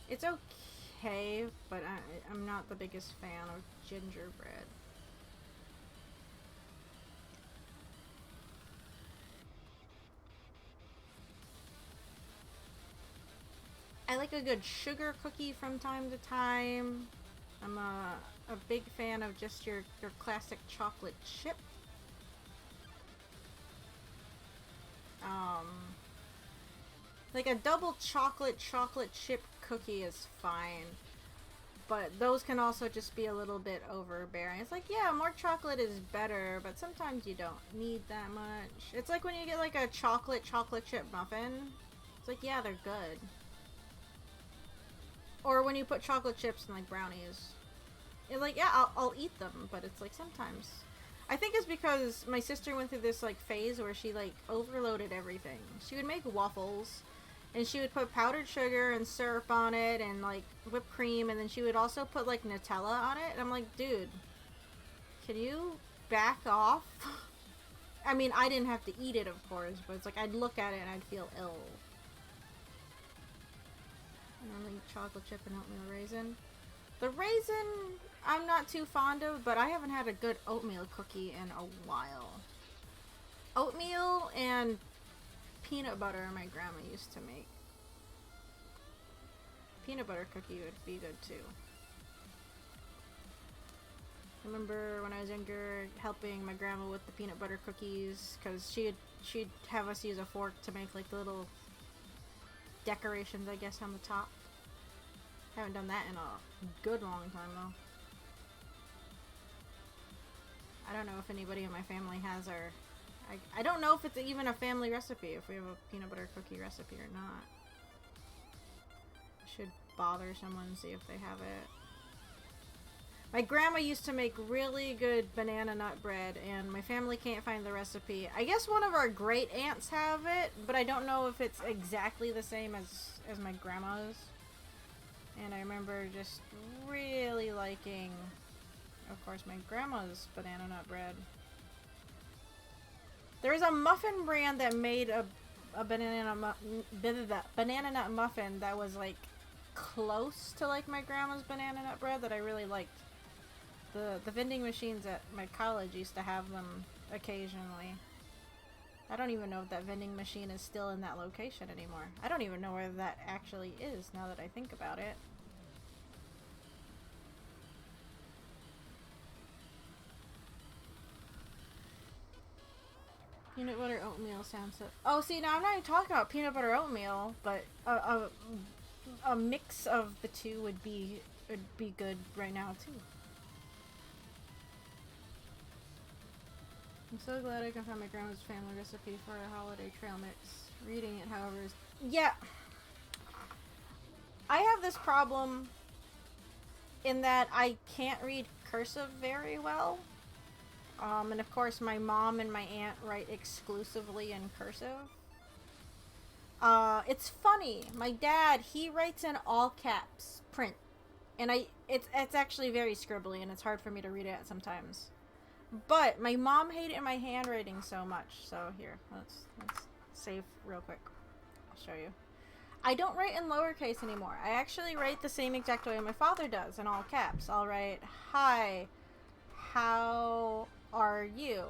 It's okay, but I'm not the biggest fan of gingerbread. I like a good sugar cookie from time to time. I'm a big fan of just your classic chocolate chip. Like a double chocolate chip cookie is fine. But those can also just be a little bit overbearing. It's like, yeah, more chocolate is better, but sometimes you don't need that much. It's like when you get like a chocolate chip muffin. It's like, yeah, they're good. Or when you put chocolate chips in like brownies. It's like, yeah, I'll eat them, but it's like sometimes. I think it's because my sister went through this like phase where she like overloaded everything. She would make waffles, and she would put powdered sugar and syrup on it and like whipped cream, and then she would also put like Nutella on it. And I'm like, dude, can you back off? I mean, I didn't have to eat it, of course, but it's like I'd look at it and I'd feel ill. And then like chocolate chip and oatmeal raisin. The raisin, I'm not too fond of, but I haven't had a good oatmeal cookie in a while. Oatmeal and peanut butter my grandma used to make. Peanut butter cookie would be good too. I remember when I was younger helping my grandma with the peanut butter cookies, because she'd have us use a fork to make like the little decorations, I guess, on the top. Haven't done that in a good long time though. I don't know if anybody in my family has our... I don't know if it's even a family recipe, if we have a peanut butter cookie recipe or not. I should bother someone and see if they have it. My grandma used to make really good banana nut bread, and my family can't find the recipe. I guess one of our great aunts have it, but I don't know if it's exactly the same as my grandma's. And I remember just really liking, of course, my grandma's banana nut bread. There was a muffin brand that made a banana nut muffin that was like close to like my grandma's banana nut bread that I really liked. The vending machines at my college used to have them occasionally. I don't even know if that vending machine is still in that location anymore. I don't even know where that actually is now that I think about it. Peanut butter oatmeal sounds so... Oh, see, now I'm not even talking about peanut butter oatmeal, but a mix of the two would be good right now too. I'm so glad I can find my grandma's family recipe for a holiday trail mix. Reading it, however, is... Yeah. I have this problem in that I can't read cursive very well. And of course my mom and my aunt write exclusively in cursive. It's funny. My dad, he writes in all caps print. And it's actually very scribbly and it's hard for me to read it sometimes. But my mom hated my handwriting so much. So here, let's save real quick. I'll show you. I don't write in lowercase anymore. I actually write the same exact way my father does in all caps. I'll write, "Hi, how are you?"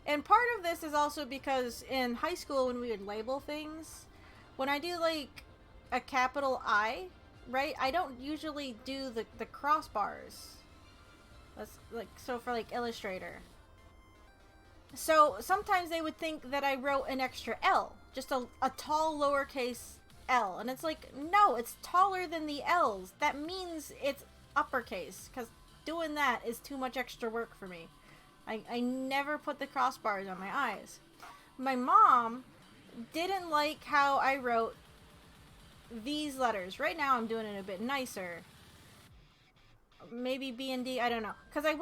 And part of this is also because in high school when we would label things, when I do like a capital I, right, I don't usually do the crossbars. That's like, so for like Illustrator. So sometimes they would think that I wrote an extra L, just a tall lowercase L, and it's like, no, it's taller than the L's. That means it's uppercase, because doing that is too much extra work for me. I never put the crossbars on my I's. My mom didn't like how I wrote these letters. Right now I'm doing it a bit nicer. Maybe B and D, I don't know. Because I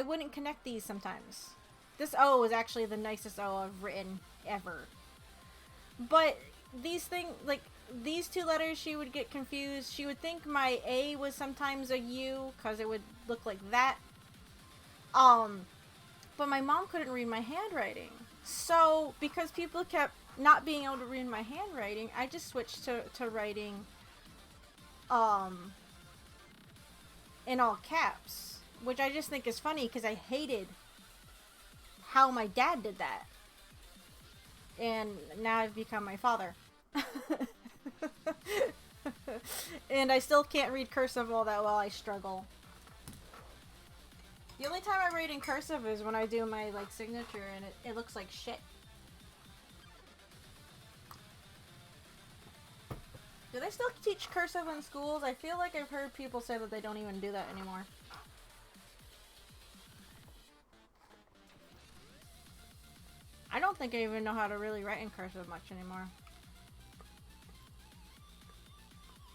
wouldn't connect these sometimes. This O is actually the nicest O I've written ever. But these things, like, these two letters, she would get confused. She would think my A was sometimes a U, because it would look like that. But my mom couldn't read my handwriting. So, because people kept not being able to read my handwriting, I just switched to writing, in all caps. Which I just think is funny, because I hated how my dad did that. And now I've become my father. And I still can't read cursive all that well. I struggle. The only time I write in cursive is when I do my, like, signature, and it looks like shit. Do they still teach cursive in schools? I feel like I've heard people say that they don't even do that anymore. I don't think I even know how to really write in cursive much anymore.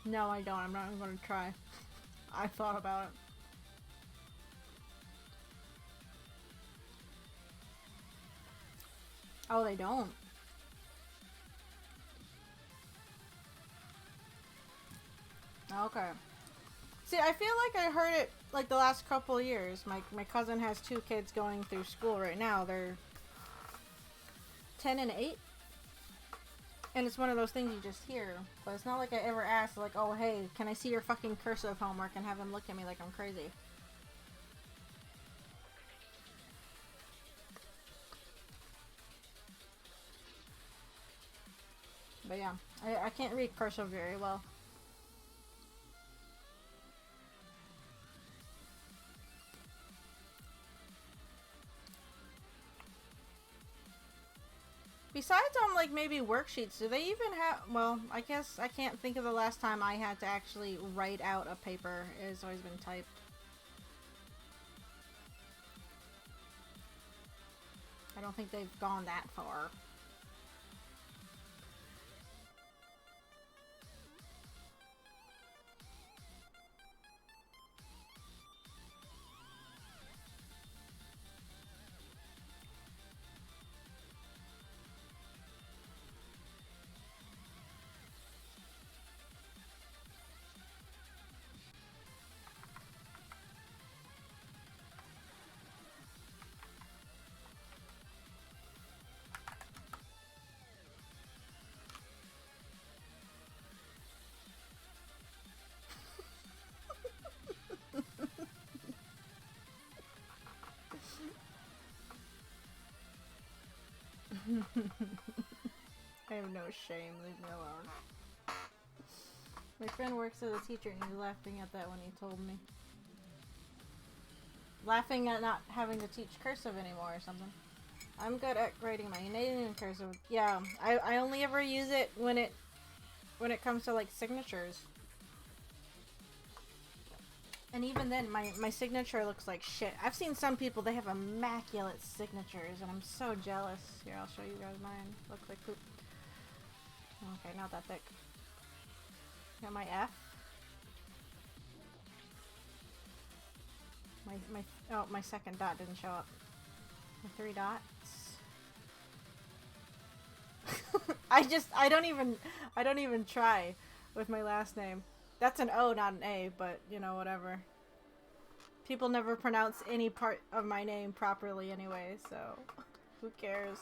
No, I don't. I'm not even going to try. I thought about it. Oh, they don't. Okay. See, I feel like I heard it, like, the last couple of years. My cousin has 2 kids going through school right now. They're 10 and 8. And it's one of those things you just hear. But it's not like I ever asked, like, oh, hey, can I see your fucking cursive homework, and have them look at me like I'm crazy. But yeah, I can't read cursive very well. Besides on, like, maybe worksheets, do they even have... Well, I guess I can't think of the last time I had to actually write out a paper. It's always been typed. I don't think they've gone that far. I have no shame. Leave me alone. My friend works as a teacher and he's laughing at that when he told me. Laughing at not having to teach cursive anymore or something. I'm good at writing my name in cursive. Yeah, I only ever use it when it comes to, like, signatures. And even then, my signature looks like shit. I've seen some people, they have immaculate signatures, and I'm so jealous. Here, I'll show you guys mine. Looks like poop. Okay, not that thick. Got my F. My second dot didn't show up. My 3 dots. I don't even try with my last name. That's an O, not an A, but, you know, whatever. People never pronounce any part of my name properly anyway, so who cares?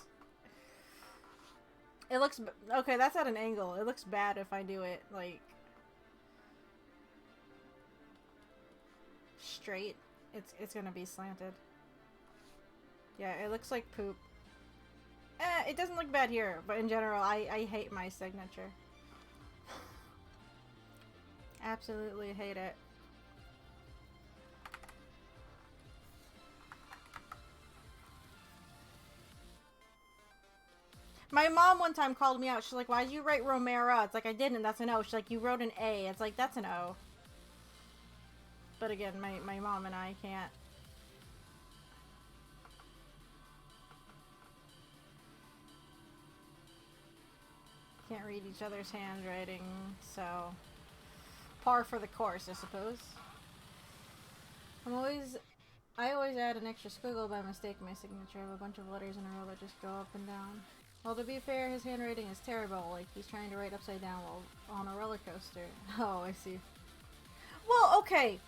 It looks... Okay, that's at an angle. It looks bad if I do it, like, straight. It's gonna be slanted. Yeah, it looks like poop. It doesn't look bad here, but in general, I hate my signature. Absolutely hate it. My mom one time called me out. She's like, why'd you write Romero? It's like, I didn't. That's an O. She's like, you wrote an A. It's like, that's an O. But again, my mom and I can't. Can't read each other's handwriting, so... Par for the course, I suppose. I'm always I always add an extra squiggle by mistake in my signature. I have a bunch of letters in a row that just go up and down. Well, to be fair, his handwriting is terrible. Like, he's trying to write upside down while on a roller coaster. Oh, I see. Well, okay.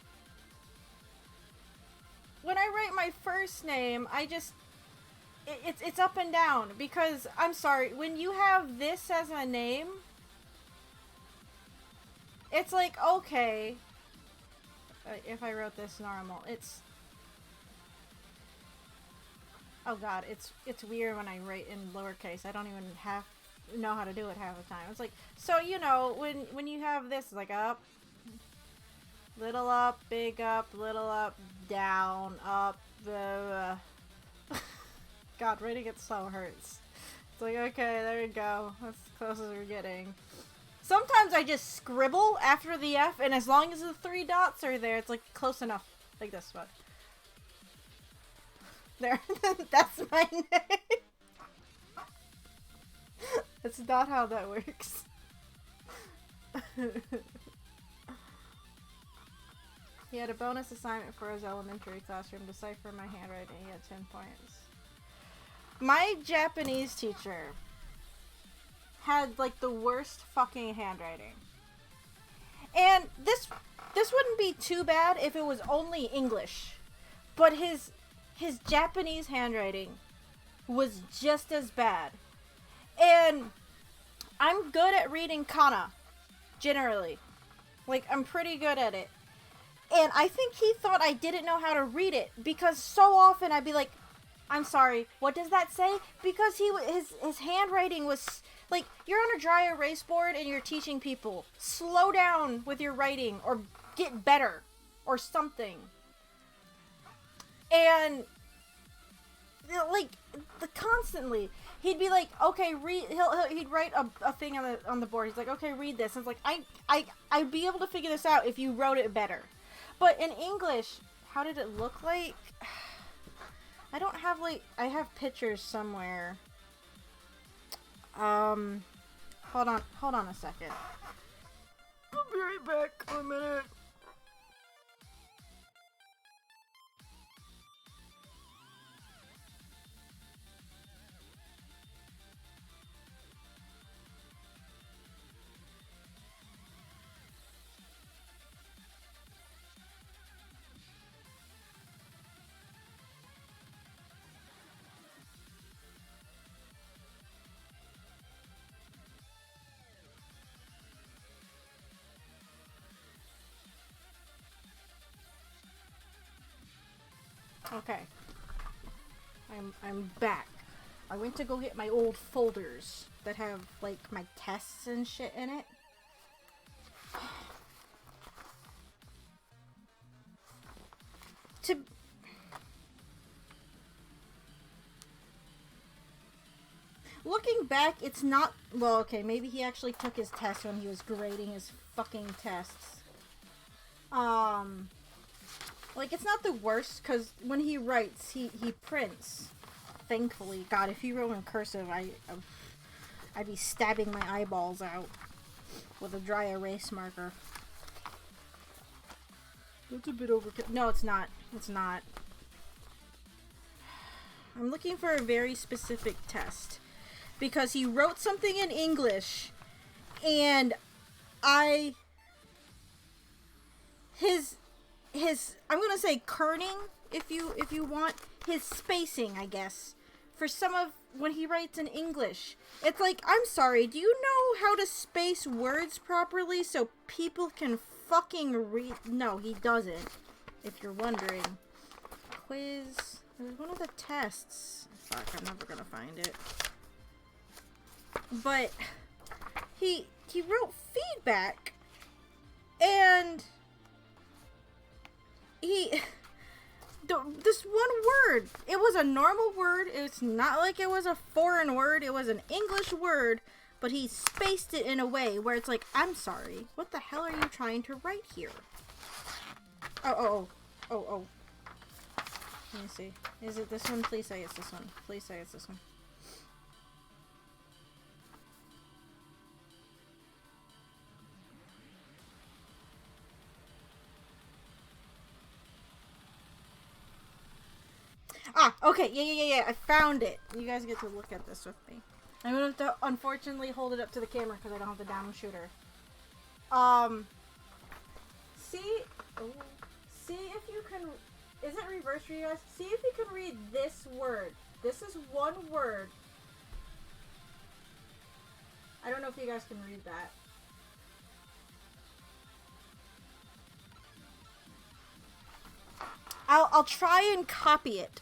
When I write my first name, I just... It's up and down. Because, I'm sorry, when you have this as a name... It's like, okay... if I wrote this normal, it's... Oh god, it's weird when I write in lowercase. I don't even know how to do it half the time. It's like, so you know, when you have this, it's like up, big up, little up, down, up, God, writing it so hurts. It's like, okay, there you go. That's as close as we're getting. Sometimes I just scribble after the F, and as long as the 3 dots are there, it's like close enough. Like this one. There. That's my name. That's not how that works. He had a bonus assignment for his elementary classroom, decipher my handwriting. He had 10 points. My Japanese teacher had like the worst fucking handwriting. And this wouldn't be too bad if it was only English. But his Japanese handwriting was just as bad. And I'm good at reading kana, generally. Like, I'm pretty good at it. And I think he thought I didn't know how to read it, because so often I'd be like, I'm sorry, what does that say? Because his handwriting was, like, you're on a dry erase board and you're teaching people, slow down with your writing, or get better, or something. And, like, constantly, he'd be like, okay, read, he'd write a thing on the board. He's like, okay, read this. And it's like, I'd be able to figure this out if you wrote it better. But in English, how did it look like? I don't have, like, I have pictures somewhere. Hold on a second. I'll be right back in a minute. Okay. I'm back. I went to go get my old folders that have, like, my tests and shit in it. Looking back, it's not... Well, okay, maybe he actually took his test when he was grading his fucking tests. Like, it's not the worst, because when he writes, he prints. Thankfully. God, if he wrote in cursive, I'd be stabbing my eyeballs out with a dry erase marker. That's a bit overkill. No, it's not. It's not. I'm looking for a very specific test. Because he wrote something in English, and I'm gonna say kerning, if you want, his spacing, I guess, for some of when he writes in English. It's like, I'm sorry, do you know how to space words properly so people can fucking read? No, he doesn't, if you're wondering. Quiz. There's one of the tests. Fuck, I'm never gonna find it. But he wrote feedback, and this one word, it was a normal word. It's not like it was a foreign word. It was an English word, but he spaced it in a way where it's like, I'm sorry, what the hell are you trying to write here? Oh. Let me see. Is it this one? Please say it's this one. Please say it's this one. Okay, yeah. I found it. You guys get to look at this with me. I'm gonna have to unfortunately hold it up to the camera because I don't have the down shooter. See if you can. Is it reverse for you guys? See if you can read this word. This is one word. I don't know if you guys can read that. I'll try and copy it.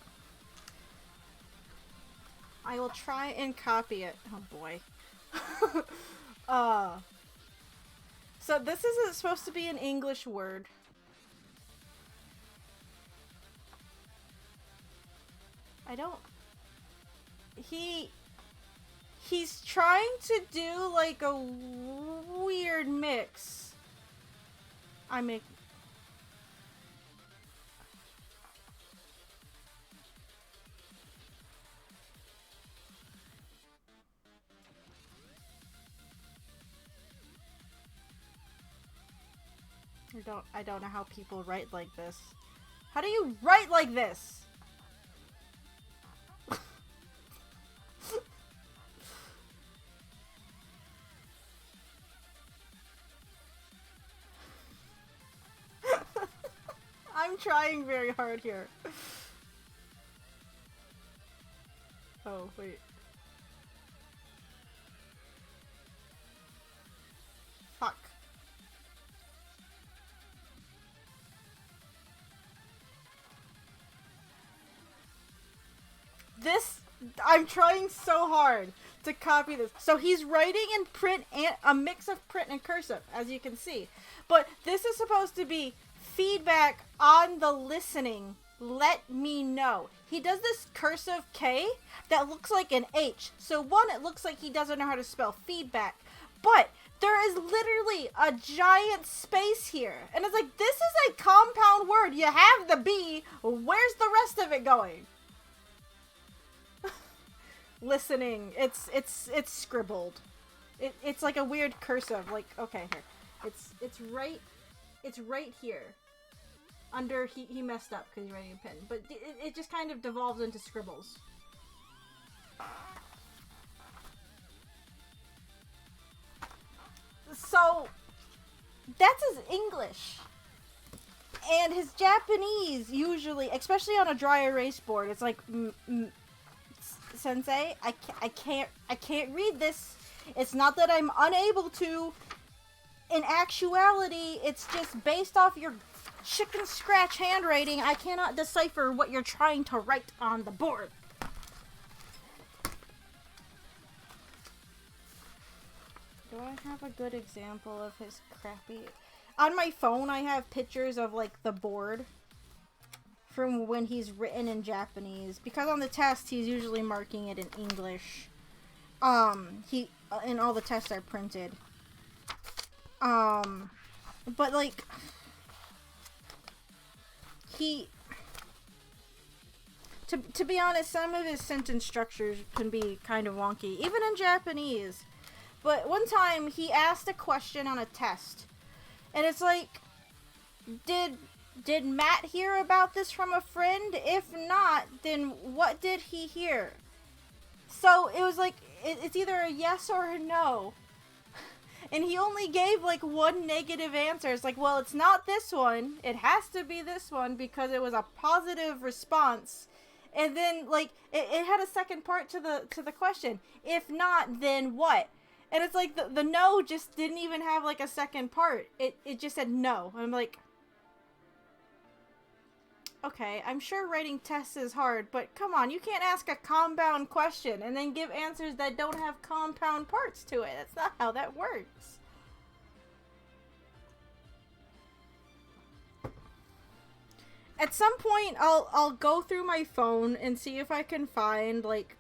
I will try and copy it. Oh boy. So this is supposed to be an English word. I don't... He's trying to do like a weird mix. I make... I don't know how people write like this. How do you write like this? I'm trying very hard here. Oh, wait. Fuck. I'm trying so hard to copy this. So he's writing in print and a mix of print and cursive, as you can see. But this is supposed to be feedback on the listening. Let me know. He does this cursive K that looks like an H. So one, it looks like he doesn't know how to spell feedback. But there is literally a giant space here. And it's like, this is a compound word. You have the B. Where's the rest of it going? Listening. It's scribbled. It's like a weird cursive. Like, okay, here. It's right here. Under, he messed up because he's writing a pen. But it just kind of devolves into scribbles. So, that's his English. And his Japanese, usually, especially on a dry erase board, it's like, Sensei, I can't read this. It's not that I'm unable to. In actuality, it's just based off your chicken scratch handwriting. I cannot decipher what you're trying to write on the board. Do I have a good example of his crappy... On my phone, I have pictures of, like, the board from when he's written in Japanese. Because on the test, he's usually marking it in English. And all the tests are printed. But, like... To be honest, some of his sentence structures can be kind of wonky. Even in Japanese. But one time, he asked a question on a test. And it's like, did Matt hear about this from a friend? If not, then what did he hear? So it was like, it's either a yes or a no. And he only gave like one negative answer. It's like, well, it's not this one. It has to be this one because it was a positive response. And then like, it had a second part to the question. If not, then what? And it's like, the no just didn't even have, like, a second part. It just said no. And I'm like... Okay, I'm sure writing tests is hard, but come on, you can't ask a compound question and then give answers that don't have compound parts to it. That's not how that works. At some point, I'll go through my phone and see if I can find, like...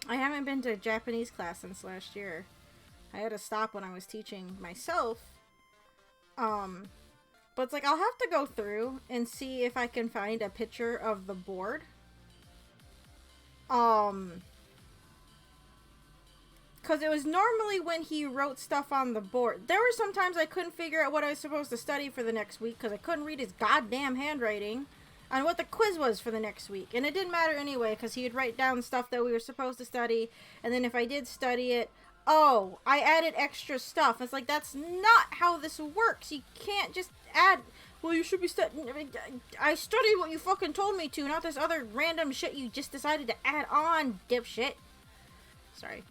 I haven't been to a Japanese class since last year. I had to stop when I was teaching myself. But it's like, I'll have to go through and see if I can find a picture of the board. Because it was normally when he wrote stuff on the board. There were some times I couldn't figure out what I was supposed to study for the next week because I couldn't read his goddamn handwriting. on what the quiz was for the next week. And it didn't matter anyway, because he would write down stuff that we were supposed to study, and then if I did study it, oh, I added extra stuff. It's like, that's not how this works. You can't just add, well, you should be studying. I studied what you fucking told me to, not this other random shit you just decided to add on, dipshit. Sorry.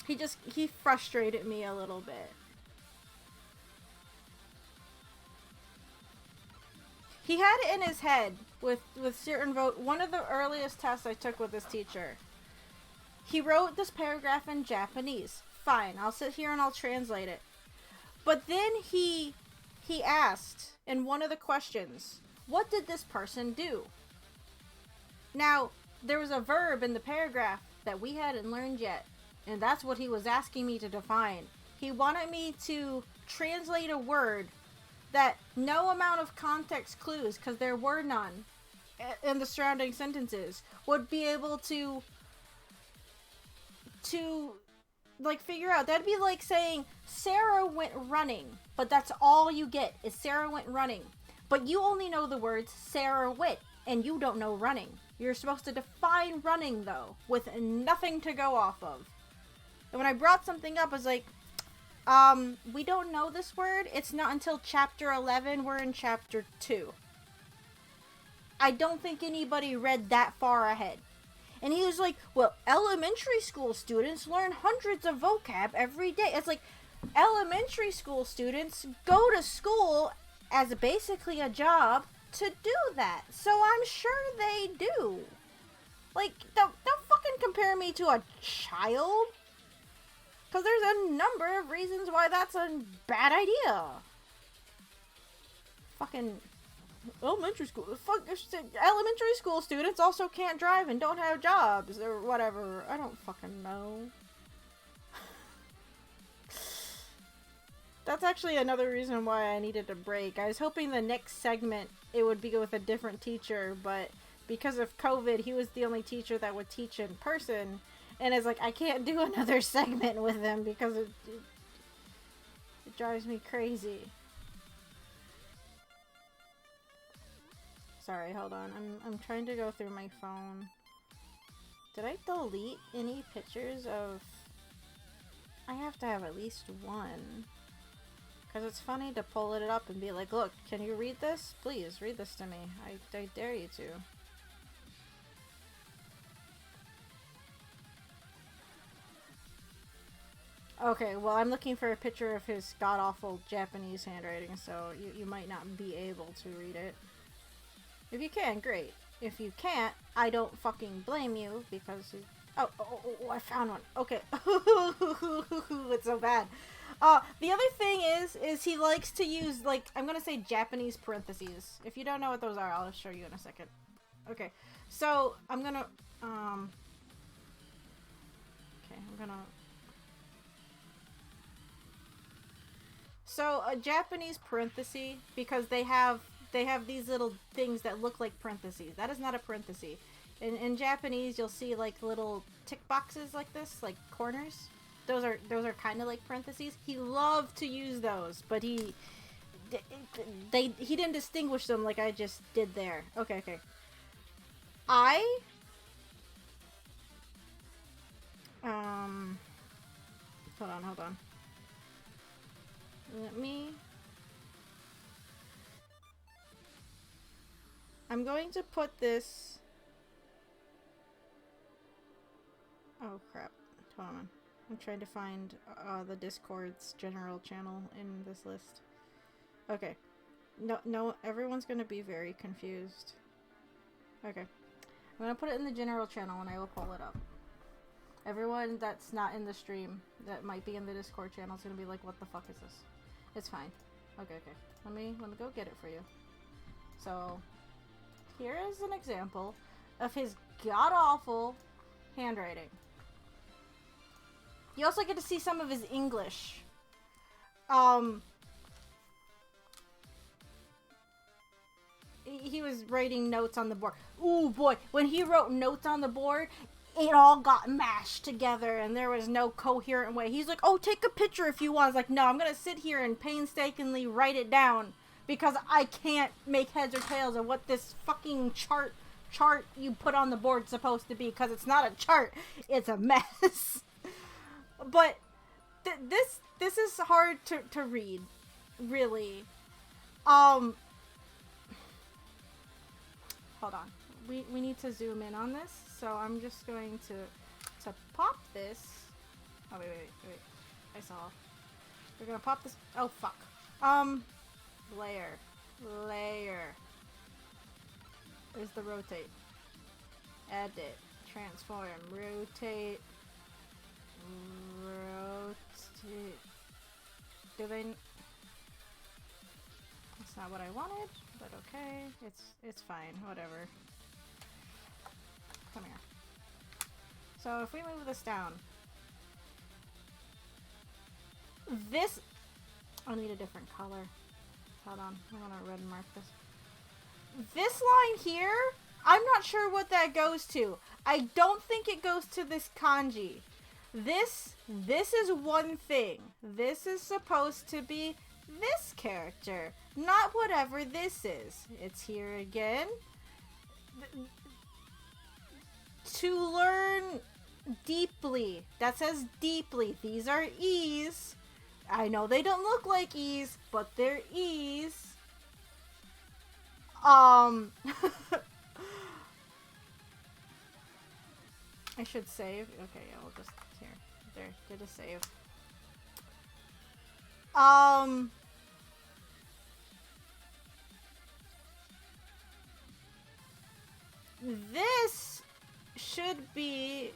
He frustrated me a little bit. He had it in his head with certain one of the earliest tests I took with this teacher. He wrote this paragraph in Japanese. Fine, I'll sit here and I'll translate it. But then he asked in one of the questions, what did this person do? Now, there was a verb in the paragraph that we hadn't learned yet, and that's what he was asking me to define. He wanted me to translate a word that no amount of context clues, because there were none in the surrounding sentences, would be able to like figure out. That'd be like saying Sarah went running, but that's all you get is Sarah went running. But you only know the words Sarah went, and you don't know running. You're supposed to define running, though, with nothing to go off of. And when I brought something up, I was like, we don't know this word. It's not until chapter 11. We're in chapter 2. I don't think anybody read that far ahead. And he was like, well, elementary school students learn hundreds of vocab every day. It's like, elementary school students go to school as basically a job to do that. So I'm sure they do. Like, don't fucking compare me to a child. Because there's a number of reasons why that's a bad idea. Fucking elementary school students also can't drive and don't have jobs or whatever. I don't fucking know. That's actually another reason why I needed a break. I was hoping the next segment it would be with a different teacher, but because of COVID, he was the only teacher that would teach in person. And it's like, I can't do another segment with him because it drives me crazy. Sorry, hold on. I'm trying to go through my phone. Did I delete any pictures of... I have to have at least one. Because it's funny to pull it up and be like, look, can you read this? Please, read this to me. I dare you to. Okay, well, I'm looking for a picture of his god-awful Japanese handwriting, so you might not be able to read it. If you can, great. If you can't, I don't fucking blame you, because... Oh, I found one. Okay. It's so bad. The other thing is he likes to use, like, I'm gonna say Japanese parentheses. If you don't know what those are, I'll show you in a second. Okay, so I'm gonna, So a Japanese parenthesis, because they have these little things that look like parentheses. That is not a parenthesis. In Japanese, you'll see like little tick boxes like this, like corners. Those are kind of like parentheses. He loved to use those, but he didn't distinguish them like I just did there. Okay. Hold on. I'm going to put this... Oh crap. Hold on. I'm trying to find the Discord's general channel in this list. Okay. No, everyone's gonna be very confused. Okay. I'm gonna put it in the general channel and I will pull it up. Everyone that's not in the stream, that might be in the Discord channel, is gonna be like, what the fuck is this? It's fine. Okay. Let me go get it for you. So, here is an example of his god-awful handwriting. You also get to see some of his English. He was writing notes on the board. Ooh boy, when he wrote notes on the board, it all got mashed together and there was no coherent way. He's like, oh, take a picture if you want. I was like, no, I'm gonna sit here and painstakingly write it down because I can't make heads or tails of what this fucking chart you put on the board is supposed to be, because it's not a chart, it's a mess. But this is hard to read, really. Hold on. We need to zoom in on this, so I'm just going to pop this. Oh, wait. I saw. We're gonna pop this. Oh, fuck. Layer. There's the rotate. Edit. Transform. Rotate. Do they... That's not what I wanted, but okay. It's fine. Whatever. Come here. So if we move this down... This... I need a different color. Hold on. I'm gonna red mark this. This line here, I'm not sure what that goes to. I don't think it goes to this kanji. This is one thing. This is supposed to be this character, not whatever this is. It's here again. To learn deeply. That says deeply. These are E's. I know they don't look like E's, but they're E's. I should save. Okay, yeah, we'll just here. There, did a save. This should be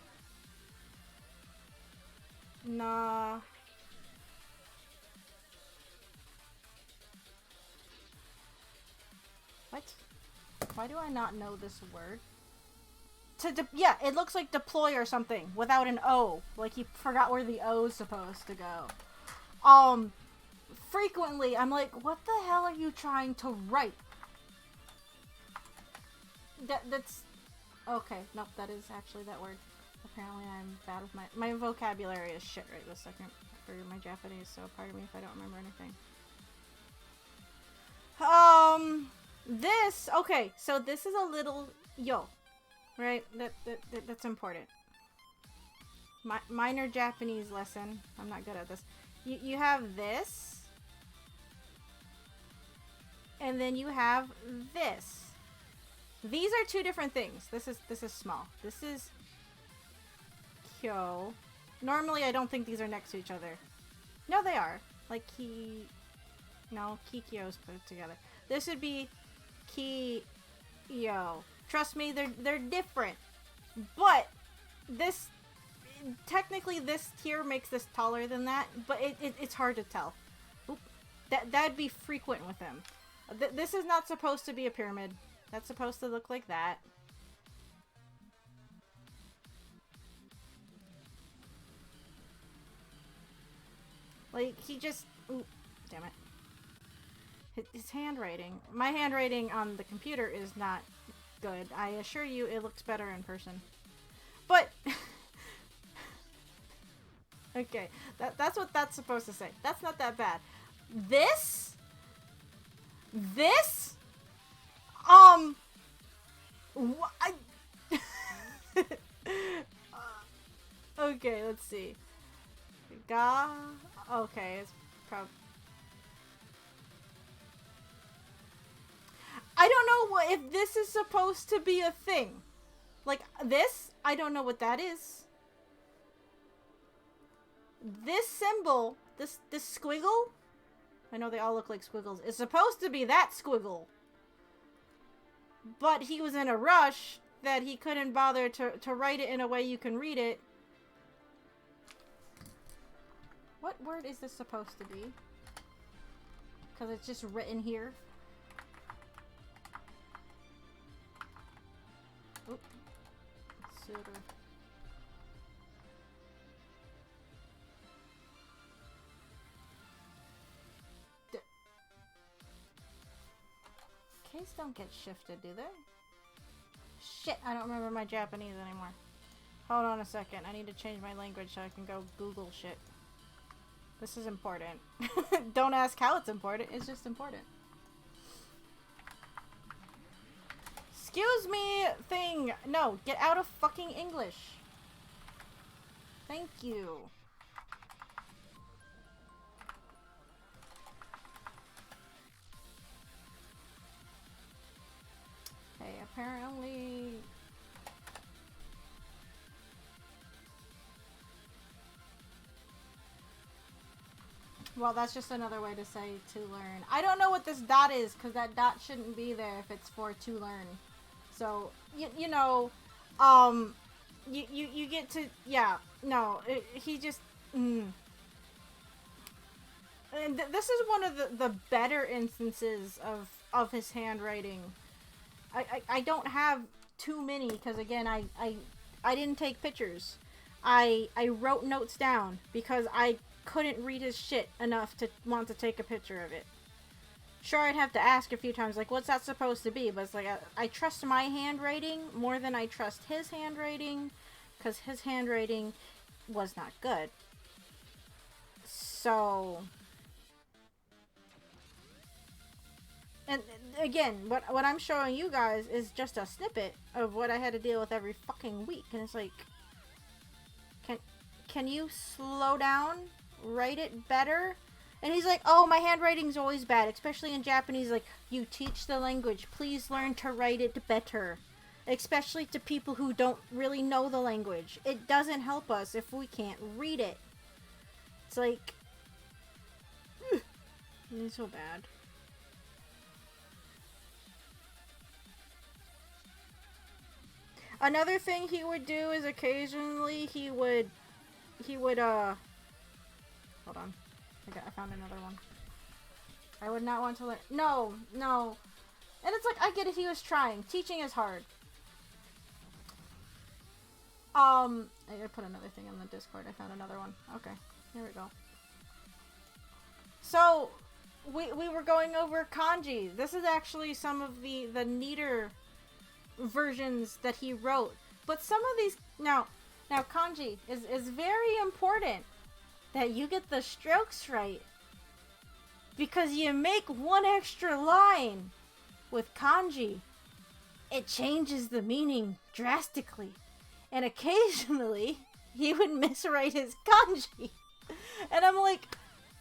nah. What? Why do I not know this word? Yeah, it looks like deploy or something without an O. Like he forgot where the O is supposed to go. Frequently I'm like, what the hell are you trying to write? That's okay. Nope, that is actually that word. Apparently I'm bad with my vocabulary is shit right this second for my Japanese, so pardon me if I don't remember anything. This, okay, so this is a little yo, right? That's important. Minor Japanese lesson. I'm not good at this. You have this, and then you have this. These are two different things. This is small. This is kyo. Normally, I don't think these are next to each other. No, they are. Like no, kikyo's put together. This would be Ki-yo. Trust me, they're different. But this technically this tier makes this taller than that, but it's hard to tell. Oop. That'd be frequent with him. This is not supposed to be a pyramid. That's supposed to look like that. Like he just ooh, damn it. His handwriting. My handwriting on the computer is not good. I assure you it looks better in person. But... okay, that's what that's supposed to say. That's not that bad. This? Okay, let's see. Okay, it's probably... I don't know if this is supposed to be a thing. Like, this, I don't know what that is. This symbol, this squiggle, I know they all look like squiggles, is supposed to be that squiggle. But he was in a rush that he couldn't bother to write it in a way you can read it. What word is this supposed to be? Because it's just written here. Oop. Sort of. K's don't get shifted, do they? Shit, I don't remember my Japanese anymore. Hold on a second. I need to change my language so I can go Google shit. This is important. Don't ask how it's important. It's just important. Excuse me, thing. No, get out of fucking English. Thank you. Hey, apparently... Well, that's just another way to say to learn. I don't know what this dot is, because that dot shouldn't be there if it's for to learn. So, you know, you get to, yeah, no, he just, And this is one of the better instances of his handwriting. I don't have too many, because again, I didn't take pictures. I wrote notes down, because I couldn't read his shit enough to want to take a picture of it. Sure, I'd have to ask a few times, like, what's that supposed to be? But it's like, I trust my handwriting more than I trust his handwriting, because his handwriting was not good. So... And again, what I'm showing you guys is just a snippet of what I had to deal with every fucking week. And it's like, can you slow down? Write it better? And he's like, oh, my handwriting's always bad, especially in Japanese. Like, you teach the language. Please learn to write it better. Especially to people who don't really know the language. It doesn't help us if we can't read it. It's like... It's so bad. Another thing he would do is occasionally he would hold on. I found another one. I would not want to learn. No. And it's like, I get it, he was trying. Teaching is hard. I gotta put another thing on the Discord. I found another one. Okay, here we go. So, we were going over kanji. This is actually some of the neater versions that he wrote. But some of these... Now kanji is very important that you get the strokes right. Because you make one extra line with kanji, it changes the meaning drastically. And occasionally, he would miswrite his kanji. And I'm like,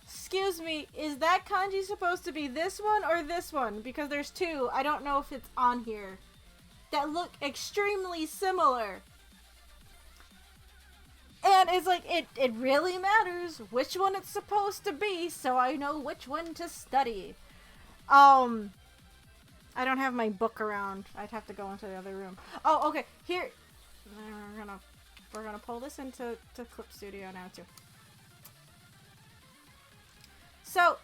excuse me, is that kanji supposed to be this one or this one? Because there's two. I don't know if it's on here. That look extremely similar. And it's like, it really matters which one it's supposed to be, so I know which one to study. I don't have my book around. I'd have to go into the other room. Oh, okay. Here, we're gonna pull this into Clip Studio now too. So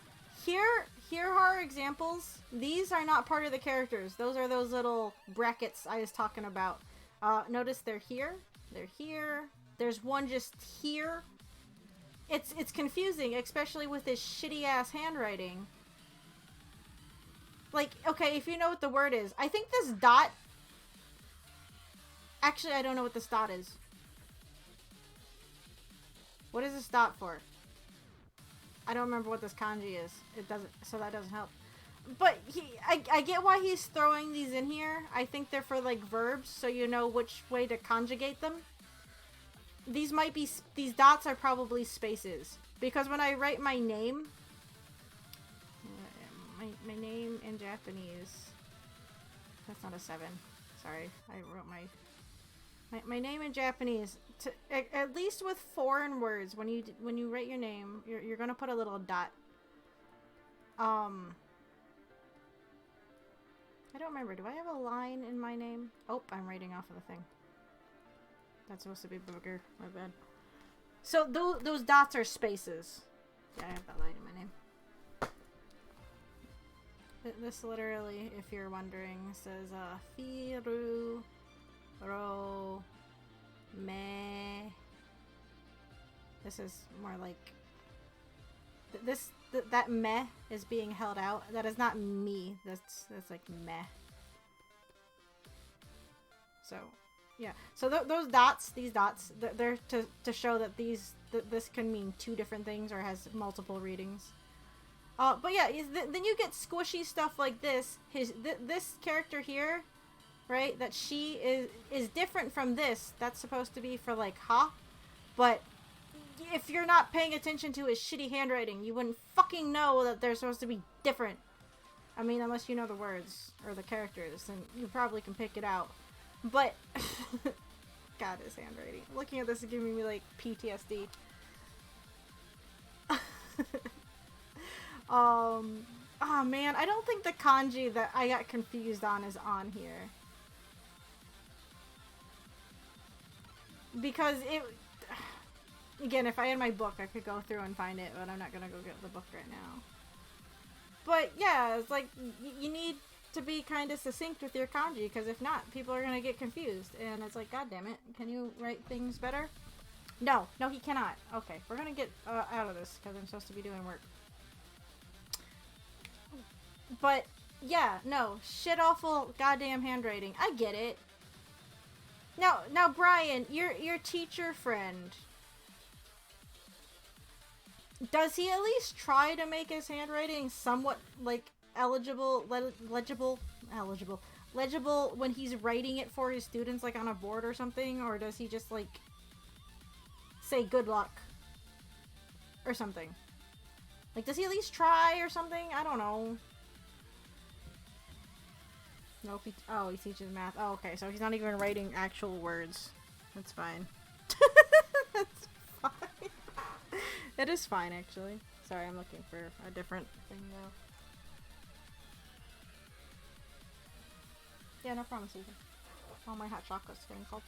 here are examples. These are not part of the characters. Those are those little brackets I was talking about. Notice they're here. They're here. There's one just here. It's confusing, especially with this shitty ass handwriting. Like, okay, if you know what the word is. I think this dot... Actually, I don't know what this dot is. What is this dot for? I don't remember what this kanji is. It doesn't, so that doesn't help. But I get why he's throwing these in here. I think they're for like verbs, so you know which way to conjugate them. These might be, these dots are probably spaces. Because when I write my name, my name in Japanese, that's not a 7. Sorry, I wrote my name in Japanese. At least with foreign words, when you write your name, you're gonna put a little dot. I don't remember. Do I have a line in my name? Oh, I'm writing off of the thing. That's supposed to be booger. My bad. So those dots are spaces. Yeah, I have that line in my name. This literally, if you're wondering, says Firu Ro Me. This is more like that meh is being held out. That is not me. That's like meh. So yeah. So those dots, these dots, they're to show that this can mean two different things or has multiple readings. But yeah, then you get squishy stuff like this. This character here, right? That she is different from this. That's supposed to be for like ha, but if you're not paying attention to his shitty handwriting, you wouldn't fucking know that they're supposed to be different. I mean, unless you know the words or the characters, then you probably can pick it out. But God, his handwriting. Looking at this is giving me like PTSD. Oh man, I don't think the kanji that I got confused on is on here. Because it... Again, if I had my book, I could go through and find it, but I'm not gonna go get the book right now. But yeah, it's like, you need to be kind of succinct with your kanji, because if not, people are gonna get confused. And it's like, god damn it, can you write things better? No, he cannot. Okay, we're gonna get out of this, because I'm supposed to be doing work. But, yeah, no, shit awful goddamn handwriting. I get it. Now, Brian, your teacher friend, does he at least try to make his handwriting somewhat, like, legible when he's writing it for his students, like, on a board or something? Or does he just, like, say good luck? Or something? Like, does he at least try or something? I don't know. Nope, he teaches math. Oh, okay, so he's not even writing actual words. That's fine. That's fine. It is fine, actually. Sorry, I'm looking for a different thing, though. Yeah, no problem, Susan. All my hot chocolate's getting cold.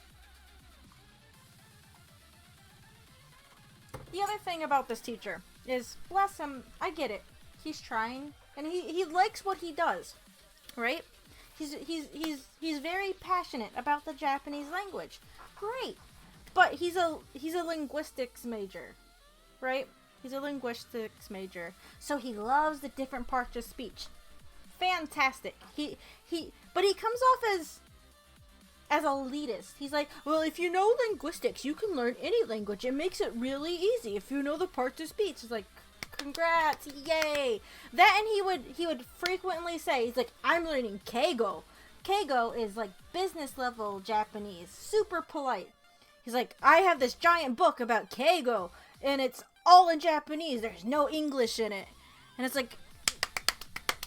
The other thing about this teacher is, bless him, I get it. He's trying, and he likes what he does, right? He's very passionate about the Japanese language. Great. But he's a linguistics major, right? He's a linguistics major. So he loves the different parts of speech. Fantastic. But he comes off as elitist. He's like, well, if you know linguistics, you can learn any language. It makes it really easy if you know the parts of speech. It's like, congrats, yay. That, and he would frequently say, he's like, I'm learning Keigo. Keigo is like business level Japanese, super polite. He's like, I have this giant book about Keigo, and it's all in Japanese. There's no English in it. And it's like,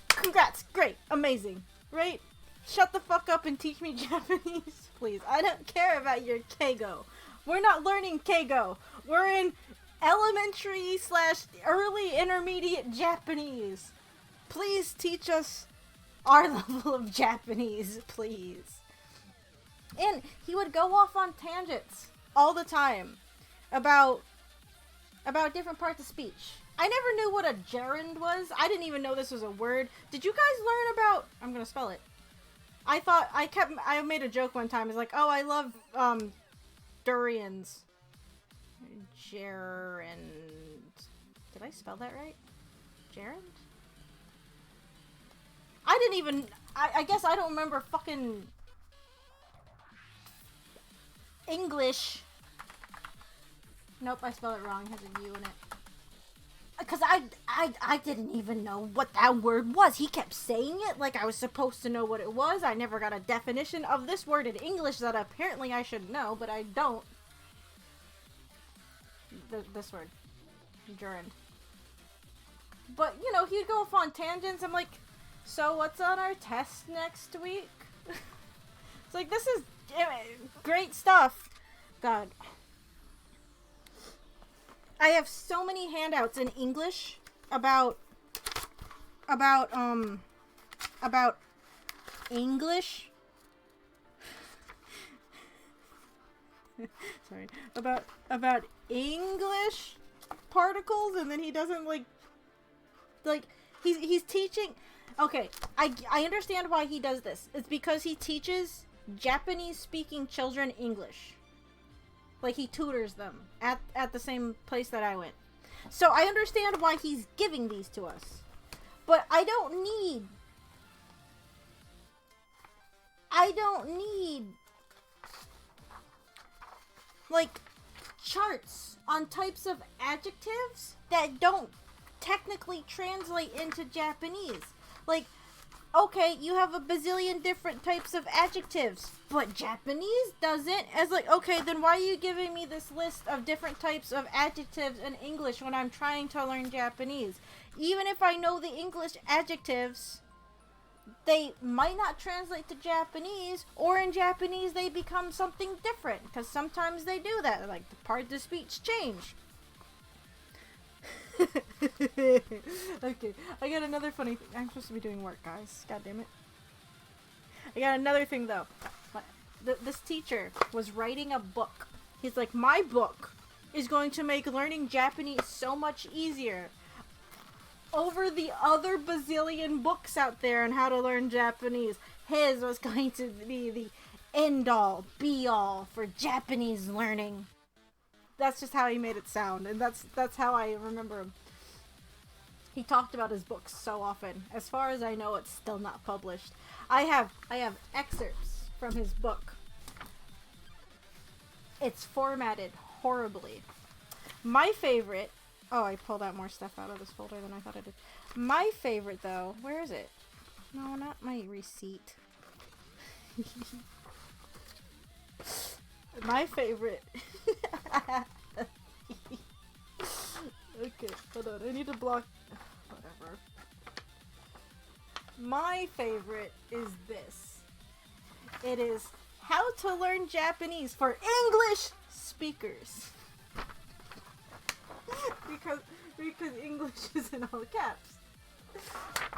congrats, great, amazing, right? Shut the fuck up and teach me Japanese, please. I don't care about your Keigo. We're not learning Keigo. We're in elementary / early intermediate Japanese. Please teach us our level of Japanese, please. And he would go off on tangents all the time about different parts of speech. I never knew what a gerund was. I didn't even know this was a word. Did you guys learn about... I'm gonna spell it. I made a joke one time. It's like, oh, I love durians. Gerund. Did I spell that right? Gerund? I didn't even... I guess I don't remember fucking English. Nope, I spelled it wrong. It has a U in it. Because I didn't even know what that word was. He kept saying it like I was supposed to know what it was. I never got a definition of this word in English that apparently I should know, but I don't. This word. Gerund. But, you know, he'd go off on tangents. I'm like, so what's on our test next week? It's like, this is great stuff. God. I have so many handouts in English about English. Sorry. About English particles, and then he doesn't like he's teaching. Okay, I understand why he does this. It's because he teaches Japanese speaking children English. Like, he tutors them at the same place that I went. So I understand why he's giving these to us. But I don't need like charts on types of adjectives that don't technically translate into Japanese. Like, okay, you have a bazillion different types of adjectives, but Japanese doesn't. As like, okay, then why are you giving me this list of different types of adjectives in English when I'm trying to learn Japanese? Even if I know the English adjectives, they might not translate to Japanese, or in Japanese they become something different, because sometimes they do that, like the parts of speech change. Okay, I got another funny thing. I'm supposed to be doing work, guys. God damn it. I got another thing, though. This teacher was writing a book. He's like, my book is going to make learning Japanese so much easier over the other bazillion books out there on how to learn Japanese. His was going to be the end-all, be-all for Japanese learning. That's just how he made it sound, and that's how I remember him. He talked about his books so often. As far as I know, it's still not published. I have excerpts from his book. It's formatted horribly. My favorite... Oh, I pulled out more stuff out of this folder than I thought I did. My favorite, though... Where is it? No, not my receipt. My favorite... Okay, hold on. I need to block... Whatever. My favorite is this. It is How to Learn Japanese for English Speakers. because English is in all caps.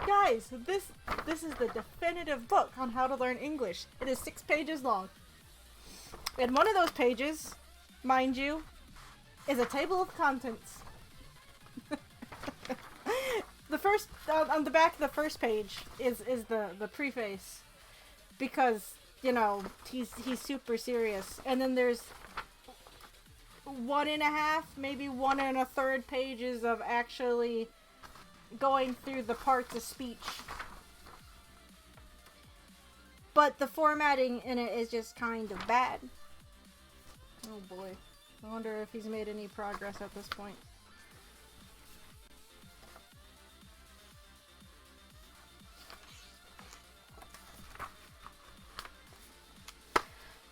Guys, this is the definitive book on how to learn English. It is 6 pages long. And one of those pages, mind you, is a table of contents. The first, on the back of the first page is the preface, because, you know, he's super serious. And then there's 1.5, maybe 1 1/3 pages of actually going through the parts of speech. But the formatting in it is just kind of bad. Oh boy. I wonder if he's made any progress at this point.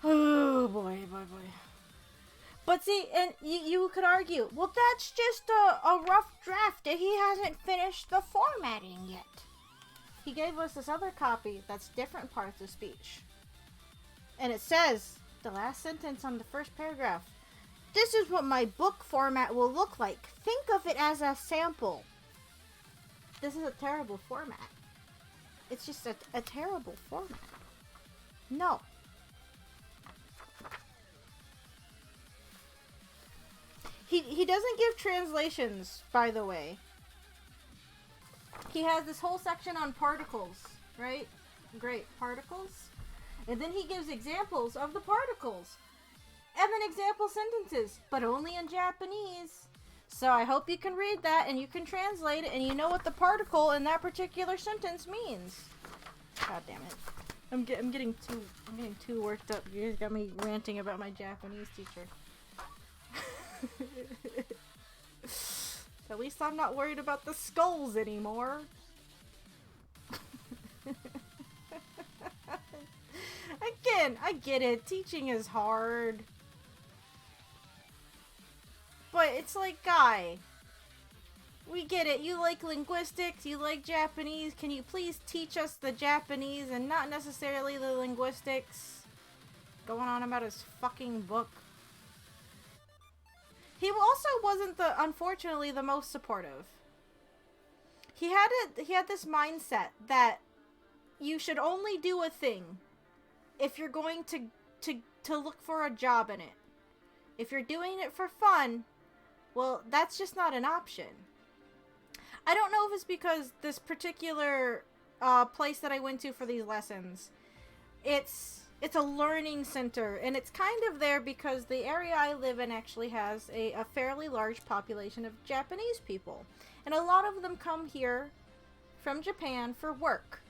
Oh boy. But see, and you could argue, well, that's just a rough draft. He hasn't finished the formatting yet. He gave us this other copy that's different parts of speech. And it says, the last sentence on the first paragraph, this is what my book format will look like. Think of it as a sample. This is a terrible format. It's just a terrible format. No. He doesn't give translations, by the way. He has this whole section on particles, right? Great, particles. And then he gives examples of the particles. And then example sentences, but only in Japanese. So I hope you can read that and you can translate it and you know what the particle in that particular sentence means. God damn it. I'm getting too worked up. You guys got me ranting about my Japanese teacher. At least I'm not worried about the skulls anymore. Again, I get it. Teaching is hard. But it's like, guy, we get it. You like linguistics, you like Japanese. Can you please teach us the Japanese and not necessarily the linguistics? Going on about his fucking book. He also wasn't unfortunately the most supportive. He had this mindset that you should only do a thing if you're going to look for a job in it. If you're doing it for fun, well, that's just not an option. I don't know if it's because this particular place that I went to for these lessons, it's a learning center, and it's kind of there because the area I live in actually has a fairly large population of Japanese people. And a lot of them come here from Japan for work.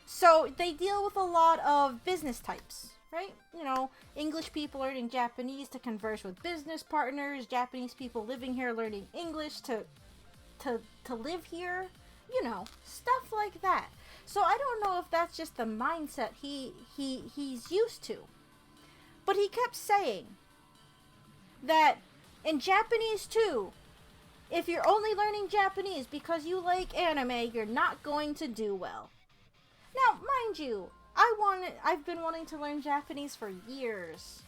So they deal with a lot of business types, right? You know, English people learning Japanese to converse with business partners, Japanese people living here learning English to live here, you know, stuff like that. So I don't know if that's just the mindset he's used to. But he kept saying that in Japanese too, if you're only learning Japanese because you like anime, you're not going to do well. Now, mind you, I've been wanting to learn Japanese for years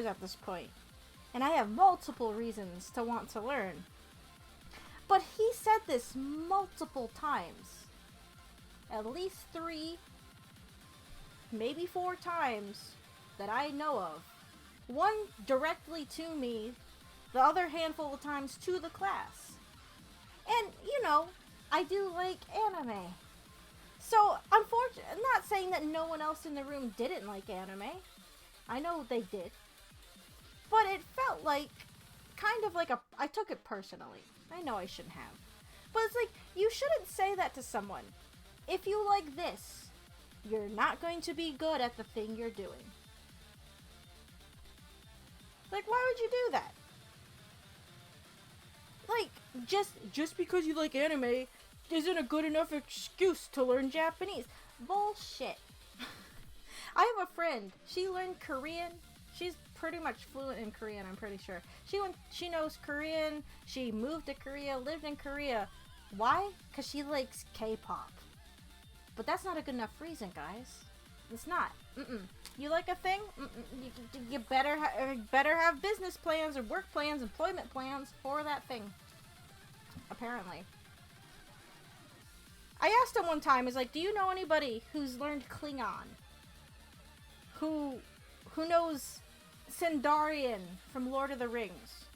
at this point, and I have multiple reasons to want to learn. But he said this multiple times, at least 3, maybe 4 times that I know of. One directly to me, the other handful of times to the class. And, you know, I do like anime. So, unfortunately, I'm not saying that no one else in the room didn't like anime. I know they did. But it felt like, kind of like I took it personally. I know I shouldn't have. But it's like, you shouldn't say that to someone. If you like this, you're not going to be good at the thing you're doing. Like, why would you do that? Like, just because you like anime isn't a good enough excuse to learn Japanese. Bullshit. I have a friend. She learned Korean. She's pretty much fluent in Korean, I'm pretty sure. She knows Korean. She moved to Korea, lived in Korea. Why? Because she likes K-pop. But that's not a good enough reason, guys. It's not. You like a thing? You better have business plans or work plans, employment plans for that thing. Apparently. I asked him one time, do you know anybody who's learned Klingon? Who knows Sindarian from Lord of the Rings?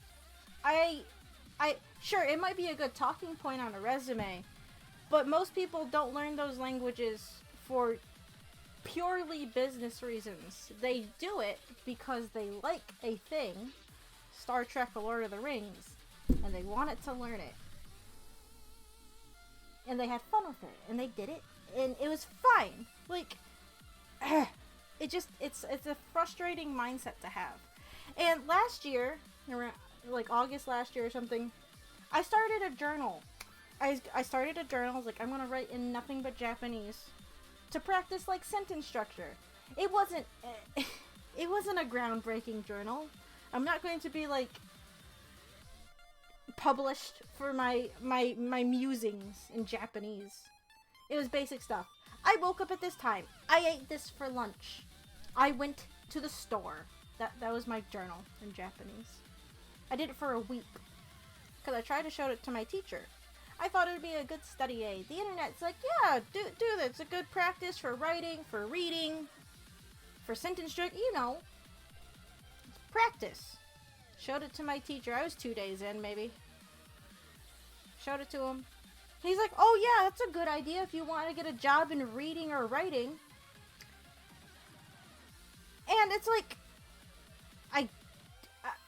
Sure, it might be a good talking point on a resume, but most people don't learn those languages for purely business reasons. They do it because they like a thing, Star Trek or Lord of the Rings, and they wanted to learn it. And they had fun with it, and they did it, and it was fine. Like, it's a frustrating mindset to have. And last year, around, like August last year or something, I started a journal. I started a journal. I was like, I'm gonna write in nothing but Japanese to practice like sentence structure. It wasn't a groundbreaking journal. I'm not going to be like published for my musings in Japanese. It was basic stuff. I woke up at this time. I ate this for lunch. I went to the store. That was my journal in Japanese. I did it for a week because I tried to show it to my teacher. I thought it would be a good study aid. The internet's like, yeah, do that. It's a good practice for writing, for reading, for sentence structure, you know. Practice. Showed it to my teacher. I was 2 days in, maybe. Showed it to him. He's like, oh yeah, that's a good idea if you want to get a job in reading or writing. And it's like,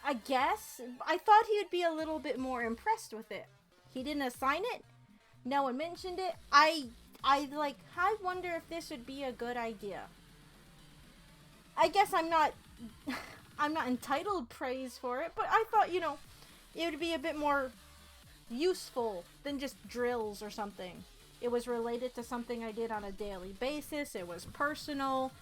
I guess. I thought he would be a little bit more impressed with it. He didn't assign it. No one mentioned it. I wonder if this would be a good idea. I guess I'm not entitled praise for it, but I thought, it would be a bit more useful than just drills or something. It was related to something I did on a daily basis. It was personal.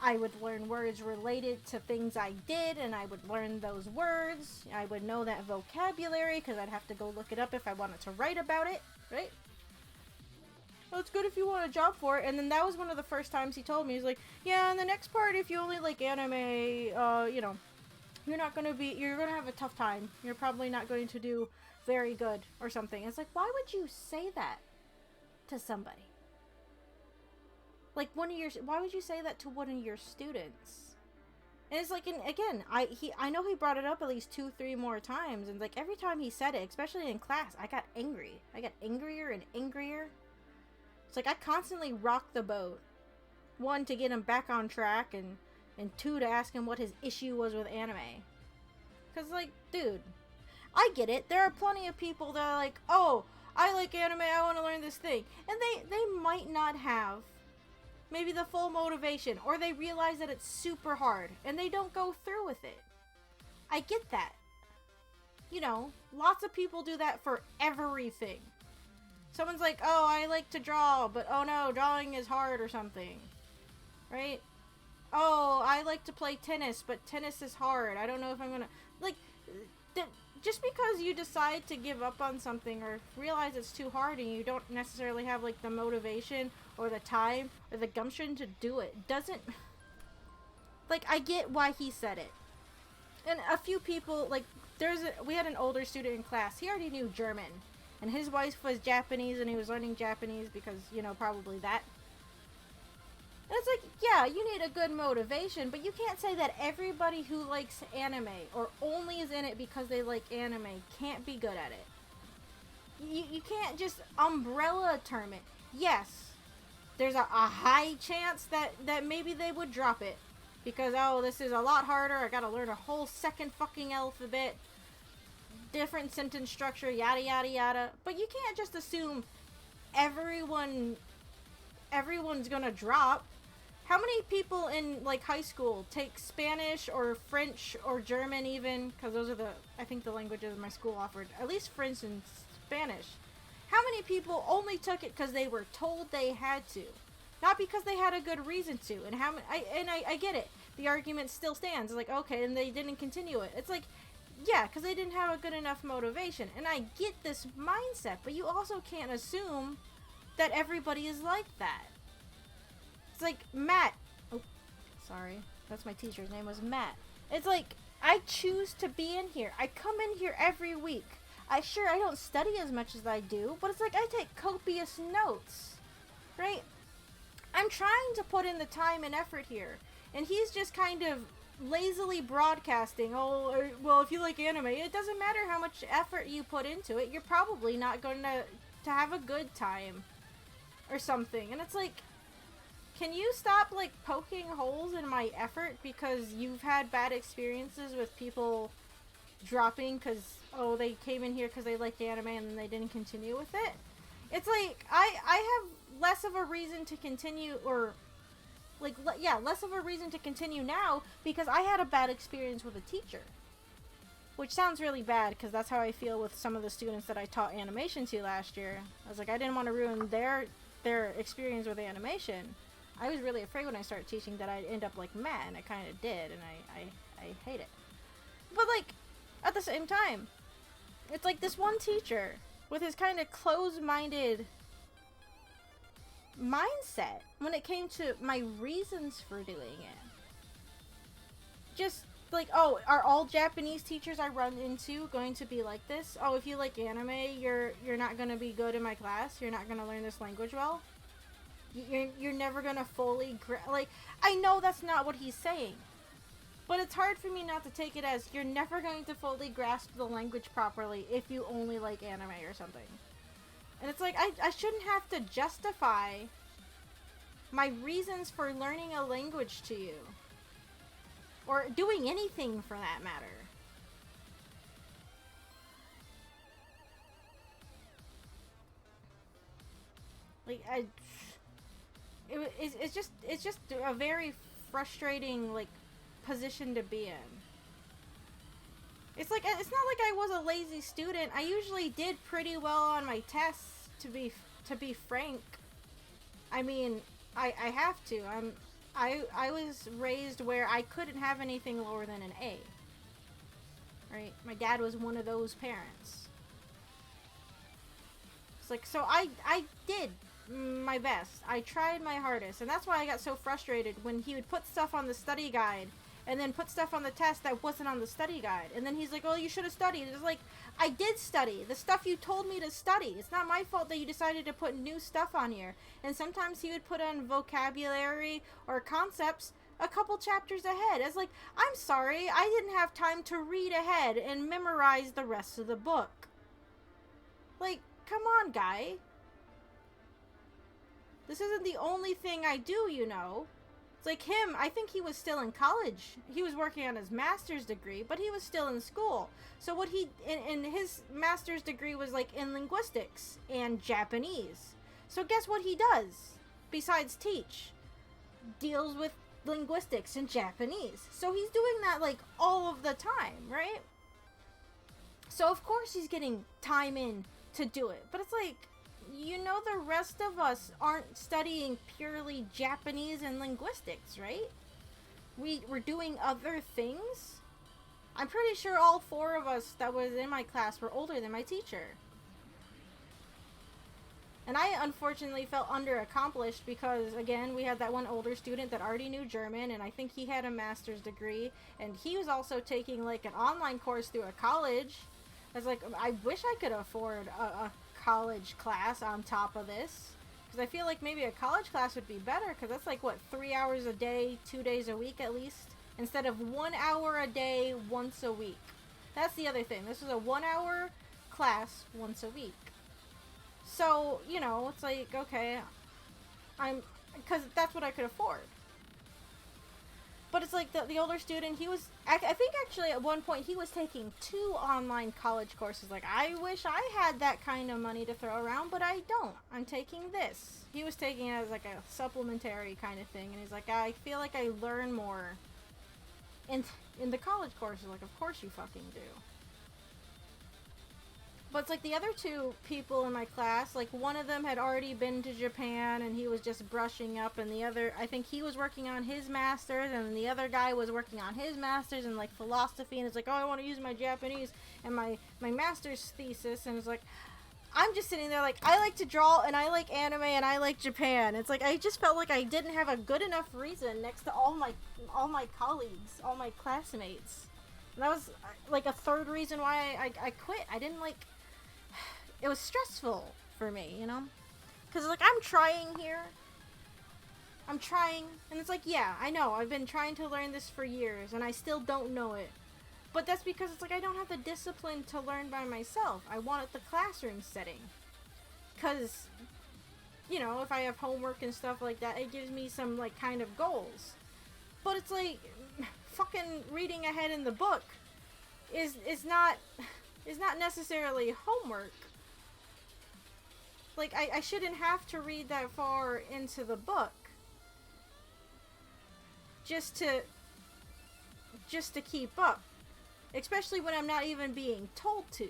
I would learn words related to things I did, and I would learn those words. I would know that vocabulary, because I'd have to go look it up if I wanted to write about it, right? Well, it's good if you want a job for it. And then that was one of the first times he told me. He's like, yeah, and the next part, if you only like anime, you're gonna have a tough time. You're probably not going to do very good or something. It's like, why would you say that to somebody? Like, why would you say that to one of your students? And it's like, and again, I know he brought it up at least 2-3 more times, and like every time he said it, especially in class, I got angry. I got angrier and angrier. It's like I constantly rocked the boat. 1, to get him back on track, and 2, to ask him what his issue was with anime. Cause like, dude, I get it. There are plenty of people that are like, oh, I like anime, I want to learn this thing. And they might not have maybe the full motivation, or they realize that it's super hard and they don't go through with it. I get that. Lots of people do that for everything. Someone's like, oh, I like to draw, but oh no, drawing is hard or something. Right? Oh, I like to play tennis, but tennis is hard. I don't know if I'm gonna... Like, just because you decide to give up on something or realize it's too hard and you don't necessarily have, like, the motivation or the time or the gumption to do it, doesn't... Like, I get why he said it. And a few people, like, we had an older student in class. He already knew German. And his wife was Japanese, and he was learning Japanese because, you know, probably that. And it's like, yeah, you need a good motivation, but you can't say that everybody who likes anime or only is in it because they like anime can't be good at it. You can't just umbrella term it. Yes, there's a high chance that maybe they would drop it. Because, oh, this is a lot harder, I gotta learn a whole second fucking alphabet, different sentence structure, yada yada yada. But you can't just assume everyone's gonna drop. How many people in, like, high school take Spanish or French or German even? Because those are I think the languages my school offered. At least French and Spanish. How many people only took it because they were told they had to? Not because they had a good reason to. And I get it. The argument still stands. It's like, okay, and they didn't continue it. It's like, yeah, because they didn't have a good enough motivation. And I get this mindset, but you also can't assume that everybody is like that. It's like, Matt. Oh, sorry. That's my teacher's name was Matt. It's like, I choose to be in here. I come in here every week. I don't study as much as I do, but it's like I take copious notes. Right? I'm trying to put in the time and effort here. And he's just kind of lazily broadcasting, oh, well, if you like anime, it doesn't matter how much effort you put into it. You're probably not going to have a good time or something. And it's like, can you stop, like, poking holes in my effort because you've had bad experiences with people dropping because, oh, they came in here because they liked anime and then they didn't continue with it? It's like, I have less of a reason to continue, or, like, less of a reason to continue now because I had a bad experience with a teacher. Which sounds really bad because that's how I feel with some of the students that I taught animation to last year. I was like, I didn't want to ruin their experience with animation. I was really afraid when I started teaching that I'd end up like Matt, and I kind of did, and I hate it. But, like, at the same time, it's like this one teacher with his kind of closed-minded mindset when it came to my reasons for doing it. Just, like, oh, are all Japanese teachers I run into going to be like this? Oh, if you like anime, you're not going to be good in my class? You're not going to learn this language well? You're never gonna fully like, I know that's not what he's saying, but it's hard for me not to take it as you're never going to fully grasp the language properly if you only like anime or something. And it's like, I shouldn't have to justify my reasons for learning a language to you, or doing anything for that matter. Like, it's just a very frustrating, like, position to be in. It's like, it's not like I was a lazy student. I usually did pretty well on my tests, to be frank. I mean, I have to. I was raised where I couldn't have anything lower than an A. Right? My dad was one of those parents. It's like, so I did my best. I tried my hardest, and that's why I got so frustrated when he would put stuff on the study guide and then put stuff on the test that wasn't on the study guide, and then he's like, well, you should have studied. It's like, I did study the stuff you told me to study. It's not my fault that you decided to put new stuff on here. And sometimes he would put on vocabulary or concepts a couple chapters ahead. It's like, I'm sorry, I didn't have time to read ahead and memorize the rest of the book. Like, come on, guy. This isn't the only thing I do, you know. It's like him, I think he was still in college. He was working on his master's degree, but he was still in school. So what he, in his master's degree was like in linguistics and Japanese. So guess what he does, besides teach? Deals with linguistics and Japanese. So he's doing that like all of the time, right? So of course he's getting time in to do it. But it's like, you know the rest of us aren't studying purely Japanese and linguistics, right? We're doing other things. I'm pretty sure all 4 of us that was in my class were older than my teacher. And I unfortunately felt underaccomplished because, again, we had that one older student that already knew German, and I think he had a master's degree, and he was also taking, like, an online course through a college. I was like, I wish I could afford a college class on top of this. Because I feel like maybe a college class would be better, because that's like, what, 3 hours a day, 2 days a week at least? Instead of 1 hour a day, once a week. That's the other thing. This is a 1 hour class once a week. So, you know, it's like, okay, because that's what I could afford. But it's like the older student, he was, I think actually at one point he was taking 2 online college courses. Like, I wish I had that kind of money to throw around, but I don't. I'm taking this. He was taking it as like a supplementary kind of thing, and he's like, I feel like I learn more in the college courses. Like, of course you fucking do. But it's like the other 2 people in my class, like one of them had already been to Japan and he was just brushing up, and the other, I think he was working on his master's, and the other guy was working on his master's in like philosophy, and it's like, oh, I want to use my Japanese and my master's thesis, and it's like, I'm just sitting there like, I like to draw and I like anime and I like Japan. It's like, I just felt like I didn't have a good enough reason next to all my colleagues, all my classmates. And that was like a third reason why I quit. I didn't like, it was stressful for me, you know? Because, like, I'm trying here. I'm trying. And it's like, yeah, I know. I've been trying to learn this for years, and I still don't know it. But that's because it's like I don't have the discipline to learn by myself. I want it the classroom setting. Because, you know, if I have homework and stuff like that, it gives me some, like, kind of goals. But it's like, fucking reading ahead in the book is not necessarily homework. Like, I shouldn't have to read that far into the book just to keep up, especially when I'm not even being told to.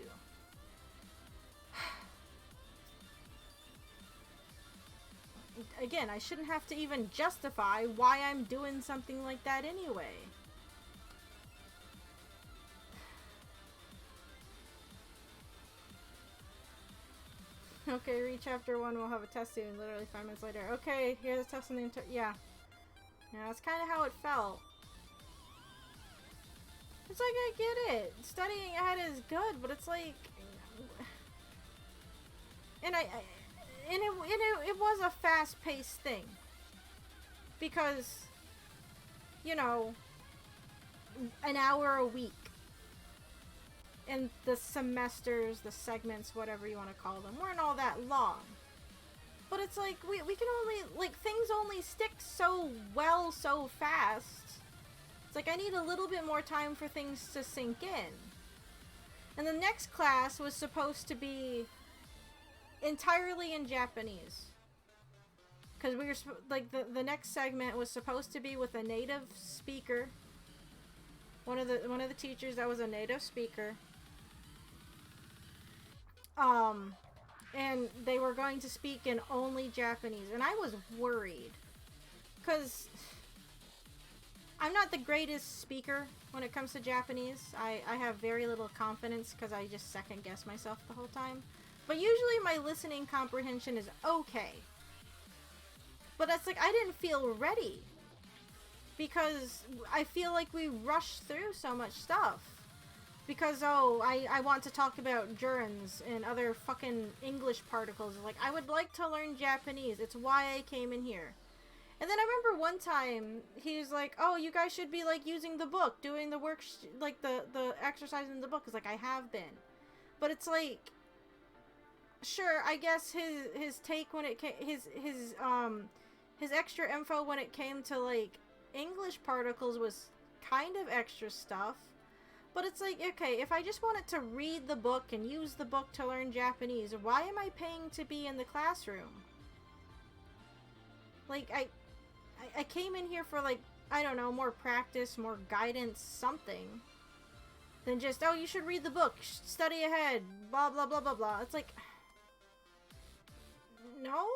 Again, I shouldn't have to even justify why I'm doing something like that anyway. Okay, read chapter 1, we'll have a test soon, literally 5 minutes later. Okay, here's a test on the yeah. Yeah, that's kind of how it felt. It's like, I get it. Studying ahead is good, but it's like... And it was a fast-paced thing. Because, you know, an hour a week. And the semesters, the segments, whatever you want to call them, weren't all that long. But it's like, we can only, like, things only stick so well so fast. It's like, I need a little bit more time for things to sink in. And the next class was supposed to be entirely in Japanese. Because we were, like, the next segment was supposed to be with a native speaker. One of the teachers that was a native speaker. And they were going to speak in only Japanese, and I was worried, because I'm not the greatest speaker when it comes to Japanese. I have very little confidence, because I just second guess myself the whole time, but usually my listening comprehension is okay, but it's like, I didn't feel ready, because I feel like we rushed through so much stuff. Because, oh, I want to talk about gerunds and other fucking English particles. Like, I would like to learn Japanese. It's why I came in here. And then I remember one time, he was like, oh, you guys should be, like, using the book, doing the work, like, the exercise in the book. It's like, I have been. But it's like, sure, I guess his take when it came, his extra info when it came to, like, English particles was kind of extra stuff. But it's like, okay, if I just wanted to read the book and use the book to learn Japanese, why am I paying to be in the classroom? Like, I came in here for, like, I don't know, more practice, more guidance, something. Than just, oh, you should read the book, study ahead, blah, blah, blah, blah, blah. It's like, No?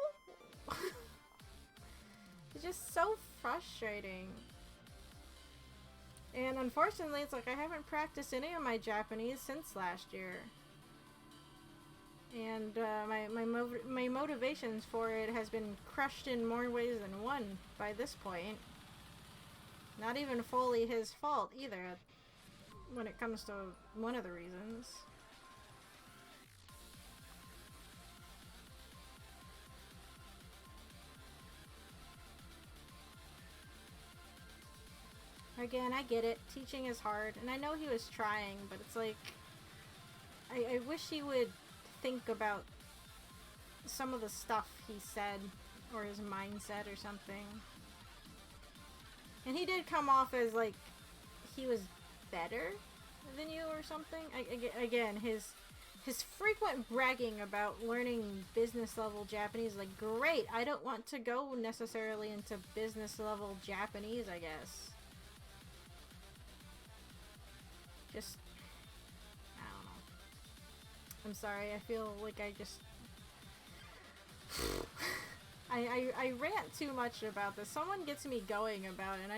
It's just so frustrating. And unfortunately, it's like I haven't practiced any of my Japanese since last year. And my motivations for it has been crushed in more ways than one by this point. Not even fully his fault either when it comes to one of the reasons. Again, I get it. Teaching is hard, and I know he was trying, but it's like I wish he would think about some of the stuff he said, or his mindset or something. And he did come off as like he was better than you or something. Again, his frequent bragging about learning business level Japanese, like, great, I don't want to go necessarily into business level Japanese, I guess. Just, I don't know. I'm sorry, I feel like I just... I rant too much about this. Someone gets me going about it, and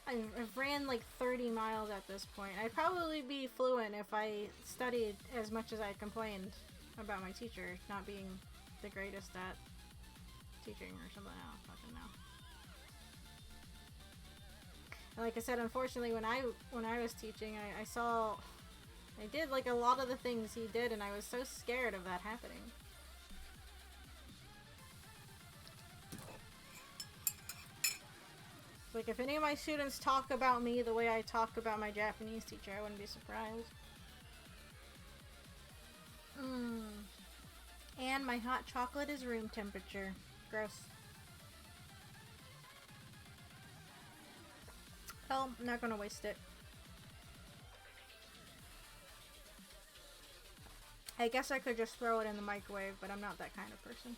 I've ran like 30 miles at this point. I'd probably be fluent if I studied as much as I complained about my teacher not being the greatest at teaching or something. I don't fucking know. And like I said, unfortunately, when I was teaching, I did like a lot of the things he did, and I was so scared of that happening. Like, if any of my students talk about me the way I talk about my Japanese teacher, I wouldn't be surprised. And my hot chocolate is room temperature. Gross. Well, I'm not gonna waste it. I guess I could just throw it in the microwave, but I'm not that kind of person.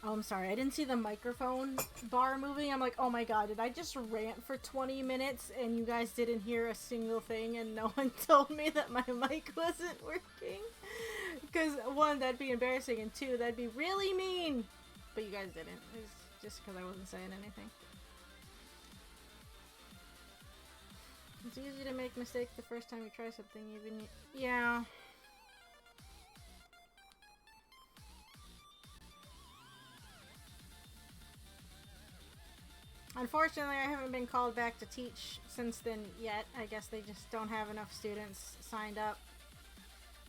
Oh, I'm sorry. I didn't see the microphone bar moving. I'm like, oh my god, did I just rant for 20 minutes and you guys didn't hear a single thing and no one told me that my mic wasn't working? Because, one, that'd be embarrassing, and two, that'd be really mean. But you guys didn't. It's just because I wasn't saying anything. It's easy to make mistakes the first time you try something, even... Yeah. Unfortunately, I haven't been called back to teach since then yet. I guess they just don't have enough students signed up.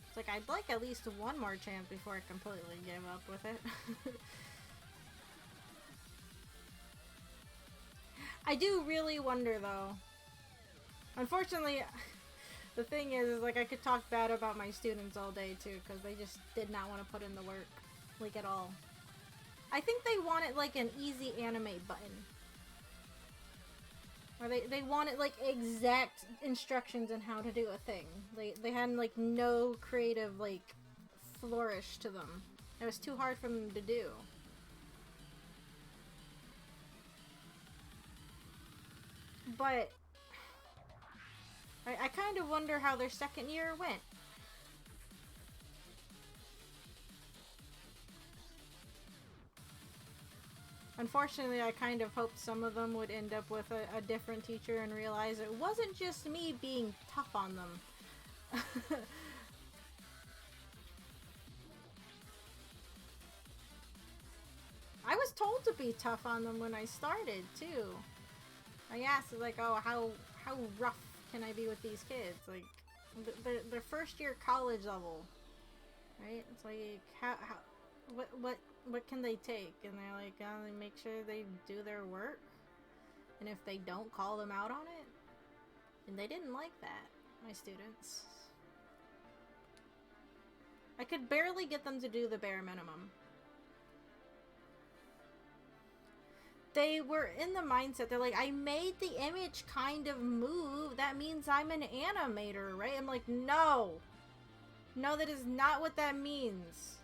It's like, I'd like at least one more chance before I completely give up with it. I do really wonder, though. Unfortunately, the thing is like, I could talk bad about my students all day, too, because they just did not want to put in the work, like, at all. I think they wanted, like, an easy animate button. Or they wanted, like, exact instructions on how to do a thing. They had, like, no creative, like, flourish to them. It was too hard for them to do. But I kind of wonder how their second year went. Unfortunately, I kind of hoped some of them would end up with a different teacher and realize it wasn't just me being tough on them. I was told to be tough on them when I started, too. I asked, like, oh, how rough can I be with these kids? Like, they're first year college level, right? It's like, what can they take? And they're like, they make sure they do their work, and if they don't, call them out on it. And they didn't like that, my students. I could barely get them to do the bare minimum. They were in the mindset, they're like, I made the image kind of move, that means I'm an animator, right? I'm like, no! No, that is not what that means.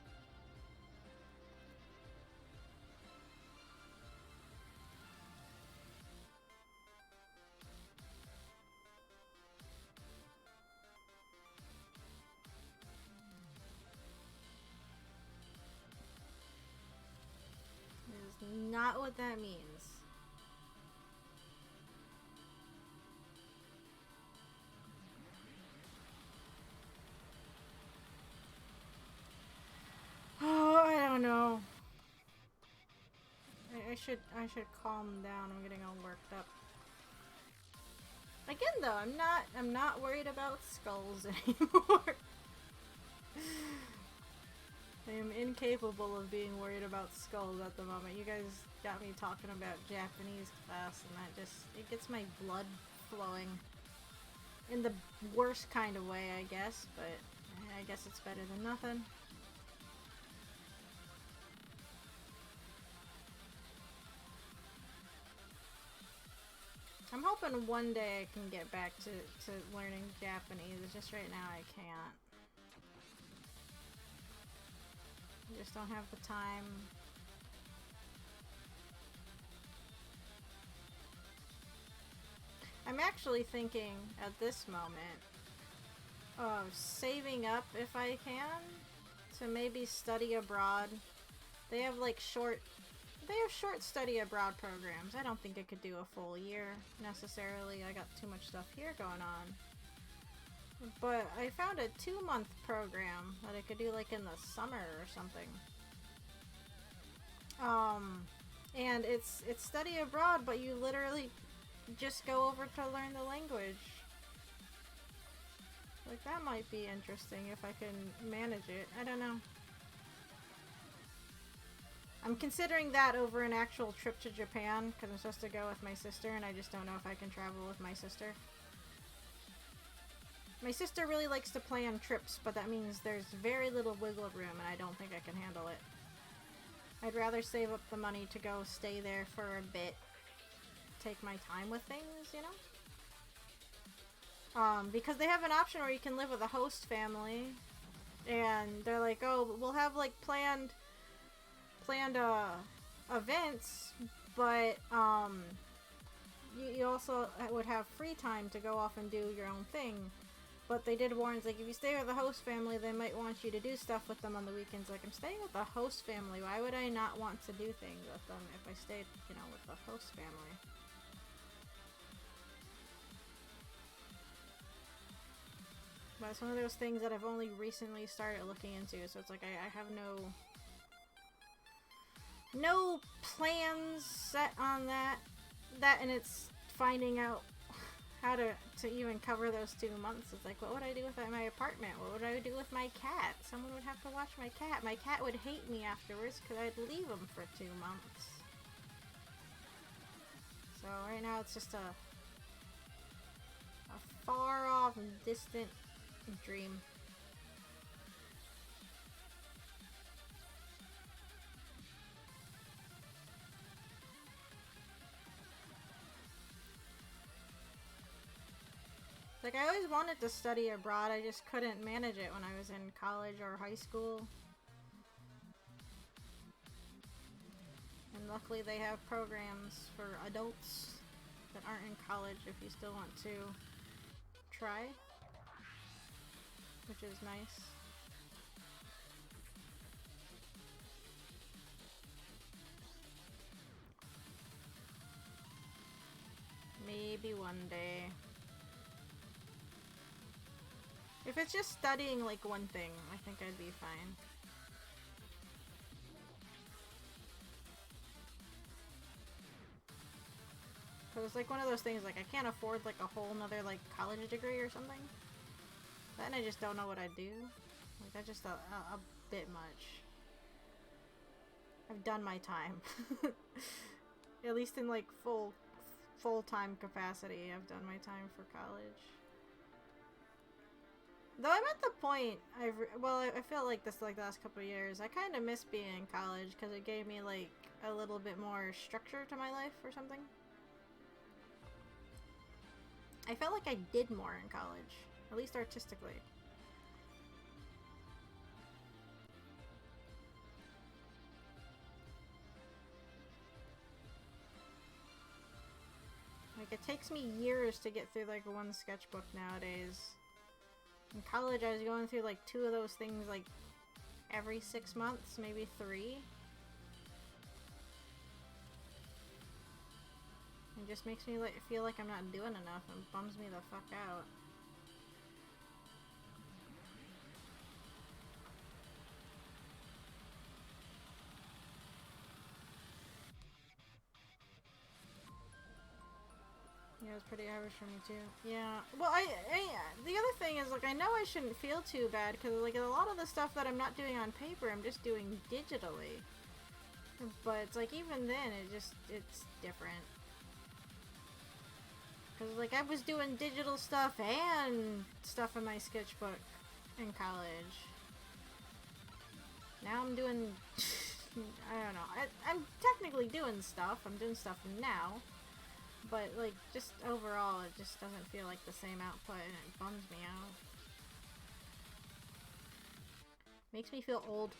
not what that means. Oh, I don't know. I should calm down. I'm getting all worked up. Again though, I'm not worried about skulls anymore. I am incapable of being worried about skulls at the moment. You guys got me talking about Japanese class, and that just, it gets my blood flowing. In the worst kind of way, I guess, but I guess it's better than nothing. I'm hoping one day I can get back to learning Japanese. It's just right now I can't. I just don't have the time. I'm actually thinking at this moment of saving up if I can to maybe study abroad. They have like short study abroad programs. I don't think I could do a full year necessarily. I got too much stuff here going on. But I found a 2-month program that I could do like in the summer or something. And it's study abroad, but you literally just go over to learn the language. Like, that might be interesting if I can manage it. I don't know. I'm considering that over an actual trip to Japan, because I'm supposed to go with my sister, and I just don't know if I can travel with my sister. My sister really likes to plan trips, but that means there's very little wiggle room, and I don't think I can handle it. I'd rather save up the money to go stay there for a bit, take my time with things, you know? Because they have an option where you can live with a host family, and they're like, oh, we'll have, like, planned events, but, you also would have free time to go off and do your own thing. But they did warn, like, if you stay with a host family, they might want you to do stuff with them on the weekends. Like, I'm staying with a host family. Why would I not want to do things with them if I stayed, you know, with the host family? But it's one of those things that I've only recently started looking into, so it's like I have no plans set on that. And it's finding out how to even cover those 2 months. It's like, what would I do with my apartment? What would I do with my cat? Someone would have to watch my cat. My cat would hate me afterwards because I'd leave him for 2 months. So right now it's just a far off and distant dream. Like, I always wanted to study abroad, I just couldn't manage it when I was in college or high school. And luckily they have programs for adults that aren't in college if you still want to try, which is nice. Maybe one day. If it's just studying, like, one thing, I think I'd be fine. Cause it's like one of those things, like, I can't afford, like, a whole nother, like, college degree or something. Then I just don't know what I'd do. Like, that's just a bit much. I've done my time. At least in, like, full-time capacity, I've done my time for college. Though I'm at the point, I felt like this, like, the last couple of years, I kind of miss being in college because it gave me, like, a little bit more structure to my life or something. I felt like I did more in college, at least artistically. Like, it takes me years to get through, like, one sketchbook nowadays. In college, I was going through, like, 2 of those things, like, every 6 months, maybe 3. It just makes me feel like I'm not doing enough and bums me the fuck out. Yeah, it's pretty average for me too. Yeah. Well, the other thing is, like, I know I shouldn't feel too bad because, like, a lot of the stuff that I'm not doing on paper, I'm just doing digitally. But it's like, even then, it's different. Because, like, I was doing digital stuff and stuff in my sketchbook in college. Now I'm doing, I don't know. I'm technically doing stuff. I'm doing stuff now. But, like, just overall, it just doesn't feel like the same output, and it bums me out. Makes me feel old.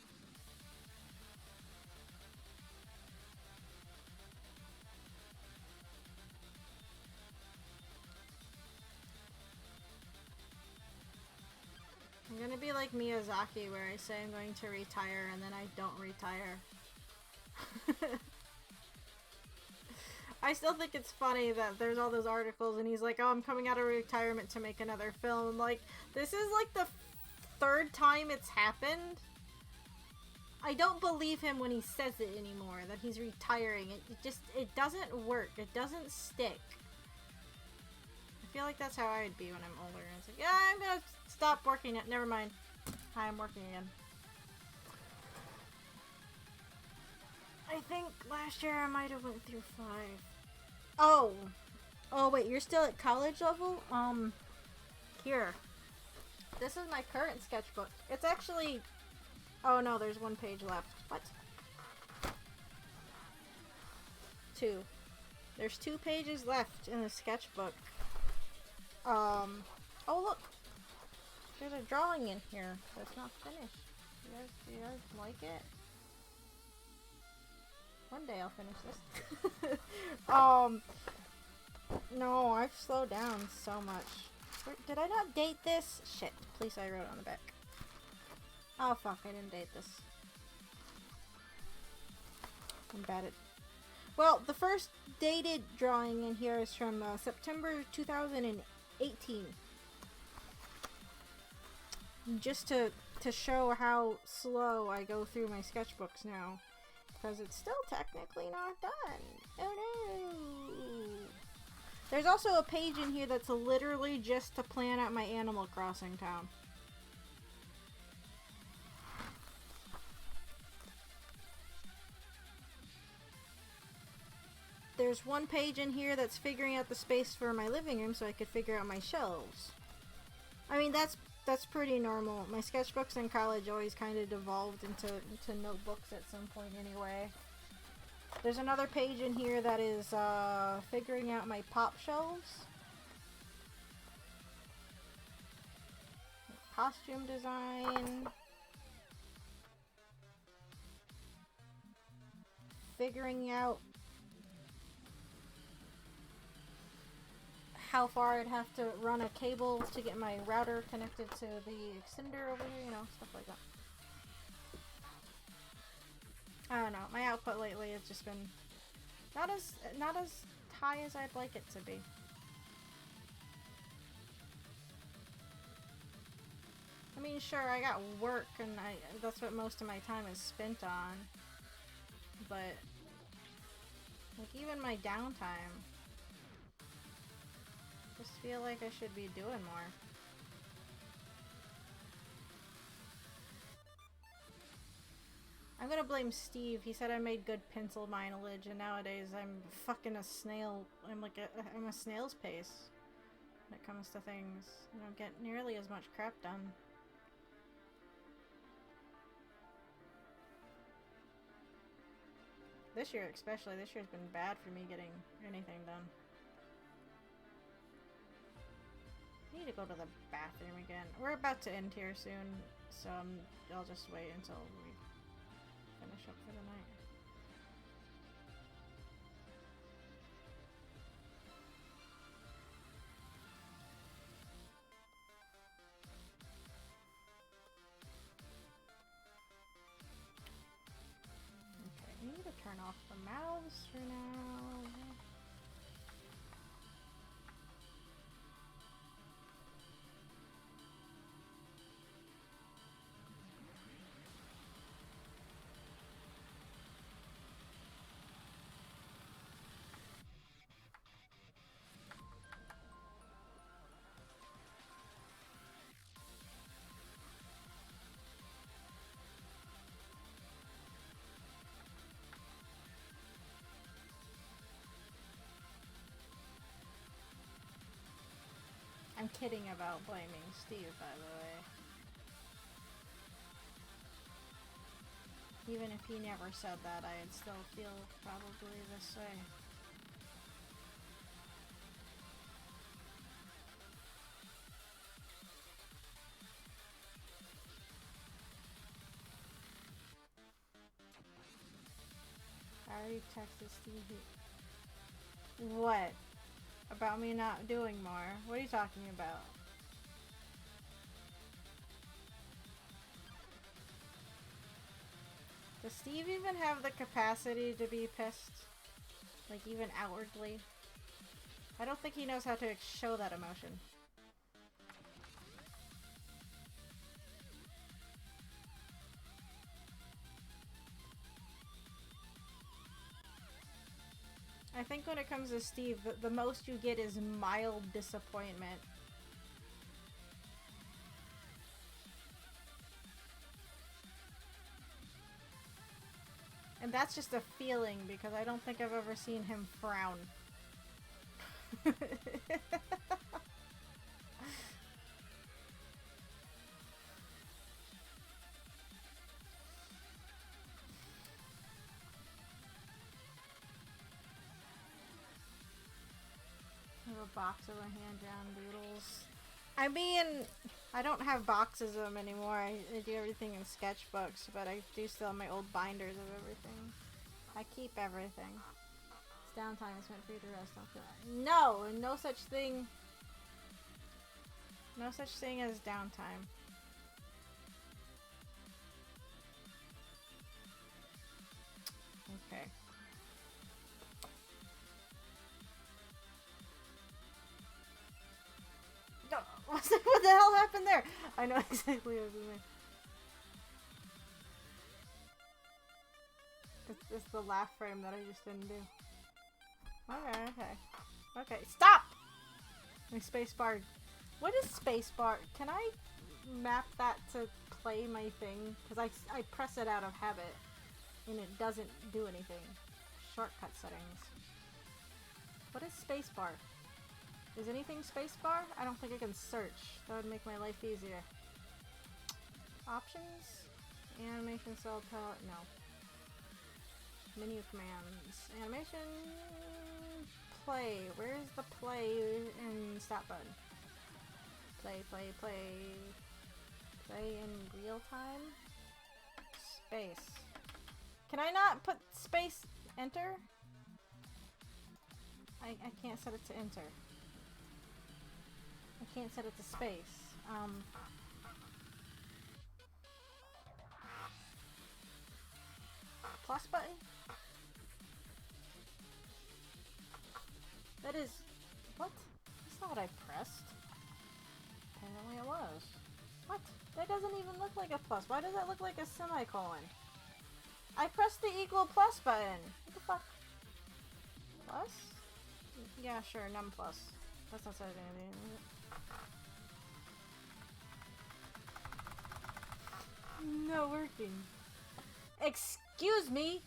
I'm gonna be like Miyazaki, where I say I'm going to retire, and then I don't retire. I still think it's funny that there's all those articles and he's like, oh, I'm coming out of retirement to make another film. Like, this is like the third time it's happened. I don't believe him when he says it anymore, that he's retiring. It doesn't work. It doesn't stick. I feel like that's how I'd be when I'm older. It's like, yeah, I'm gonna stop working it. Never mind. Hi, I'm working again. I think last year I might have went through 5. Oh, wait, you're still at college level? Here. This is my current sketchbook. It's actually, oh no, there's 1 page left. What? 2. There's 2 pages left in the sketchbook. Oh look, there's a drawing in here that's not finished. Do you guys like it? One day I'll finish this. No, I've slowed down so much. Did I not date this? Shit, please, I wrote it on the back. Oh fuck, I didn't date this. I'm bad at... Well, the first dated drawing in here is from September 2018. Just to show how slow I go through my sketchbooks now. Because it's still technically not done. Oh no! There's also a page in here that's literally just to plan out my Animal Crossing town. There's 1 page in here that's figuring out the space for my living room so I could figure out my shelves. I mean, that's pretty normal. My sketchbooks in college always kind of devolved into notebooks at some point anyway. There's another page in here that is figuring out my pop shelves. Costume design. Figuring out how far I'd have to run a cable to get my router connected to the extender over here, you know, stuff like that. I don't know, my output lately has just been not as high as I'd like it to be. I mean, sure, I got work and that's what most of my time is spent on. But like, even my downtime, just feel like I should be doing more. I'm gonna blame Steve. He said I made good pencil mileage, and nowadays I'm fucking a snail. I'm a snail's pace when it comes to things. I don't get nearly as much crap done. This year especially, this year's been bad for me getting anything done. I need to go to the bathroom again. We're about to end here soon, so I'll just wait until we finish up for the night. Okay, I need to turn off the mouths for now. I'm kidding about blaming Steve, by the way. Even if he never said that, I'd still feel probably this way. I already texted Steve. What? About me not doing more? What are you talking about? Does Steve even have the capacity to be pissed? Like, even outwardly? I don't think he knows how to show that emotion. I think when it comes to Steve, the most you get is mild disappointment. And that's just a feeling, because I don't think I've ever seen him frown. I have a box of hand-drawn doodles. I mean, I don't have boxes of them anymore. I do everything in sketchbooks, but I do still have my old binders of everything. I keep everything. It's downtime. It's meant for you to rest. Don't feel that. No! No such thing. No such thing as downtime. Okay. What the hell happened there? I know exactly what you mean. It's the laugh frame that I just didn't do. Okay, stop! My spacebar. What is spacebar? Can I map that to play my thing? Because I press it out of habit, and it doesn't do anything. Shortcut settings. What is spacebar? Is anything spacebar? I don't think I can search. That would make my life easier. Options? Animation cell palette? No. Menu commands. Animation... Play. Where's the play and stop button? Play. Play in real time? Space. Can I not put space enter? I can't set it to enter. I can't set it to space. Plus button? That is... What? That's not what I pressed. Apparently it was. What? That doesn't even look like a plus. Why does that look like a semicolon? I pressed the equal plus button. What the fuck? Plus? Yeah, sure, num plus. That's not saying anything, is it? Not working. Excuse me?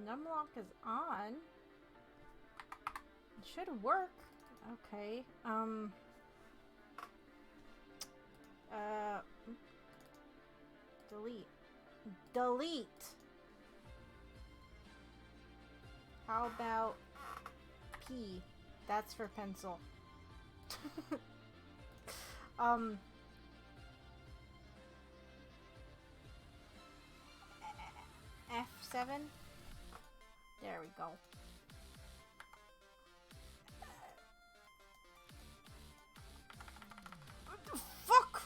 Numlock is on. It should work. Okay. Delete. Delete! How about P? That's for pencil. F7? There we go. What the fuck?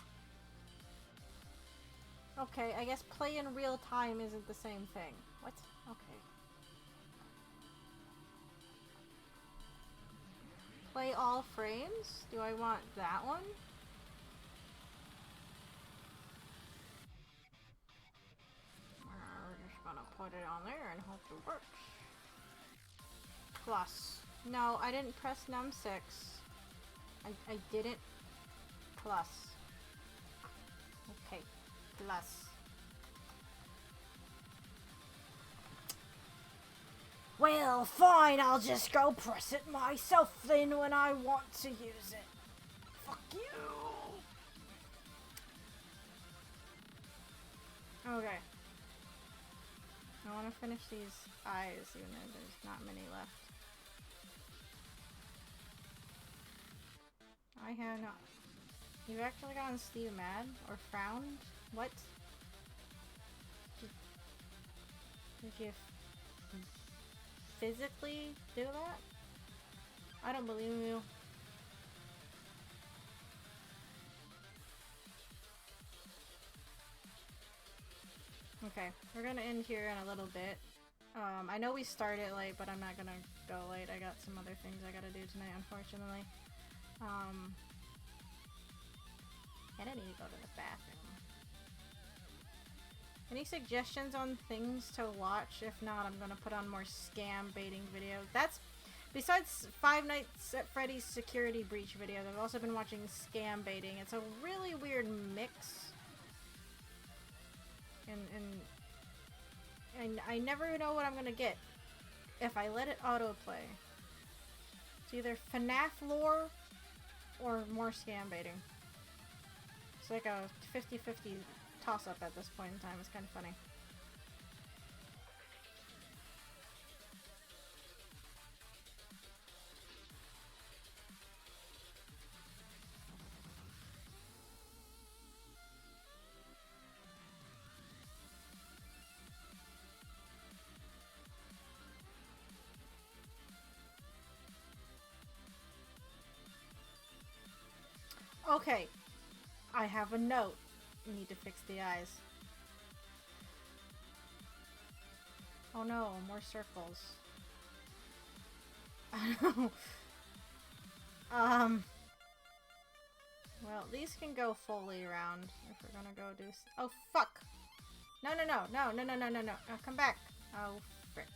Okay, I guess play in real time isn't the same thing. What? Okay. Play all frames? Do I want that one? We're just gonna put it on there and hope it works. Plus. No, I didn't press num6. I didn't. Plus. Okay. Plus. Well, fine, I'll just go press it myself then when I want to use it. Fuck you. Okay. I want to finish these eyes, even though there's not many left. I have not. You've actually gotten Steve mad? Or frowned? What? Did you physically do that? I don't believe you. Okay, we're gonna end here in a little bit. I know we started late, but I'm not gonna go late. I got some other things I gotta do tonight, unfortunately. And I need to go to the bathroom. Any suggestions on things to watch? If not, I'm gonna put on more scam baiting videos. That's besides Five Nights at Freddy's security breach videos. I've also been watching scam baiting. It's a really weird mix. And I never know what I'm gonna get if I let it autoplay. It's either FNAF lore or more scam baiting. It's like a 50-50 toss-up at this point in time. It's kind of funny. Okay, I have a note. You need to fix the eyes. Oh no, more circles. Well, these can go fully around if we're gonna go do. Oh fuck! No! Oh, come back! Oh frick!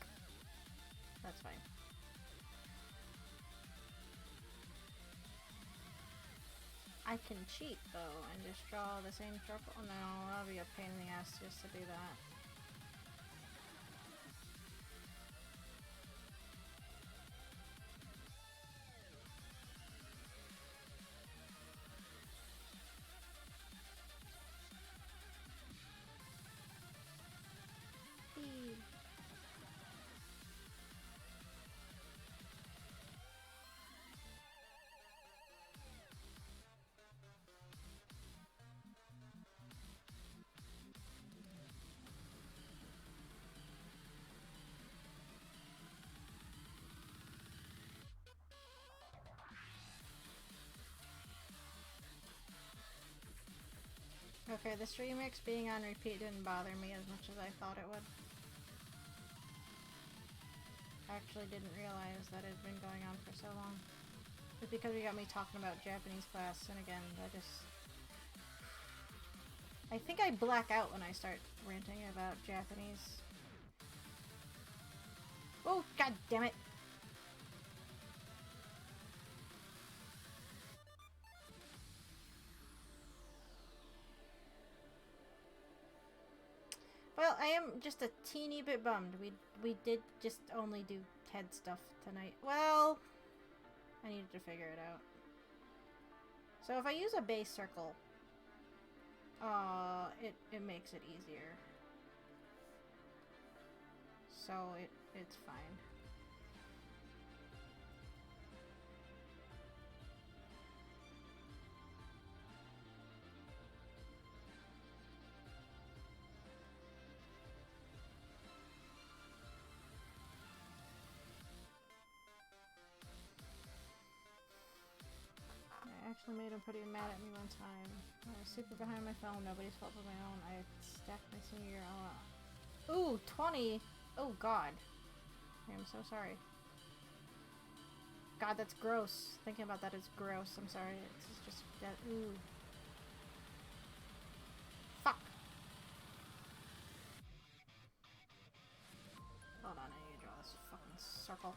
That's fine. I can cheat though and just draw the same circle. Oh, no, that'll be a pain in the ass just to do that. Okay, this remix being on repeat didn't bother me as much as I thought it would. I actually didn't realize that it had been going on for so long. It's because we got me talking about Japanese class, and again, I think I black out when I start ranting about Japanese. Oh, god damn it! Well, I am just a teeny bit bummed. We did just only do head stuff tonight. Well, I needed to figure it out. So if I use a base circle, it makes it easier. So it's fine. I actually made him pretty mad at me one time. I was super behind my phone, nobody's fault but my own. I stacked my senior year all out. Ooh, 20! Oh god. I'm so sorry. God, that's gross. Thinking about that is gross. I'm sorry. It's just that. Ooh. Fuck. Hold on, I need to draw this fucking circle.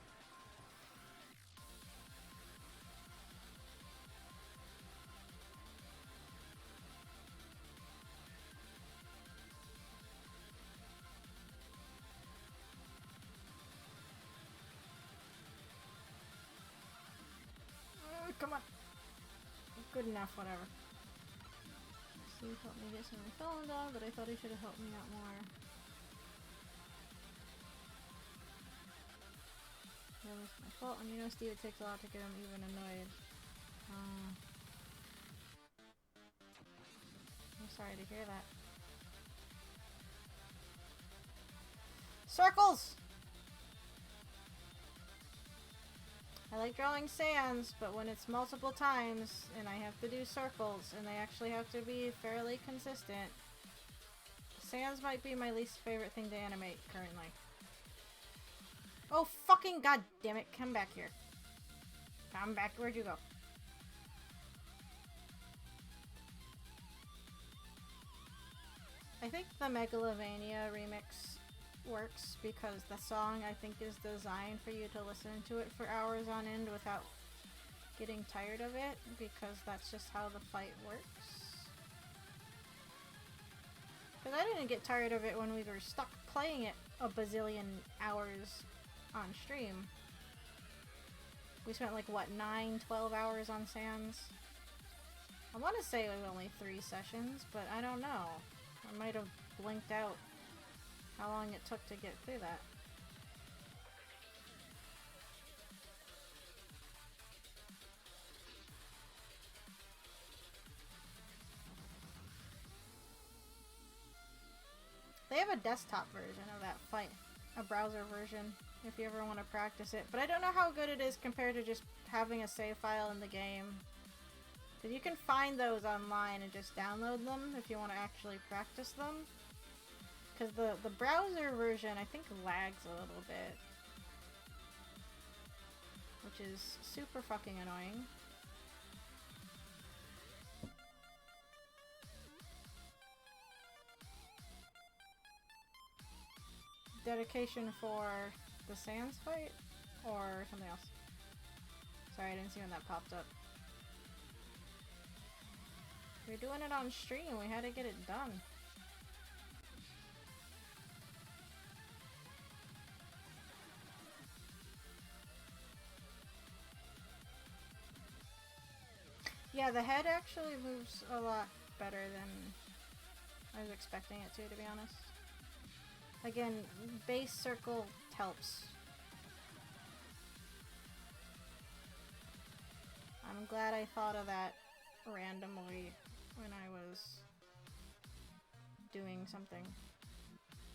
Come on. Good enough, whatever. Steve helped me get some of my phone dog, but I thought he should have helped me out more. That was my fault, and you know, Steve, it takes a lot to get him even annoyed. I'm sorry to hear that. Circles! I like drawing sands, but when it's multiple times and I have to do circles and they actually have to be fairly consistent, sands might be my least favorite thing to animate currently. Oh fucking god damn it, come back here. Come back, where'd you go? I think the Megalovania remix works because the song, I think, is designed for you to listen to it for hours on end without getting tired of it, because that's just how the fight works. Because I didn't get tired of it when we were stuck playing it a bazillion hours on stream. We spent like, what, 9-12 hours on Sans? I want to say it was only 3 sessions, but I don't know. I might have blinked out how long it took to get through that. They have a desktop version of that fight, a browser version, if you ever want to practice it. But I don't know how good it is compared to just having a save file in the game. Because you can find those online and just download them if you want to actually practice them. Because the browser version, I think, lags a little bit. Which is super fucking annoying. Dedication for the Sans fight? Or something else? Sorry, I didn't see when that popped up. We're doing it on stream, we had to get it done. Yeah, the head actually moves a lot better than I was expecting it to be honest. Again, base circle helps. I'm glad I thought of that randomly when I was doing something.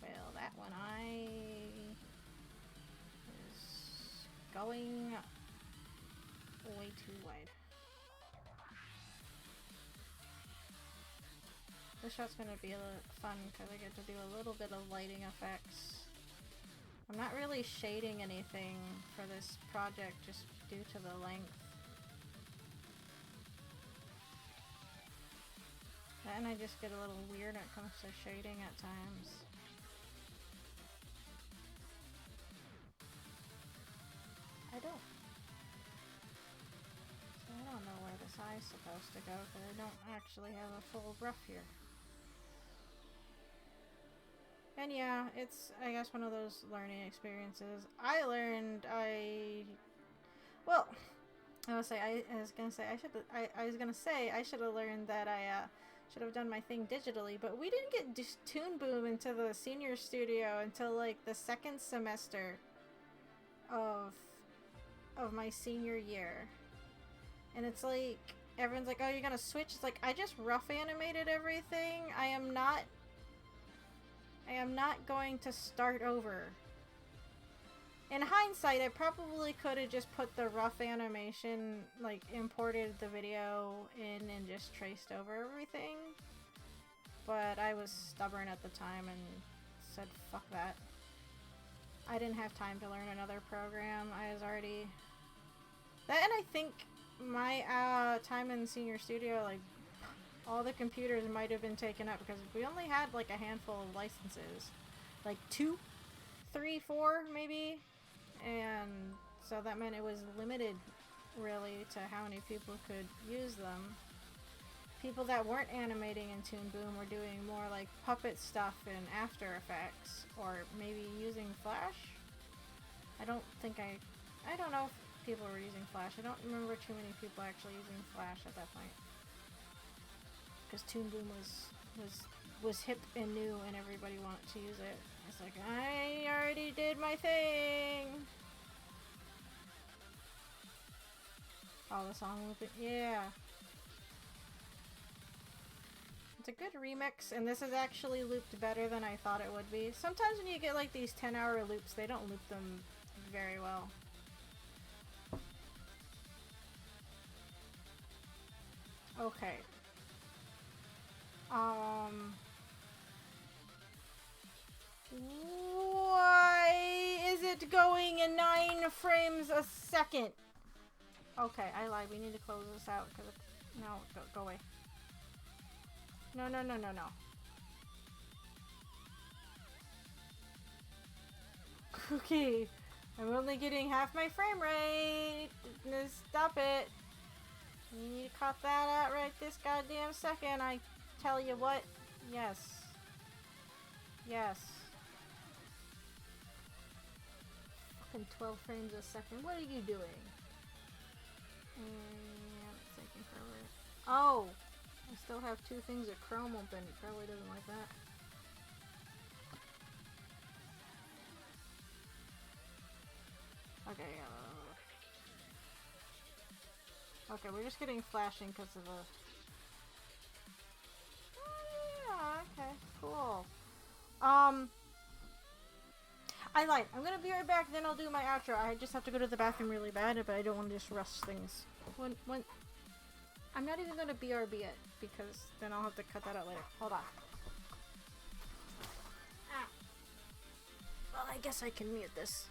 Well, that one is going way too wide. This shot's gonna be a little fun because I get to do a little bit of lighting effects. I'm not really shading anything for this project just due to the length. And I just get a little weird when it comes to shading at times. I don't know where this eye's supposed to go because I don't actually have a full brush here. And yeah, it's, I guess, one of those learning experiences. I should have learned that I should have done my thing digitally, but we didn't get Toon Boom into the senior studio until like the second semester of my senior year. And it's like, everyone's like, oh, you're gonna switch? It's like, I just rough animated everything. I am not going to start over. In hindsight, I probably could have just put the rough animation, like, imported the video in and just traced over everything. But I was stubborn at the time and said, fuck that. I didn't have time to learn another program. I was already... That, and I think my time in senior studio, like, all the computers might have been taken up because we only had, like, a handful of licenses. Like, 2, 3, 4, maybe? And so that meant it was limited, really, to how many people could use them. People that weren't animating in Toon Boom were doing more, like, puppet stuff in After Effects, or maybe using Flash? I don't know if people were using Flash. I don't remember too many people actually using Flash at that point. Because Toon Boom was hip and new and everybody wanted to use it. It's like, I already did my thing! Oh, the song looping. Yeah. It's a good remix, and this is actually looped better than I thought it would be. Sometimes when you get like these 10-hour loops, they don't loop them very well. Okay. Why is it going in 9 frames a second? Okay, I lied. We need to close this out because no, go away. No. Okay, I'm only getting half my frame rate. Stop it. You need to cut that out right this goddamn second. I tell you what. Yes. Fucking 12 frames a second. What are you doing? Yeah, it's taking forever. Oh! I still have 2 things of Chrome open. It probably doesn't like that. Okay, okay, we're just getting flashing because of the... Oh, yeah, okay, cool. I lied. I'm gonna be right back, then I'll do my outro. I just have to go to the bathroom really bad, but I don't want to just rush things. When... I'm not even gonna BRB it, because then I'll have to cut that out later. Hold on. Ah. Well, I guess I can mute this.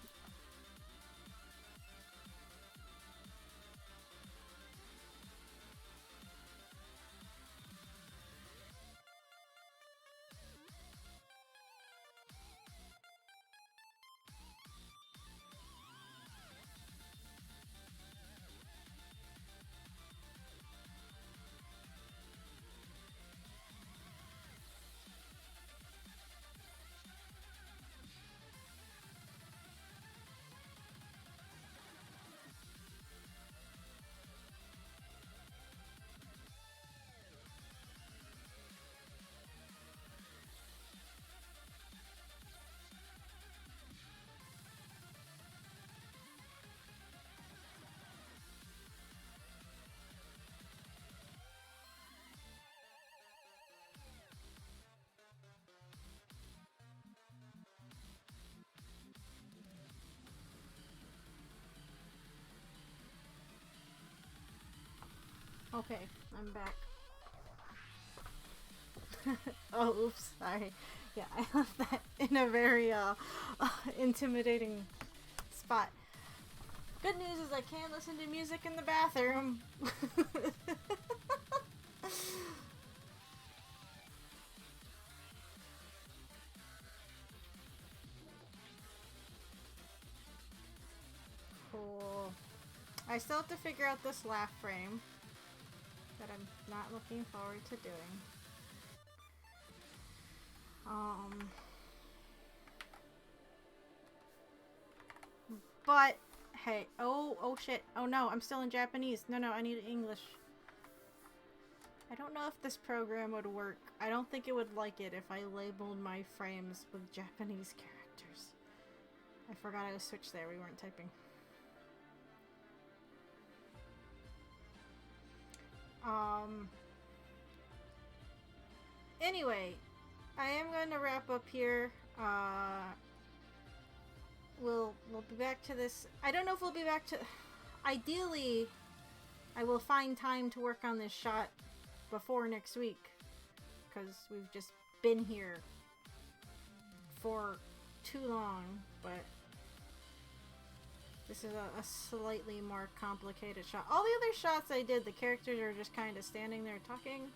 Okay, I'm back. Oh, oops, sorry. Yeah, I left that in a very intimidating spot. Good news is I can listen to music in the bathroom. Cool. I still have to figure out this laugh frame that I'm not looking forward to doing. But hey, oh shit. Oh no, I'm still in Japanese. No, I need English. I don't know if this program would work. I don't think it would like it if I labeled my frames with Japanese characters. I forgot I was switched there. We weren't typing. Anyway, I am going to wrap up here. We'll be back to this. I don't know if we'll be back to... Ideally, I will find time to work on this shot before next week. Because we've just been here for too long. But this is a slightly more complicated shot. All the other shots I did, the characters are just kind of standing there talking.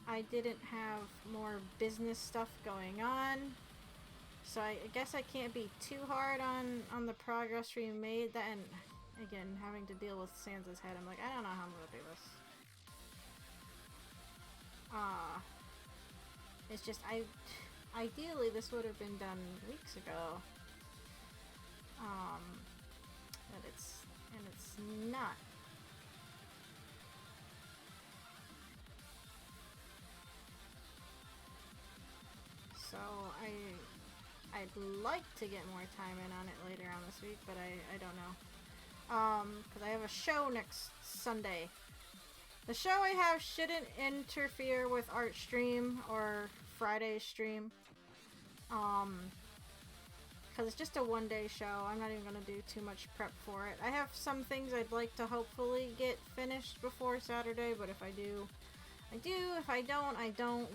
I didn't have more business stuff going on. So I guess I can't be too hard on the progress we made. That, and again, having to deal with Sansa's head, I'm like, I don't know how I'm gonna do this. It's just, ideally this would have been done weeks ago. But it's would like to get more time in on it later on this week, but I don't know. Because I have a show next Sunday. The show I have shouldn't interfere with Art Stream or Friday's stream. Because it's just a one-day show. I'm not even going to do too much prep for it. I have some things I'd like to hopefully get finished before Saturday, but if I do, I do. If I don't,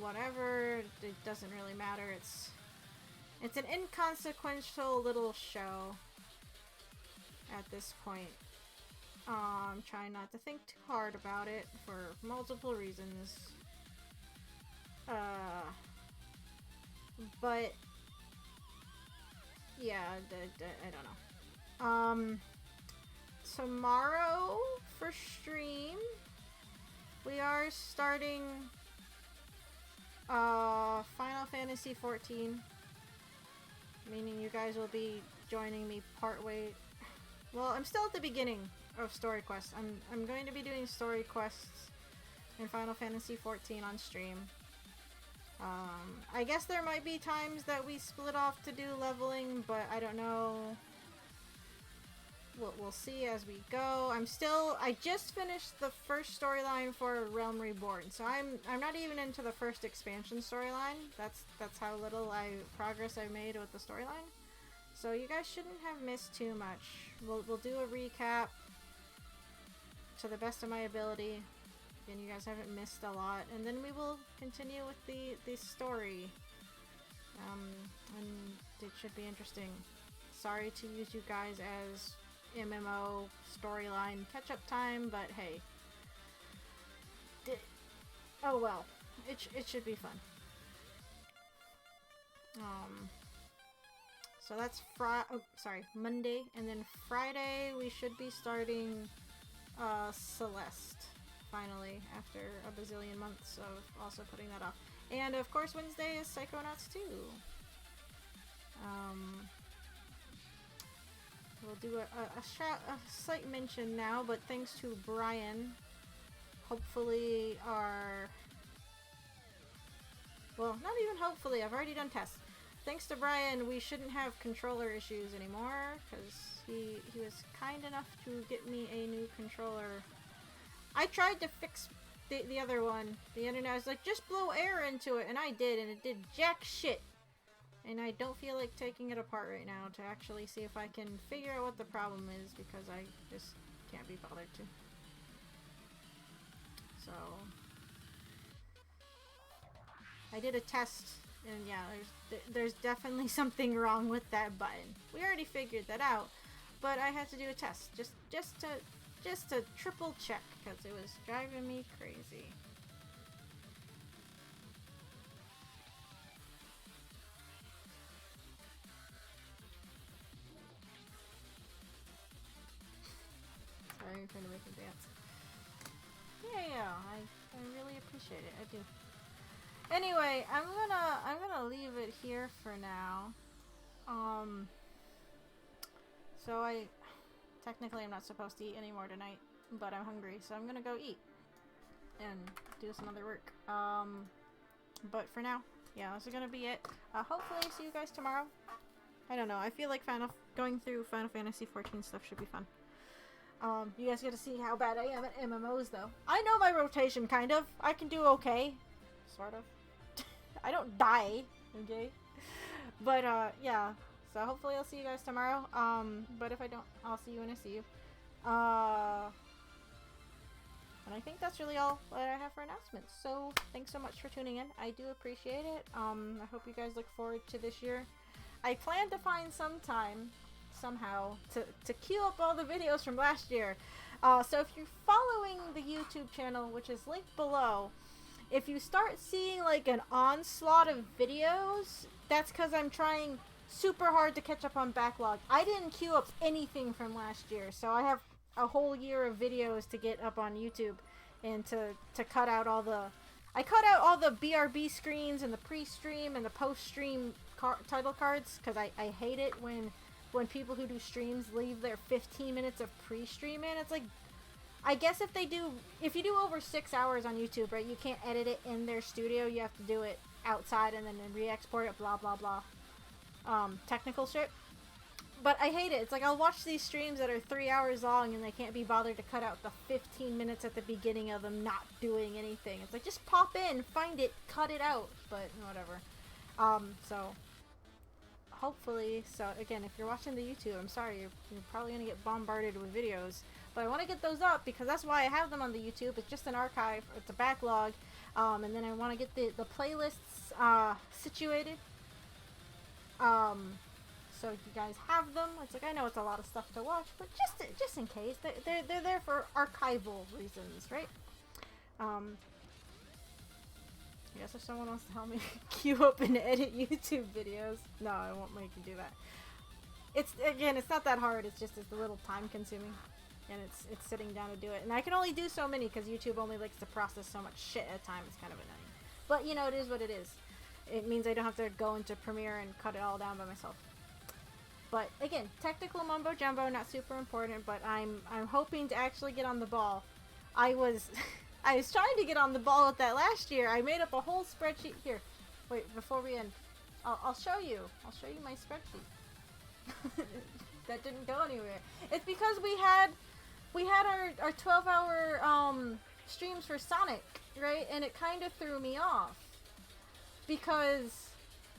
whatever. It doesn't really matter. It's an inconsequential little show at this point. I'm trying not to think too hard about it for multiple reasons. But yeah, I don't know. Tomorrow for stream, we are starting Final Fantasy 14, meaning you guys will be joining me partway. Well, I'm still at the beginning of story quests. I'm going to be doing story quests in Final Fantasy 14 on stream. I guess there might be times that we split off to do leveling, but I don't know. We'll see as we go. I just finished the first storyline for Realm Reborn, so I'm not even into the first expansion storyline. That's how little progress I made with the storyline. So you guys shouldn't have missed too much. We'll do a recap to the best of my ability. And you guys haven't missed a lot. And then we will continue with the story. And it should be interesting. Sorry to use you guys as MMO storyline catch-up time, but hey. Oh well. It should be fun. So that's Monday. And then Friday we should be starting Celeste. Finally, after a bazillion months of also putting that off. And of course Wednesday is Psychonauts 2. We'll do a slight mention now, but thanks to Brian, hopefully well, not even hopefully, I've already done tests. Thanks to Brian, we shouldn't have controller issues anymore, because he was kind enough to get me a new controller. I tried to fix the other one. The internet was like, just blow air into it, and I did, and it did jack shit. And I don't feel like taking it apart right now to actually see if I can figure out what the problem is, because I just can't be bothered to. So I did a test, and yeah, there's definitely something wrong with that button. We already figured that out, but I had to do a test just to triple check, because it was driving me crazy. Sorry, I'm trying to make him dance. Yeah, I really appreciate it. I do. Anyway, I'm gonna leave it here for now. So technically I'm not supposed to eat anymore tonight, but I'm hungry, so I'm gonna go eat and do some other work. But for now, yeah, this is gonna be it. Hopefully see you guys tomorrow. I don't know, I feel like going through Final Fantasy 14 stuff should be fun. You guys get to see how bad I am at MMOs, though. I know my rotation, kind of. I can do okay. Sort of. I don't die, okay? But, yeah. So hopefully I'll see you guys tomorrow. But if I don't, I'll see you when I see you. And I think that's really all that I have for announcements. So, thanks so much for tuning in. I do appreciate it. I hope you guys look forward to this year. I plan to find some time, somehow, to queue up all the videos from last year. So if you're following the YouTube channel, which is linked below, if you start seeing like an onslaught of videos, that's because I'm trying super hard to catch up on backlog. I didn't queue up anything from last year, so I have a whole year of videos to get up on YouTube, and to cut out all the... I cut out all the BRB screens and the pre-stream and the post-stream title cards, because I hate it when people who do streams leave their 15 minutes of pre-stream in. It's like, I guess if you do over 6 hours on YouTube, right, you can't edit it in their studio, you have to do it outside and then re-export it, blah blah blah. technical shit. But I hate it. It's like I'll watch these streams that are 3 hours long and they can't be bothered to cut out the 15 minutes at the beginning of them not doing anything. It's like, just pop in, find it, cut it out. But whatever. So hopefully, so again, if you're watching the YouTube, I'm sorry, you're probably going to get bombarded with videos. But I want to get those up because that's why I have them on the YouTube. It's just an archive. It's a backlog. And then I want to get the playlists situated. So you guys have them. It's like, I know it's a lot of stuff to watch, but just in case, they're there for archival reasons, right? I guess if someone wants to help me queue up and edit YouTube videos, no, I won't make you do that. It's not that hard. It's a little time consuming, and it's sitting down to do it. And I can only do so many because YouTube only likes to process so much shit at a time. It's kind of annoying, but you know, it is what it is. It means I don't have to go into Premiere and cut it all down by myself. But again, technical mumbo jumbo, not super important, but I'm hoping to actually get on the ball. I was trying to get on the ball with that last year. I made up a whole spreadsheet here. Wait, before we end, I'll show you. I'll show you my spreadsheet. That didn't go anywhere. It's because we had our 12-hour streams for Sonic, right? And it kind of threw me off because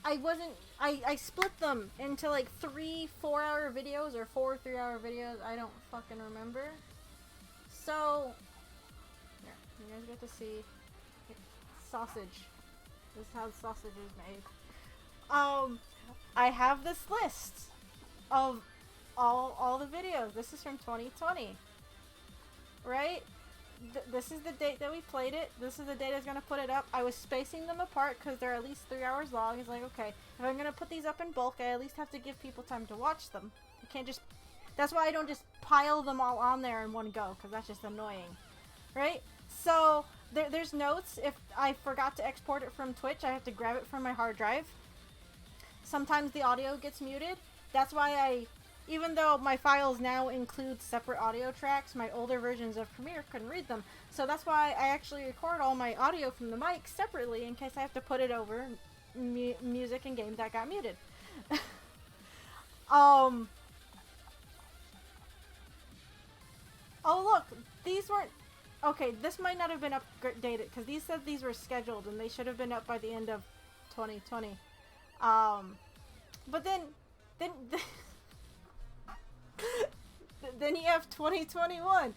I split them into like 3 4-hour videos or 4 3-hour videos. I don't fucking remember. So, yeah, you guys get to see sausage. This is how the sausage is made. I have this list of all the videos. This is from 2020, right? This is the date that we played it. This is the date I was going to put it up. I was spacing them apart because they're at least 3 hours long. It's like, okay, if I'm going to put these up in bulk, I at least have to give people time to watch them. You can't just... That's why I don't just pile them all on there in one go, because that's just annoying. Right? So, there's notes. If I forgot to export it from Twitch, I have to grab it from my hard drive. Sometimes the audio gets muted. That's why even though my files now include separate audio tracks, my older versions of Premiere couldn't read them. So that's why I actually record all my audio from the mic separately in case I have to put it over music and games that got muted. Oh look, these weren't... Okay, this might not have been updated because these said these were scheduled and they should have been up by the end of 2020. But then then you have 2021.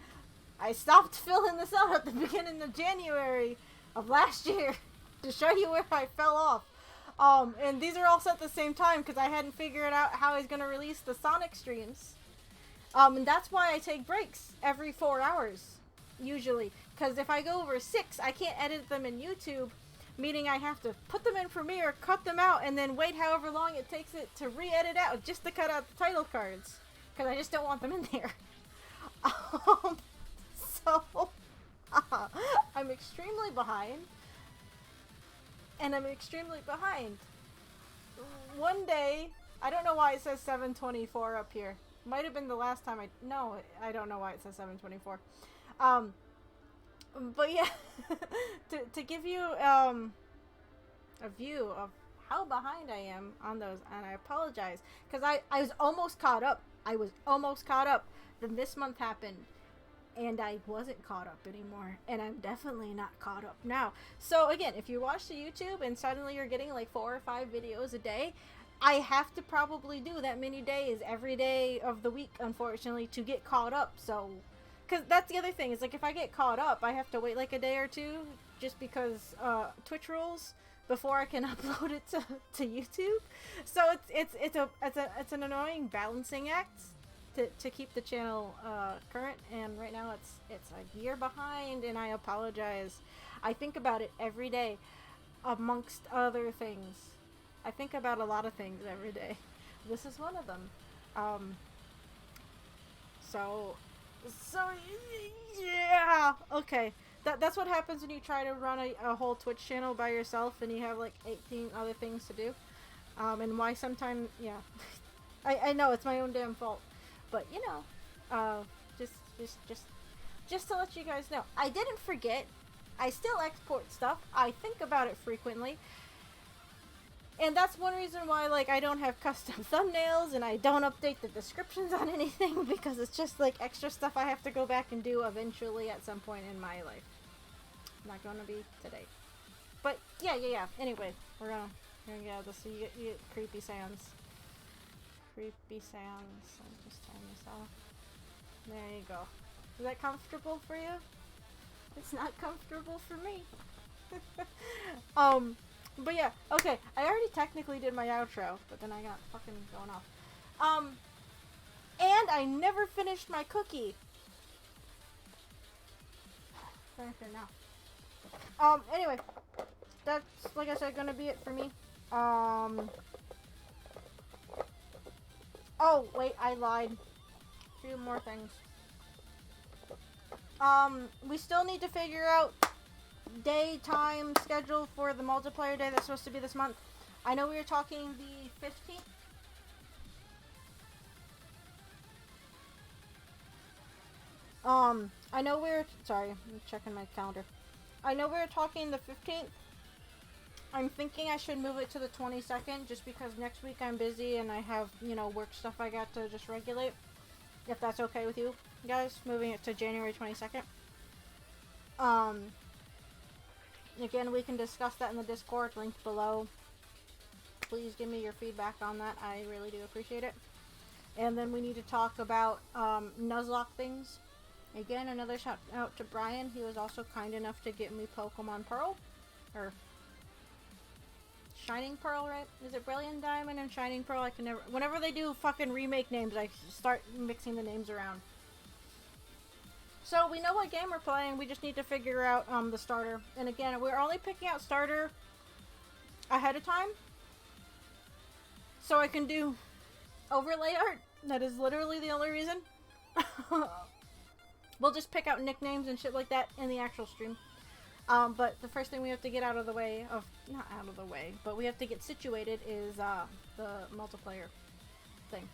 I stopped filling this out at the beginning of January of last year to show you where I fell off. And these are all set at the same time because I hadn't figured out how I was going to release the Sonic streams. And that's why I take breaks every 4 hours, usually. Because if I go over 6, I can't edit them in YouTube, meaning I have to put them in Premiere, cut them out, and then wait however long it takes it to re-edit out just to cut out the title cards. Because I just don't want them in there. I'm extremely behind. And I'm extremely behind. One day, I don't know why it says 724 up here. Might have been the last time no, I don't know why it says 724. But yeah, to give you a view of how behind I am on those, and I apologize, because I was almost caught up. Then this month happened, and I wasn't caught up anymore, and I'm definitely not caught up now. So again, if you watch the YouTube and suddenly you're getting like 4 or 5 videos a day, I have to probably do that many days every day of the week, unfortunately, to get caught up. So, because that's the other thing, is like if I get caught up, I have to wait like a day or two just because Twitch rules before I can upload it to YouTube. So it's an annoying balancing act to keep the channel current, and right now it's a year behind, and I apologize. I think about it every day, amongst other things. I think about a lot of things every day. This is one of them. So yeah, okay. That's what happens when you try to run a whole Twitch channel by yourself and you have like 18 other things to do. And why sometimes, yeah. I know it's my own damn fault. But, you know, just to let you guys know. I didn't forget. I still export stuff. I think about it frequently. And that's one reason why, like, I don't have custom thumbnails and I don't update the descriptions on anything, because it's just, like, extra stuff I have to go back and do eventually at some point in my life. Not gonna be today. But, yeah. Anyway, we're gonna get this. So you get creepy sounds. Creepy sounds. I'll just turn this off. There you go. Is that comfortable for you? It's not comfortable for me. But yeah, okay, I already technically did my outro, but then I got fucking going off. And I never finished my cookie. Right there now. Anyway, that's, like I said, gonna be it for me. Oh, wait, I lied. A few more things. We still need to figure out daytime schedule for the multiplayer day that's supposed to be this month. I know we were talking the 15th. I know we were, sorry, I'm checking my calendar. I know we were talking the 15th. I'm thinking I should move it to the 22nd, just because next week I'm busy and I have, you know, work stuff I got to just regulate. If that's okay with you guys, moving it to January 22nd. Again, we can discuss that in the Discord, linked below. Please give me your feedback on that. I really do appreciate it. And then we need to talk about Nuzlocke things. Again, another shout out to Brian. He was also kind enough to get me Pokemon Pearl. Or Shining Pearl, right? Is it Brilliant Diamond and Shining Pearl? I can never... Whenever they do fucking remake names, I start mixing the names around. So we know what game we're playing, we just need to figure out the starter. And again, we're only picking out starter ahead of time, so I can do overlay art. That is literally the only reason. We'll just pick out nicknames and shit like that in the actual stream. But the first thing we have to get out of the way of, not out of the way, but we have to get situated is the multiplayer thing.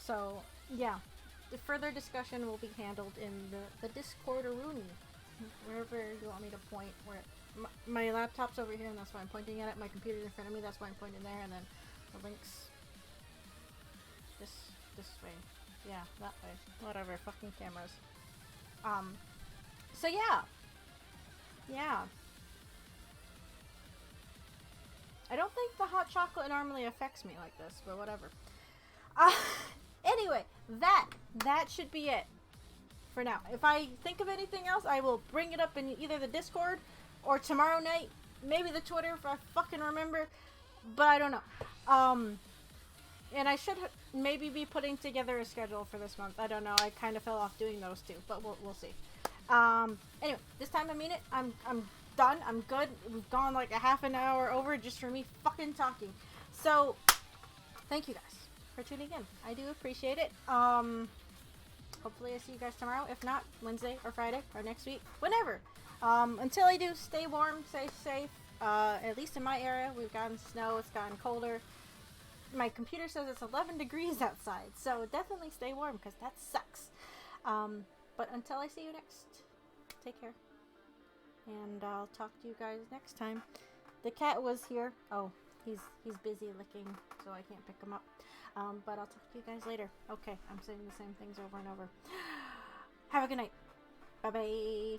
So yeah. The further discussion will be handled in the Discord or Rooney, wherever you want me to point. Where my laptop's over here, and that's why I'm pointing at it. My computer's in front of me, that's why I'm pointing there, and then the links this way. Yeah, that way. Whatever, fucking cameras. So yeah. I don't think the hot chocolate normally affects me like this, but whatever. Anyway, that should be it for now. If I think of anything else, I will bring it up in either the Discord or tomorrow night, maybe the Twitter if I fucking remember, but I don't know. And I should maybe be putting together a schedule for this month. I don't know. I kind of fell off doing those two, but we'll see. Anyway, this time I mean it. I'm done. I'm good. We've gone like a half an hour over just for me fucking talking. So, thank you guys for tuning in. I do appreciate it. Hopefully I see you guys tomorrow. If not, Wednesday or Friday or next week. Whenever. Until I do, stay warm, stay safe. At least in my area, we've gotten snow. It's gotten colder. My computer says it's 11 degrees outside. So definitely stay warm because that sucks. But until I see you next, take care. And I'll talk to you guys next time. The cat was here. Oh, he's busy licking, so I can't pick him up. But I'll talk to you guys later. Okay, I'm saying the same things over and over. Have a good night. Bye-bye.